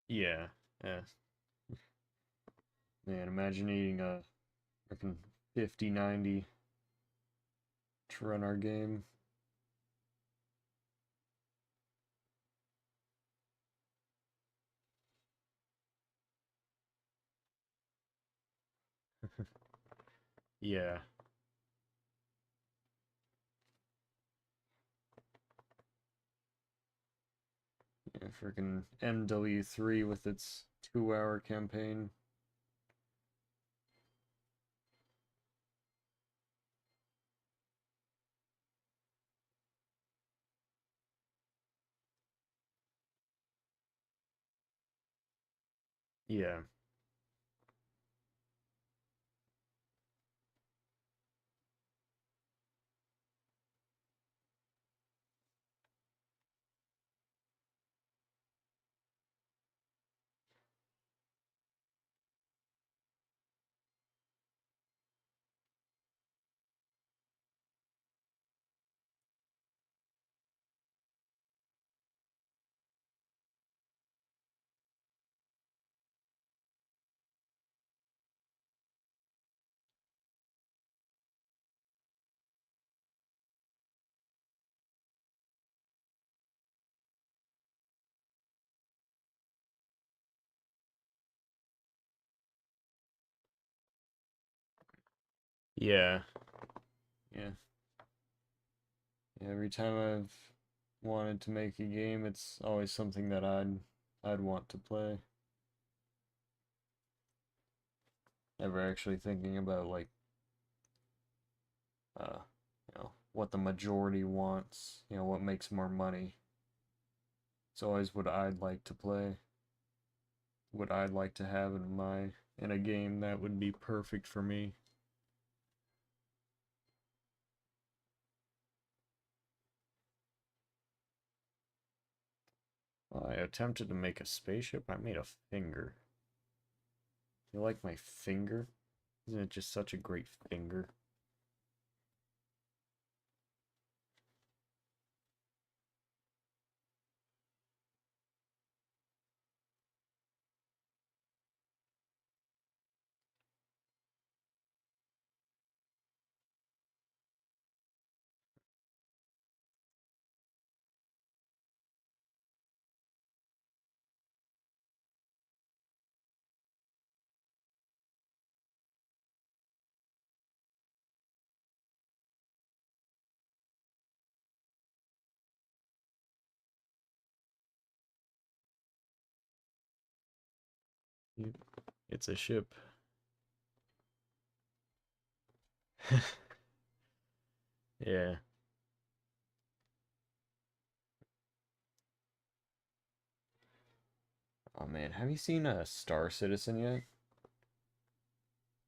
Yeah. Yeah. Man, imagine needing a freaking 5090 to run our game. Yeah. Yeah, freaking MW3 with its 2-hour campaign. Yeah. Yeah. Yeah. Every time I've wanted to make a game, it's always something that I'd want to play. Never actually thinking about like what the majority wants, what makes more money. It's always what I'd like to play, what I'd like to have in a game that would be perfect for me. Well, I attempted to make a spaceship. I made a finger. You like my finger? Isn't it just such a great finger? It's a ship. Yeah. Oh man, have you seen Star Citizen yet?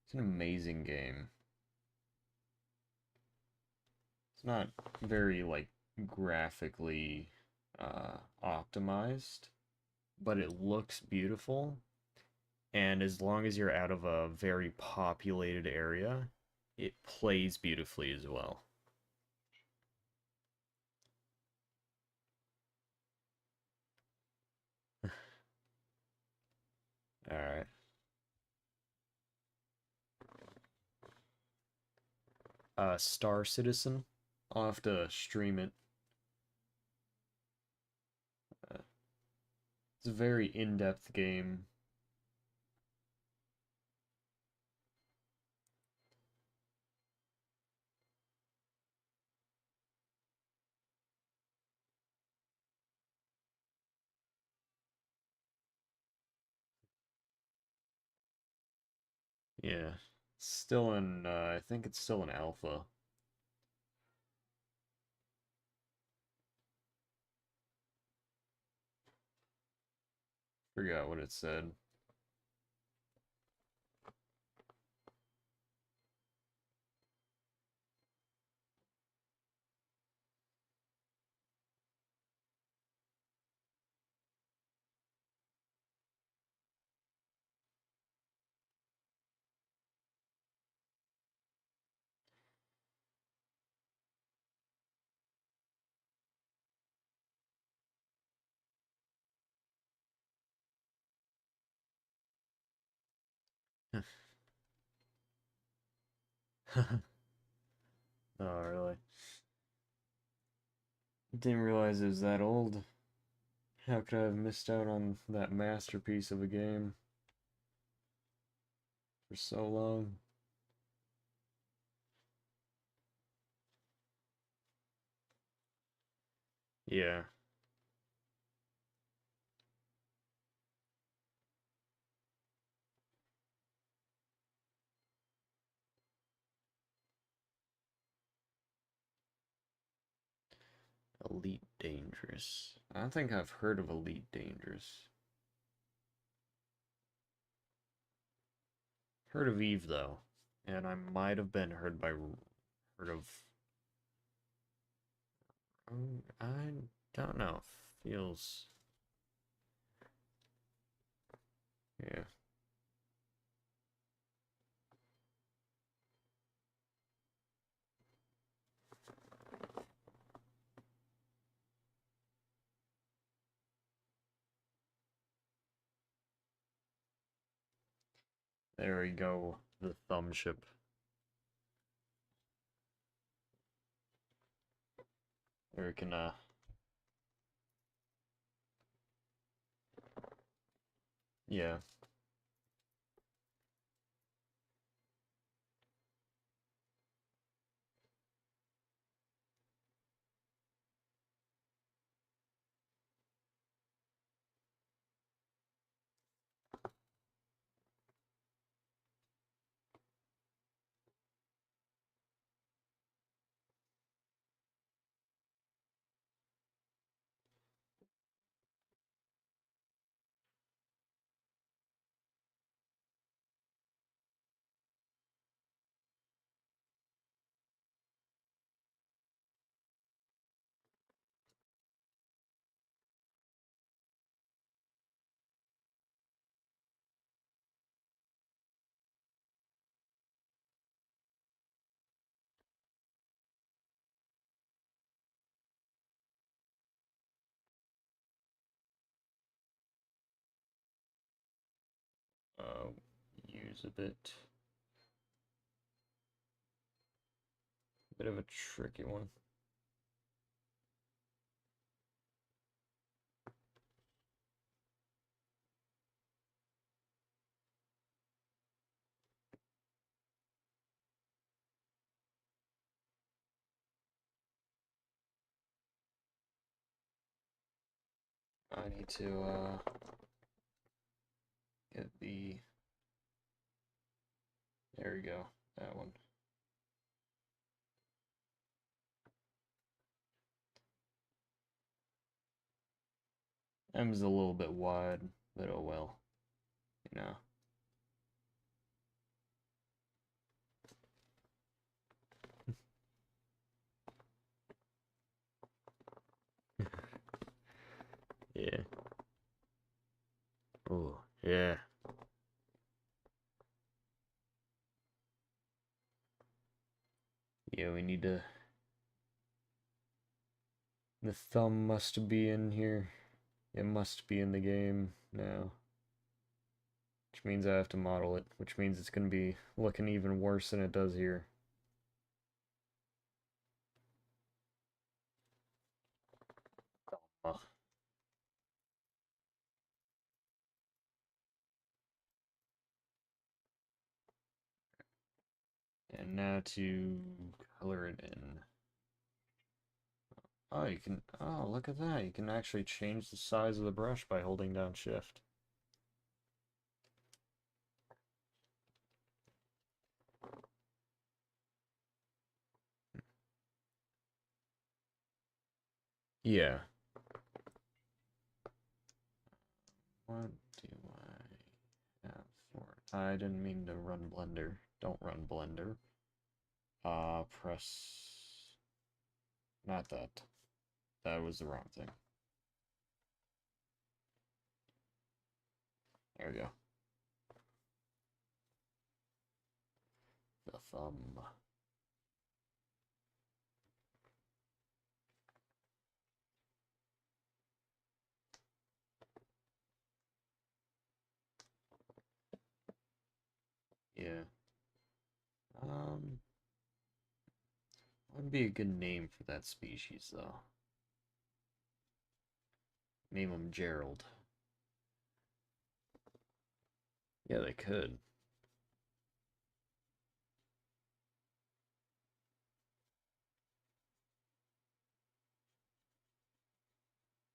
It's an amazing game. It's not very like graphically optimized, but it looks beautiful. And as long as you're out of a very populated area, it plays beautifully as well. All right. Star Citizen. I'll have to stream it. Uh, it's a very in-depth game. Yeah. Still in, I think it's still in alpha. Forgot what it said. Oh, really? Didn't realize it was that old. How could I have missed out on that masterpiece of a game for so long? Yeah. Elite Dangerous. I don't think I've heard of Elite Dangerous. Heard of Eve though, and I might have been heard of. I don't know. Feels yeah. There we go. The thumb ship. There we can yeah. Uh, use a bit of a tricky one. I need to get the... There we go. That one. M's a little bit wide, but oh well. You know. Yeah. Oh, yeah. Yeah, we need to... The thumb must be in here. It must be in the game now. Which means I have to model it, which means it's going to be looking even worse than it does here. Oh. And now to color it in. Oh, you can, oh, look at that. You can actually change the size of the brush by holding down shift. Yeah. What do I have for it? I didn't mean to run Blender. Don't run Blender. Press... Not that. That was the wrong thing. There we go. The thumb. Yeah. What would be a good name for that species, though? Name him Gerald. Yeah, they could.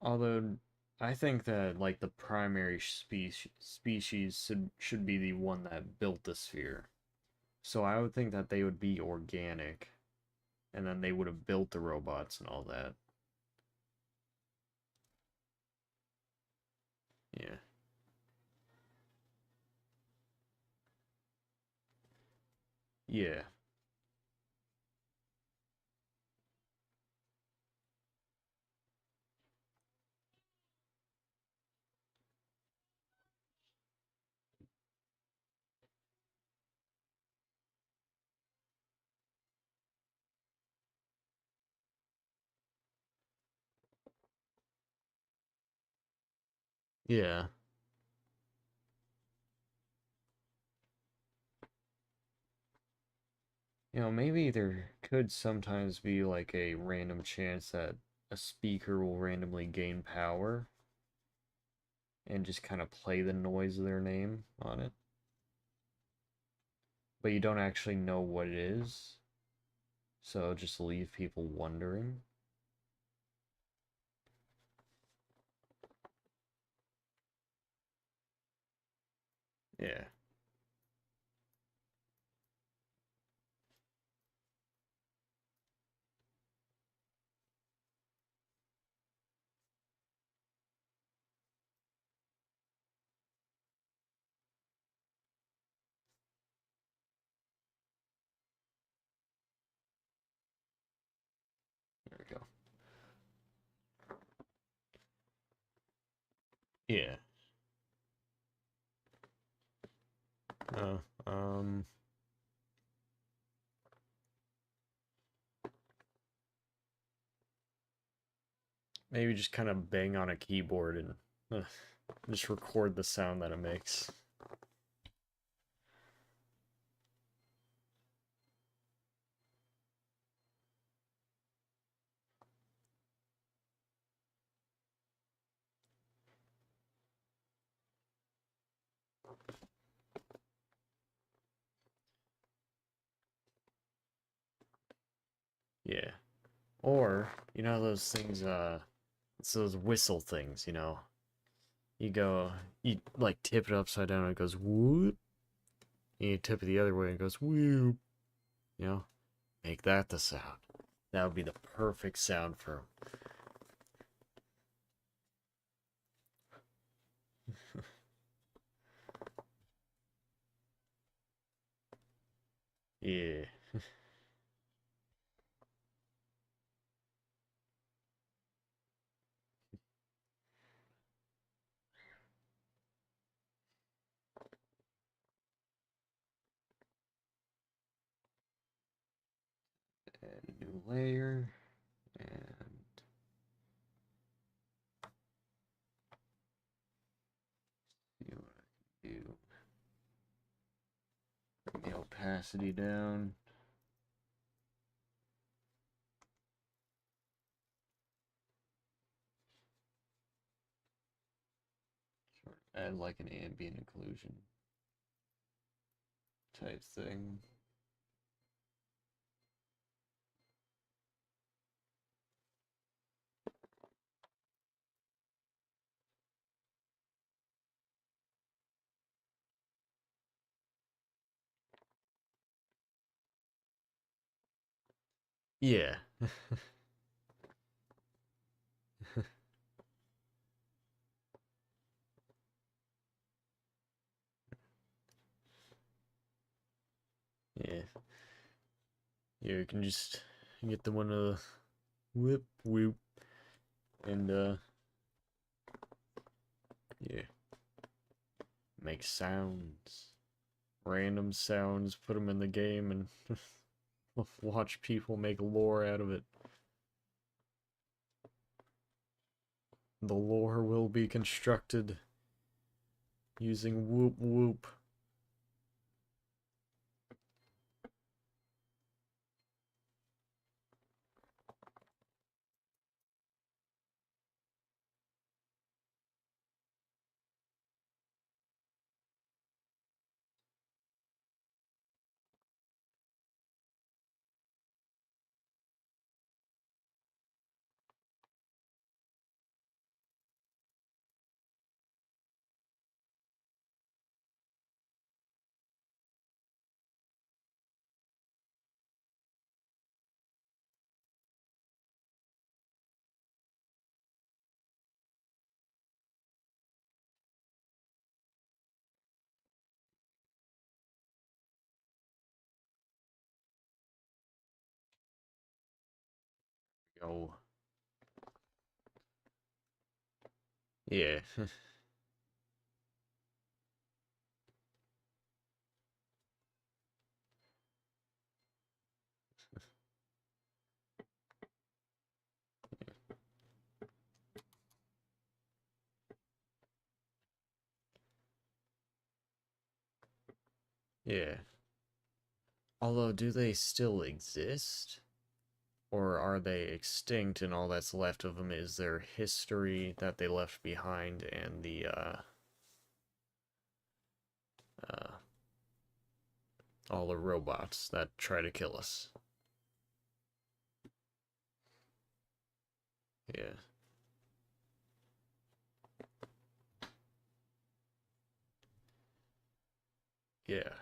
Although, I think that, like, the primary species should be the one that built the sphere. So I would think that they would be organic, and then they would have built the robots and all that. Yeah. Yeah. Yeah. You know, maybe there could sometimes be like a random chance that a speaker will randomly gain power and just kind of play the noise of their name on it. But you don't actually know what it is, so just leave people wondering. Yeah. There we go. Yeah. Uh, um, Maybe just kind of bang on a keyboard and just record the sound that it makes. Yeah. Or, you know those things, it's those whistle things, you know? you like tip it upside down and it goes whoop. And you tip it the other way and it goes whoop. You know, make that the sound. That would be the perfect sound for him. Yeah. Add a new layer and see what I can do. Bring the opacity down. Sort of add like an ambient occlusion type thing. Yeah. Yeah. Yeah, you can just get the one of the whip whoop and yeah. Make sounds. Random sounds, put them in the game and watch people make lore out of it. The lore will be constructed using whoop whoop. Go. Yeah. Yeah. Although, do they still exist? Or are they extinct and all that's left of them is their history that they left behind and the, uh, all the robots that try to kill us? Yeah. Yeah.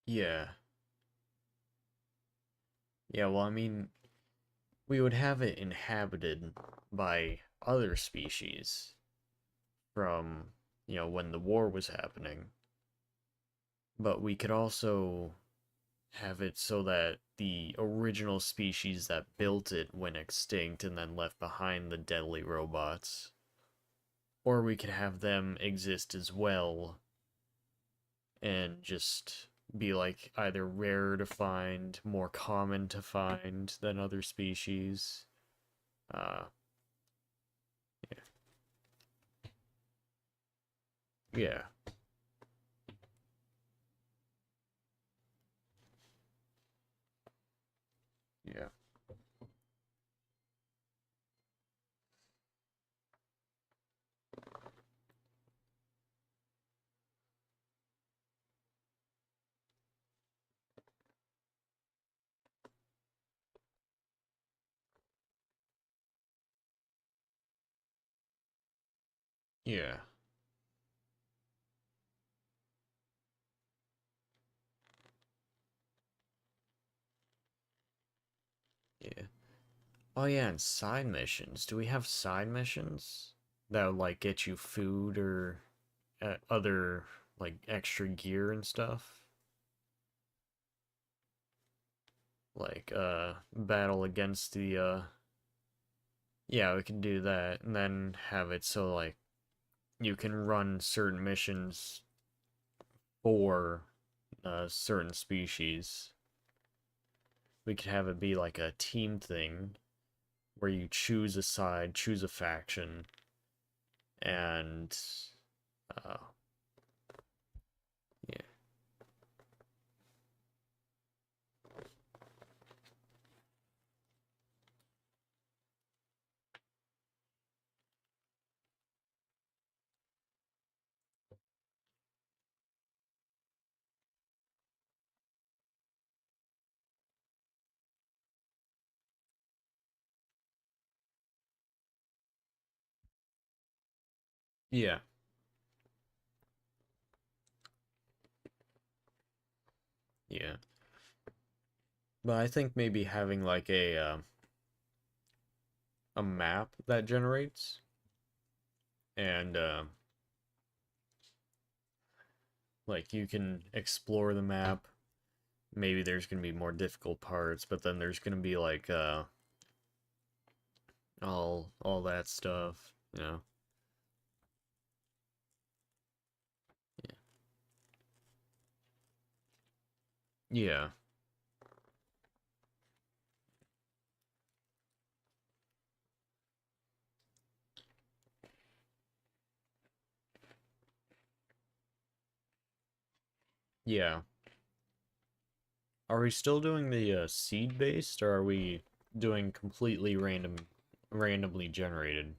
Yeah. Yeah, well, I mean, we would have it inhabited by other species from, when the war was happening. But we could also have it so that the original species that built it went extinct and then left behind the deadly robots. Or we could have them exist as well and just be like either rarer to find, more common to find than other species. Uh, yeah. Yeah. Yeah. Oh yeah, and side missions. Do we have side missions that would like get you food or other like extra gear and stuff? Like battle against the yeah, we can do that and then have it so like you can run certain missions for certain species. We could have it be like a team thing where you choose a side, choose a faction, and uh, yeah, yeah, yeah. But I think maybe having like a map that generates and like you can explore the map. Maybe there's gonna be more difficult parts, but then there's gonna be like all that stuff, you know. Yeah. Yeah. Yeah. Are we still doing the seed based or are we doing completely randomly generated?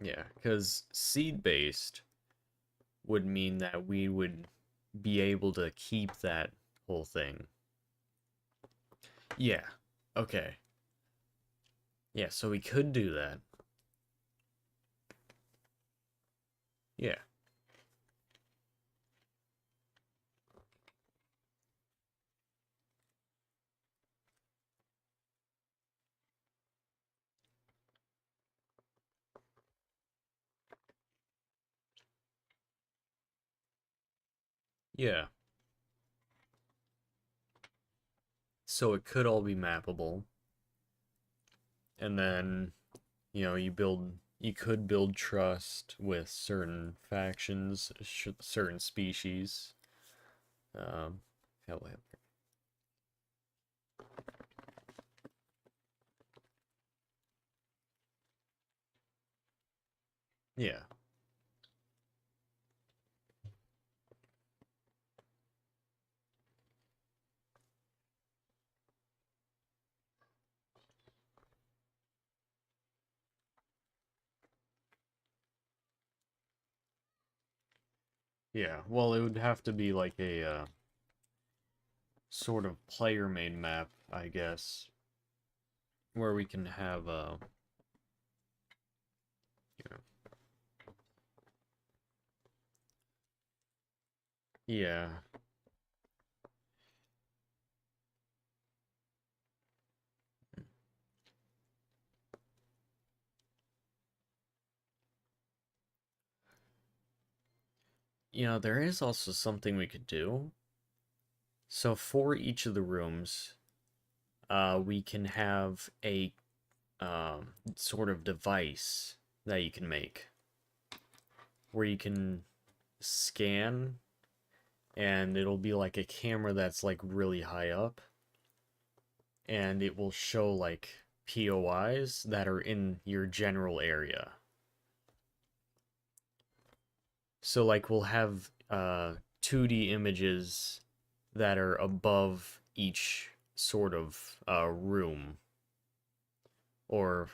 Yeah, because seed based would mean that we would be able to keep that whole thing. Yeah. Okay. Yeah, so we could do that. Yeah. Yeah. So it could all be mappable. And then, you could build trust with certain factions, certain species. Um, however. Yeah. Yeah. Well, it would have to be like a sort of player-made map, I guess, where we can have you know, yeah. There is also something we could do. So for each of the rooms, we can have a sort of device that you can make where you can scan and it'll be like a camera that's like really high up and it will show like POIs that are in your general area. So like we'll have 2D images that are above each sort of room or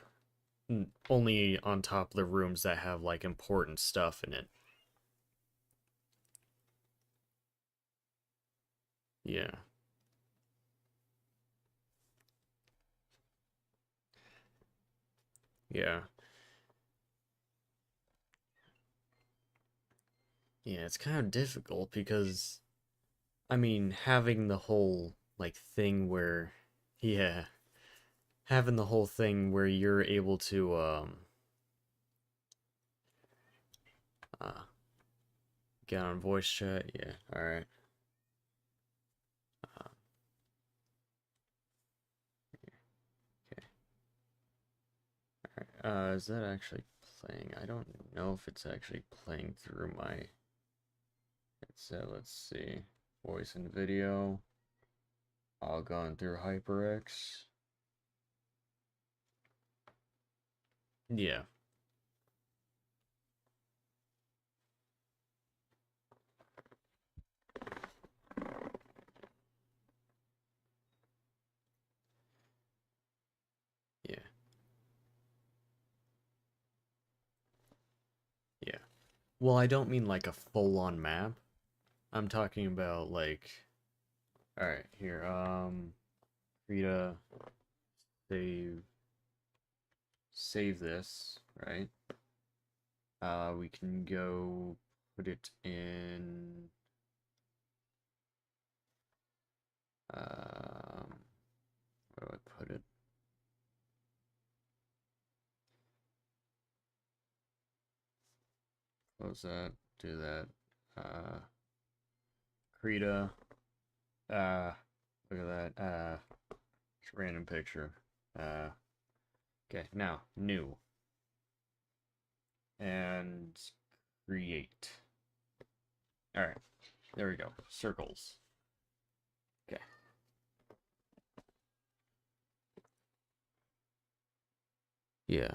only on top of the rooms that have like important stuff in it. Yeah. Yeah. Yeah, it's kind of difficult because I mean, having the whole like thing where yeah, having the whole thing where you're able to uh get on voice chat. Yeah. All right. Uh, okay. All right. Is that actually playing? I don't know if it's actually playing through my headset. Let's see. Voice and video. All gone through HyperX. Yeah. Yeah. Yeah. Well, I don't mean like a full-on map. I'm talking about like, all right, here. Rita, save, save this, right? We can go put it in. Where do I put it? Close that. Do that. Uh, Krita. Uh, Look at that. Random picture. Uh, okay. Now new and create. All right. There we go. Circles. Okay. Yeah.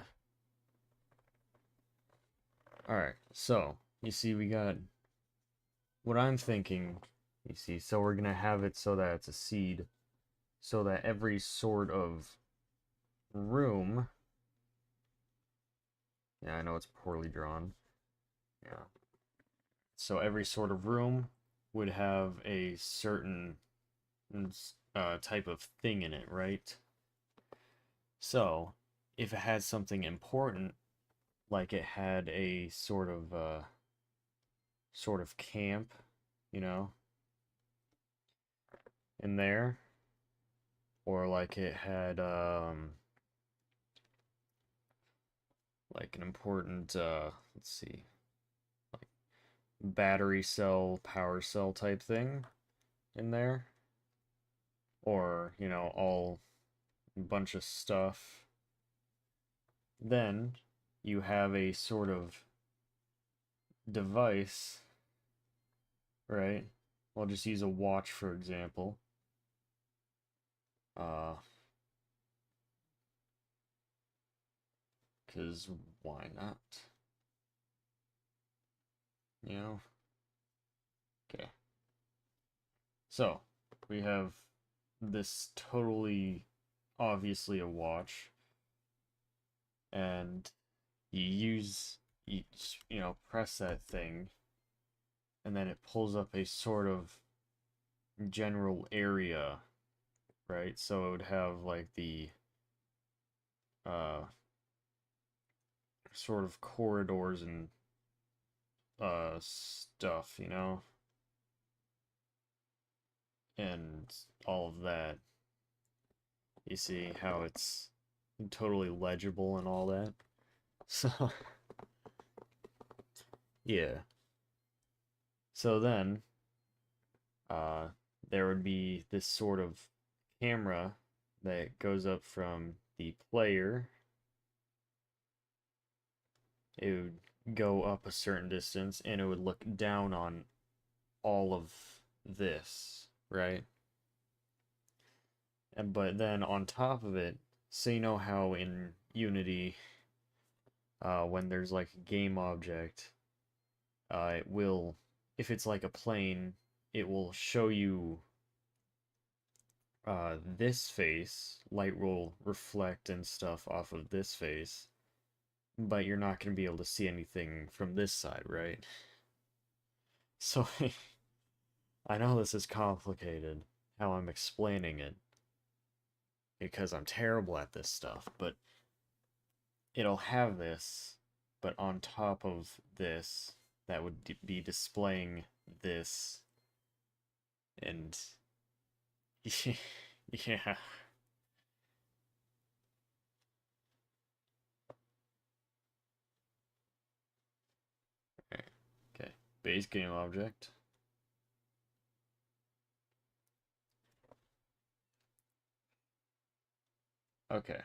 All right. So you see, we got what I'm thinking. You see, so we're gonna have it so that it's a seed, so that every sort of room. Yeah, I know it's poorly drawn. Yeah. So every sort of room would have a certain type of thing in it, right? So if it had something important, like it had a sort of camp, you know, in there, or like it had like an important let's see, like battery cell, power cell type thing in there, or you know, all bunch of stuff, then you have a sort of device, right? I'll just use a watch for example. Uh, because why not? You know? Okay. So, we have this totally obviously a watch, and you use, you know, press that thing, and then it pulls up a sort of general area, right? So it would have like the uh sort of corridors and stuff, you know, and all of that. You see how it's totally legible and all that. So yeah. So then uh there would be this sort of camera that goes up from the player. It would go up a certain distance and it would look down on all of this, right? And but then on top of it, so you know how in Unity, when there's like a game object, it will, if it's like a plane, it will show you this face, light will reflect and stuff off of this face, but you're not going to be able to see anything from this side, right? So I know this is complicated, how I'm explaining it, because I'm terrible at this stuff, but it'll have this, but on top of this, that would be displaying this, and yeah. Okay, base game object. Okay,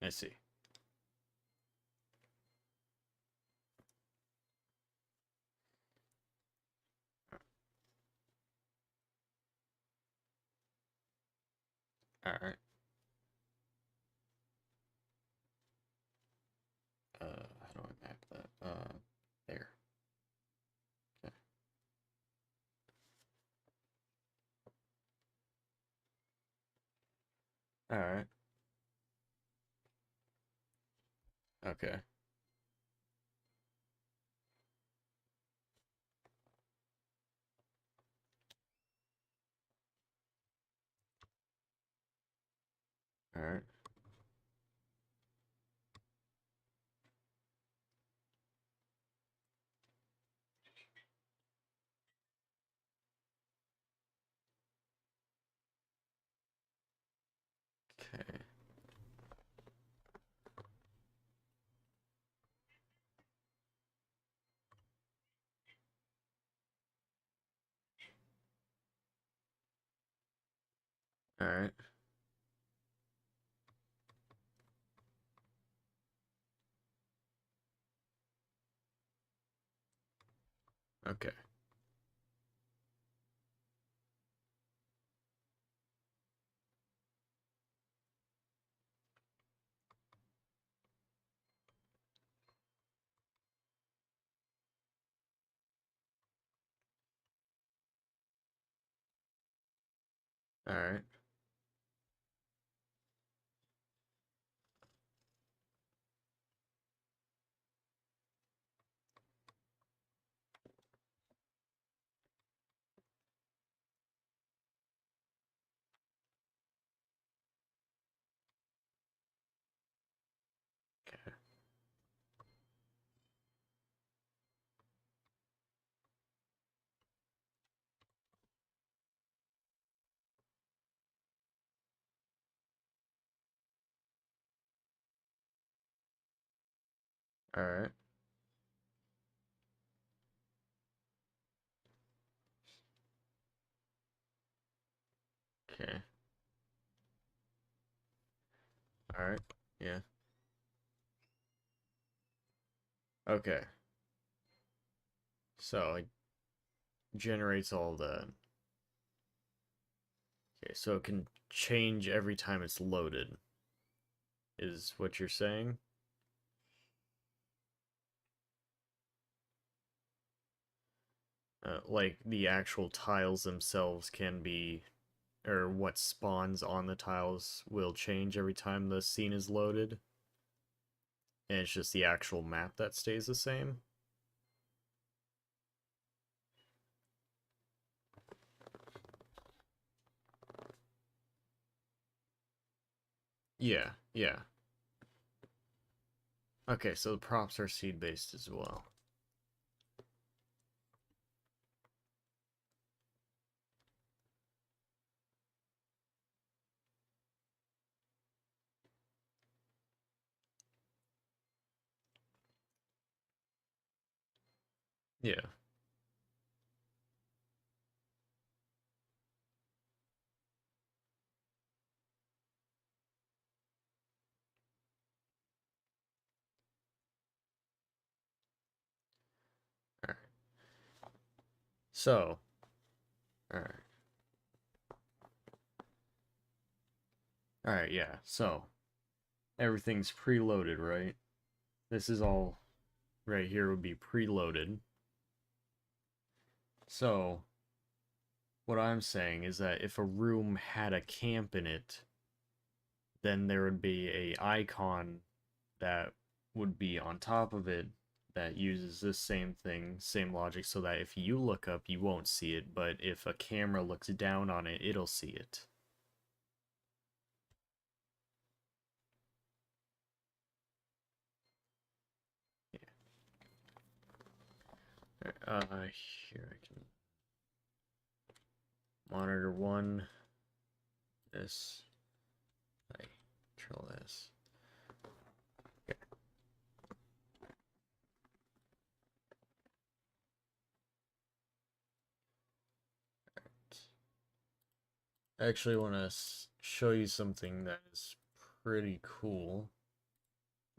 I see. All right. How do I map that? There. Okay. All right. Okay. All right. Okay. All right. Okay. All right. Okay. All right. Okay. All right. Yeah. Okay. So it generates all that. Okay, so it can change every time it's loaded, is what you're saying? Like the actual tiles themselves can be, or what spawns on the tiles will change every time the scene is loaded, and it's just the actual map that stays the same? Yeah, yeah. Okay, so the props are seed-based as well. Yeah. Alright. So, alright. Alright, yeah. So, everything's preloaded, right? This is all right here would be preloaded. So, what I'm saying is that if a room had a camp in it, then there would be a icon that would be on top of it that uses this same thing, same logic, so that if you look up, you won't see it, but if a camera looks down on it, it'll see it. Here I can monitor 1, this, I control this. Okay. I actually want to show you something that is pretty cool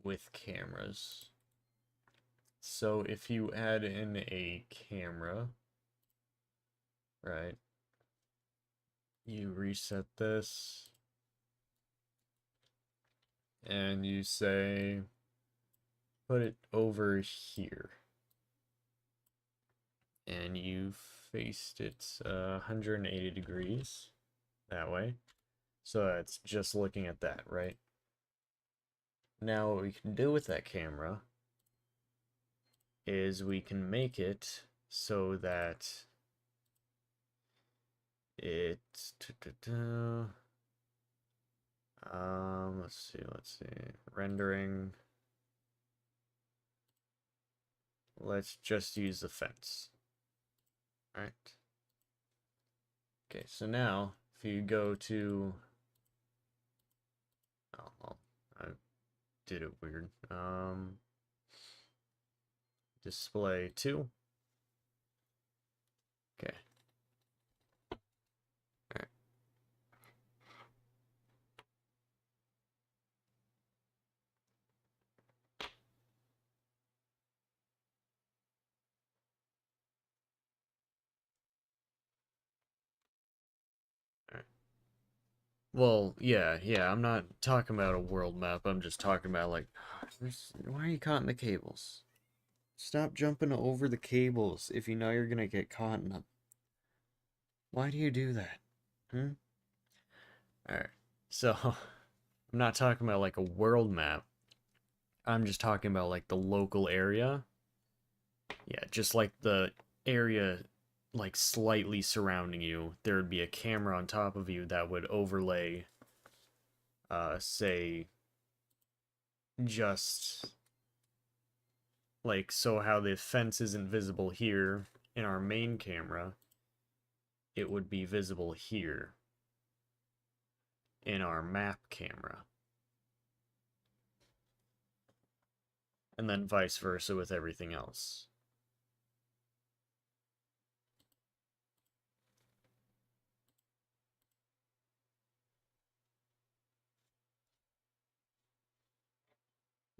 with cameras. So if you add in a camera, right, you reset this, and you say, put it over here. And you faced it 180 degrees that way. So it's just looking at that, right? Now what we can do with that camera is we can make it so that it let's see, rendering, let's just use the fence. All right, okay, so now if you go to, oh well, I did it weird, display 2. Okay. All right. All right. Well, yeah, I'm not talking about a world map. I'm just talking about, like, why are you caught in the cables? Stop jumping over the cables if you know you're gonna get caught in them. Why do you do that? Hmm? Alright. So, I'm not talking about, like, a world map. I'm just talking about, like, the local area. Yeah, just like the area, like, slightly surrounding you. There would be a camera on top of you that would overlay, say, just like, so how the fence isn't visible here in our main camera, it would be visible here in our map camera. And then vice versa with everything else.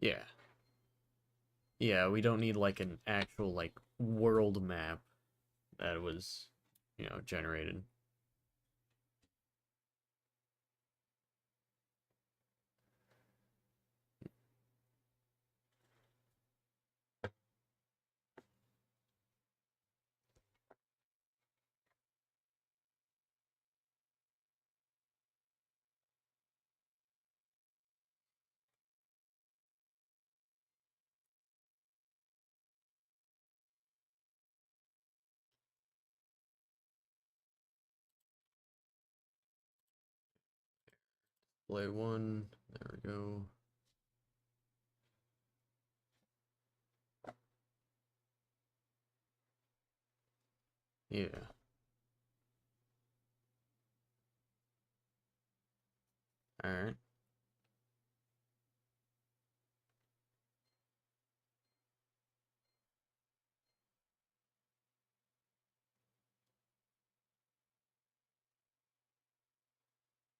Yeah. Yeah, we don't need like an actual like world map that was, generated. Play 1, there we go. Yeah. Alright.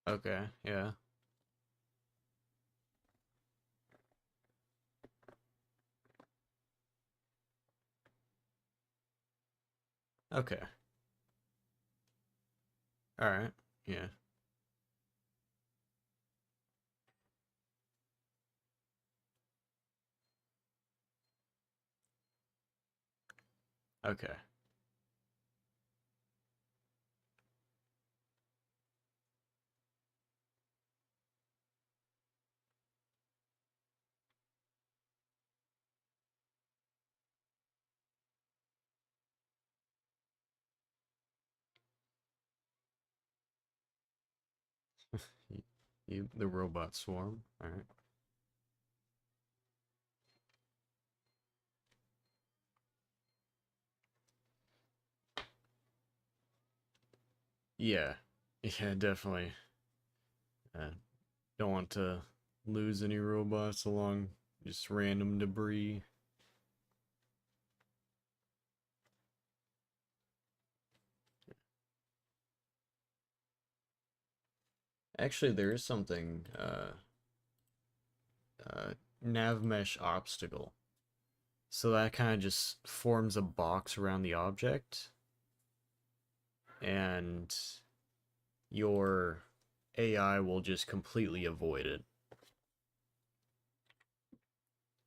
Okay, yeah. Okay. Alright. Yeah. Okay. The robot swarm. All right. Yeah. Yeah, definitely. Uh, don't want to lose any robots along just random debris. Actually, there is something, nav mesh obstacle. So that kind of just forms a box around the object, and your AI will just completely avoid it.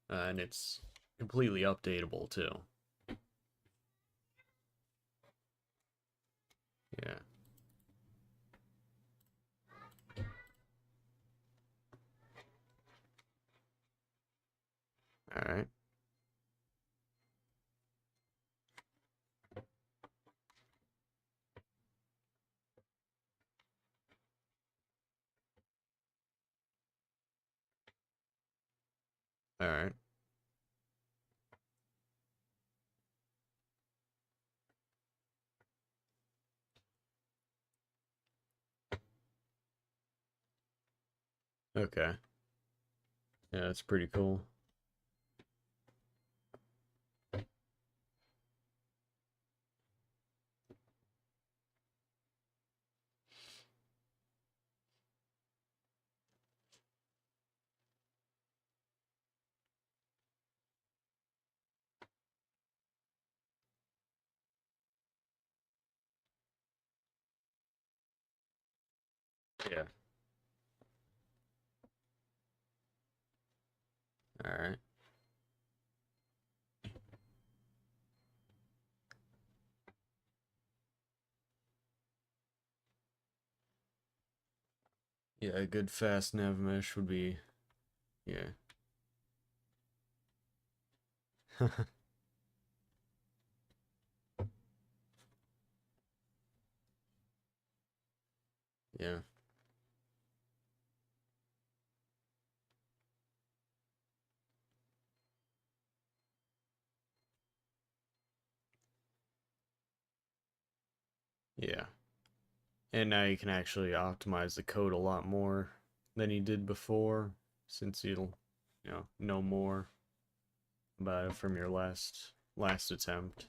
And it's completely updatable too. Yeah. All right. All right. Okay. Yeah, that's pretty cool. Yeah. All right. Yeah, a good fast nav mesh would be, yeah. Yeah. Yeah. And now you can actually optimize the code a lot more than you did before, since you'll, know more about it from your last attempt.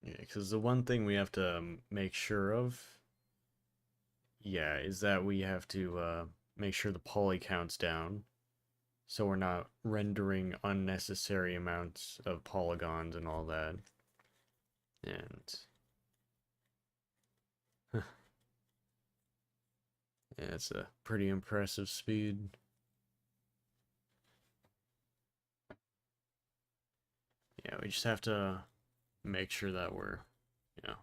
Yeah, because the one thing we have to make sure of, yeah, is that we have to make sure the poly count's down, so we're not rendering unnecessary amounts of polygons and all that. And yeah, it's a pretty impressive speed. Yeah, we just have to make sure that we're, you know,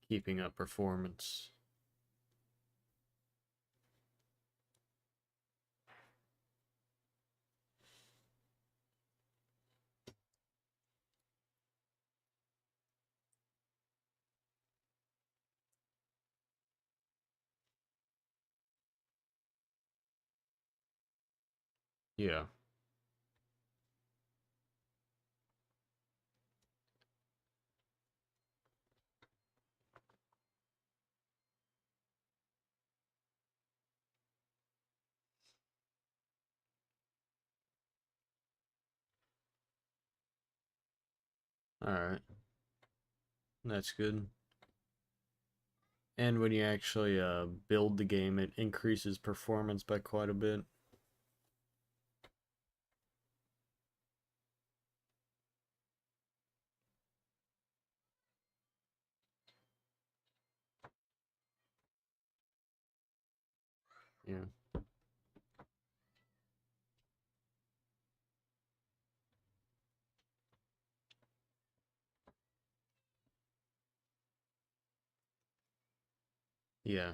keeping up performance. Yeah. All right. That's good. And when you actually build the game, it increases performance by quite a bit. Yeah. Yeah.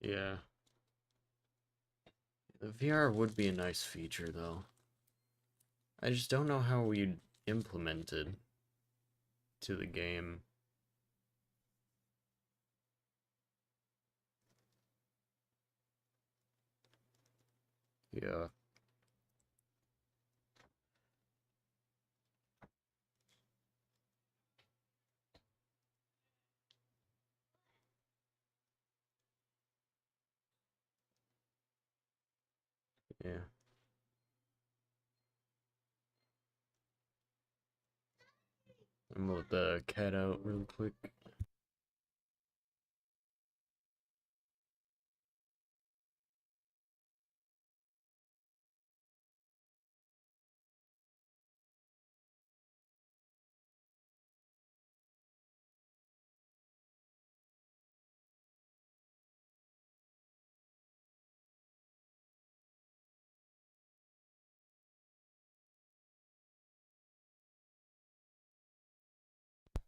Yeah. The VR would be a nice feature, though. I just don't know how we'd implement it to the game. Yeah. Yeah. I'm gonna let the cat out real quick.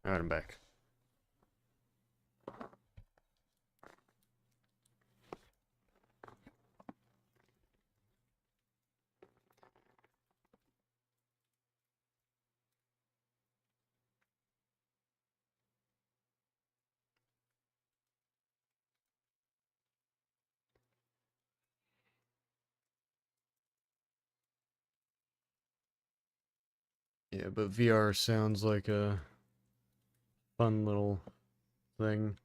Alright, I'm back. Yeah, but VR sounds like a fun little thing.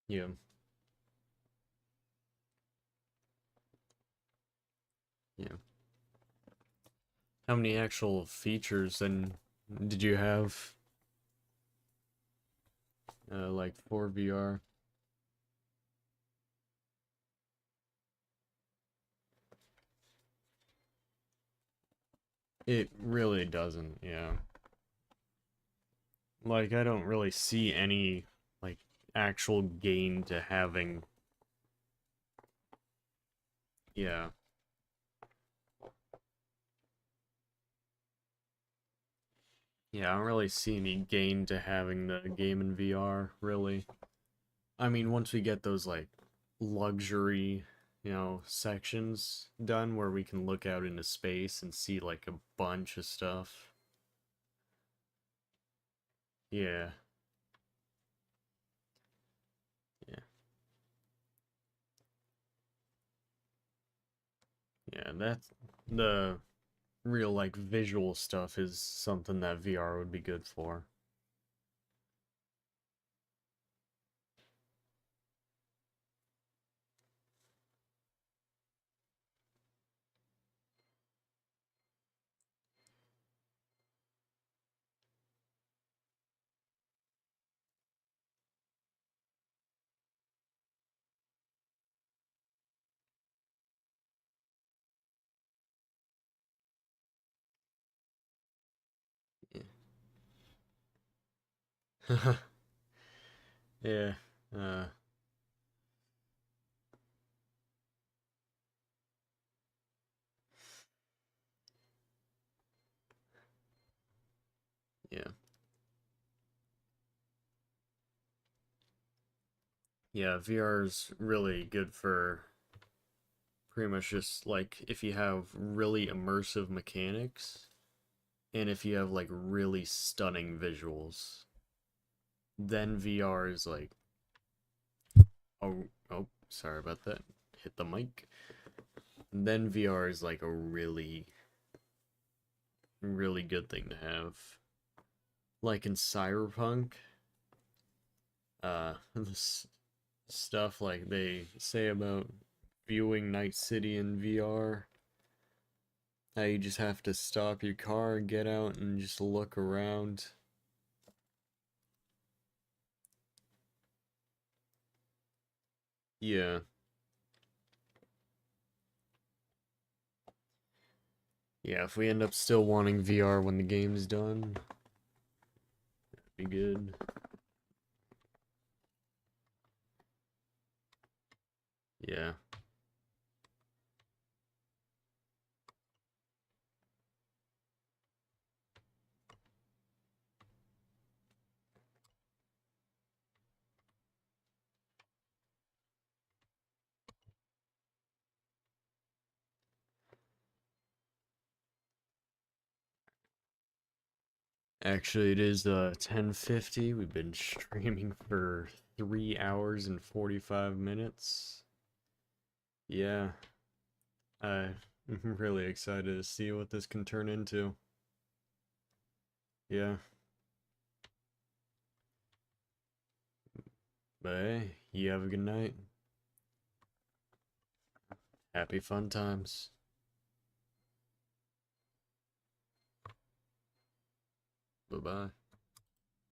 Yeah. Yeah. How many actual features then did you have? Like for VR? It really doesn't, yeah. Like, I don't really see any, like, actual gain to having. Yeah. Yeah, I don't really see any gain to having the game in VR, really. I mean, once we get those, like, luxury, sections done where we can look out into space and see, like, a bunch of stuff. Yeah. Yeah. Yeah, that's the real, like, visual stuff is something that VR would be good for. Yeah. Yeah. Uh, yeah. Yeah, VR is really good for pretty much just like if you have really immersive mechanics and if you have like really stunning visuals, then VR is like, oh, sorry about that. Hit the mic. Then VR is like a really, really good thing to have. Like in Cyberpunk, this stuff like they say about viewing Night City in VR. How you just have to stop your car and get out and just look around. Yeah. Yeah, if we end up still wanting VR when the game's done, that'd be good. Yeah. Actually, it is 10:50. We've been streaming for 3 hours and 45 minutes. Yeah, I'm really excited to see what this can turn into. Yeah, but hey, you have a good night. Happy fun times. Bye-bye.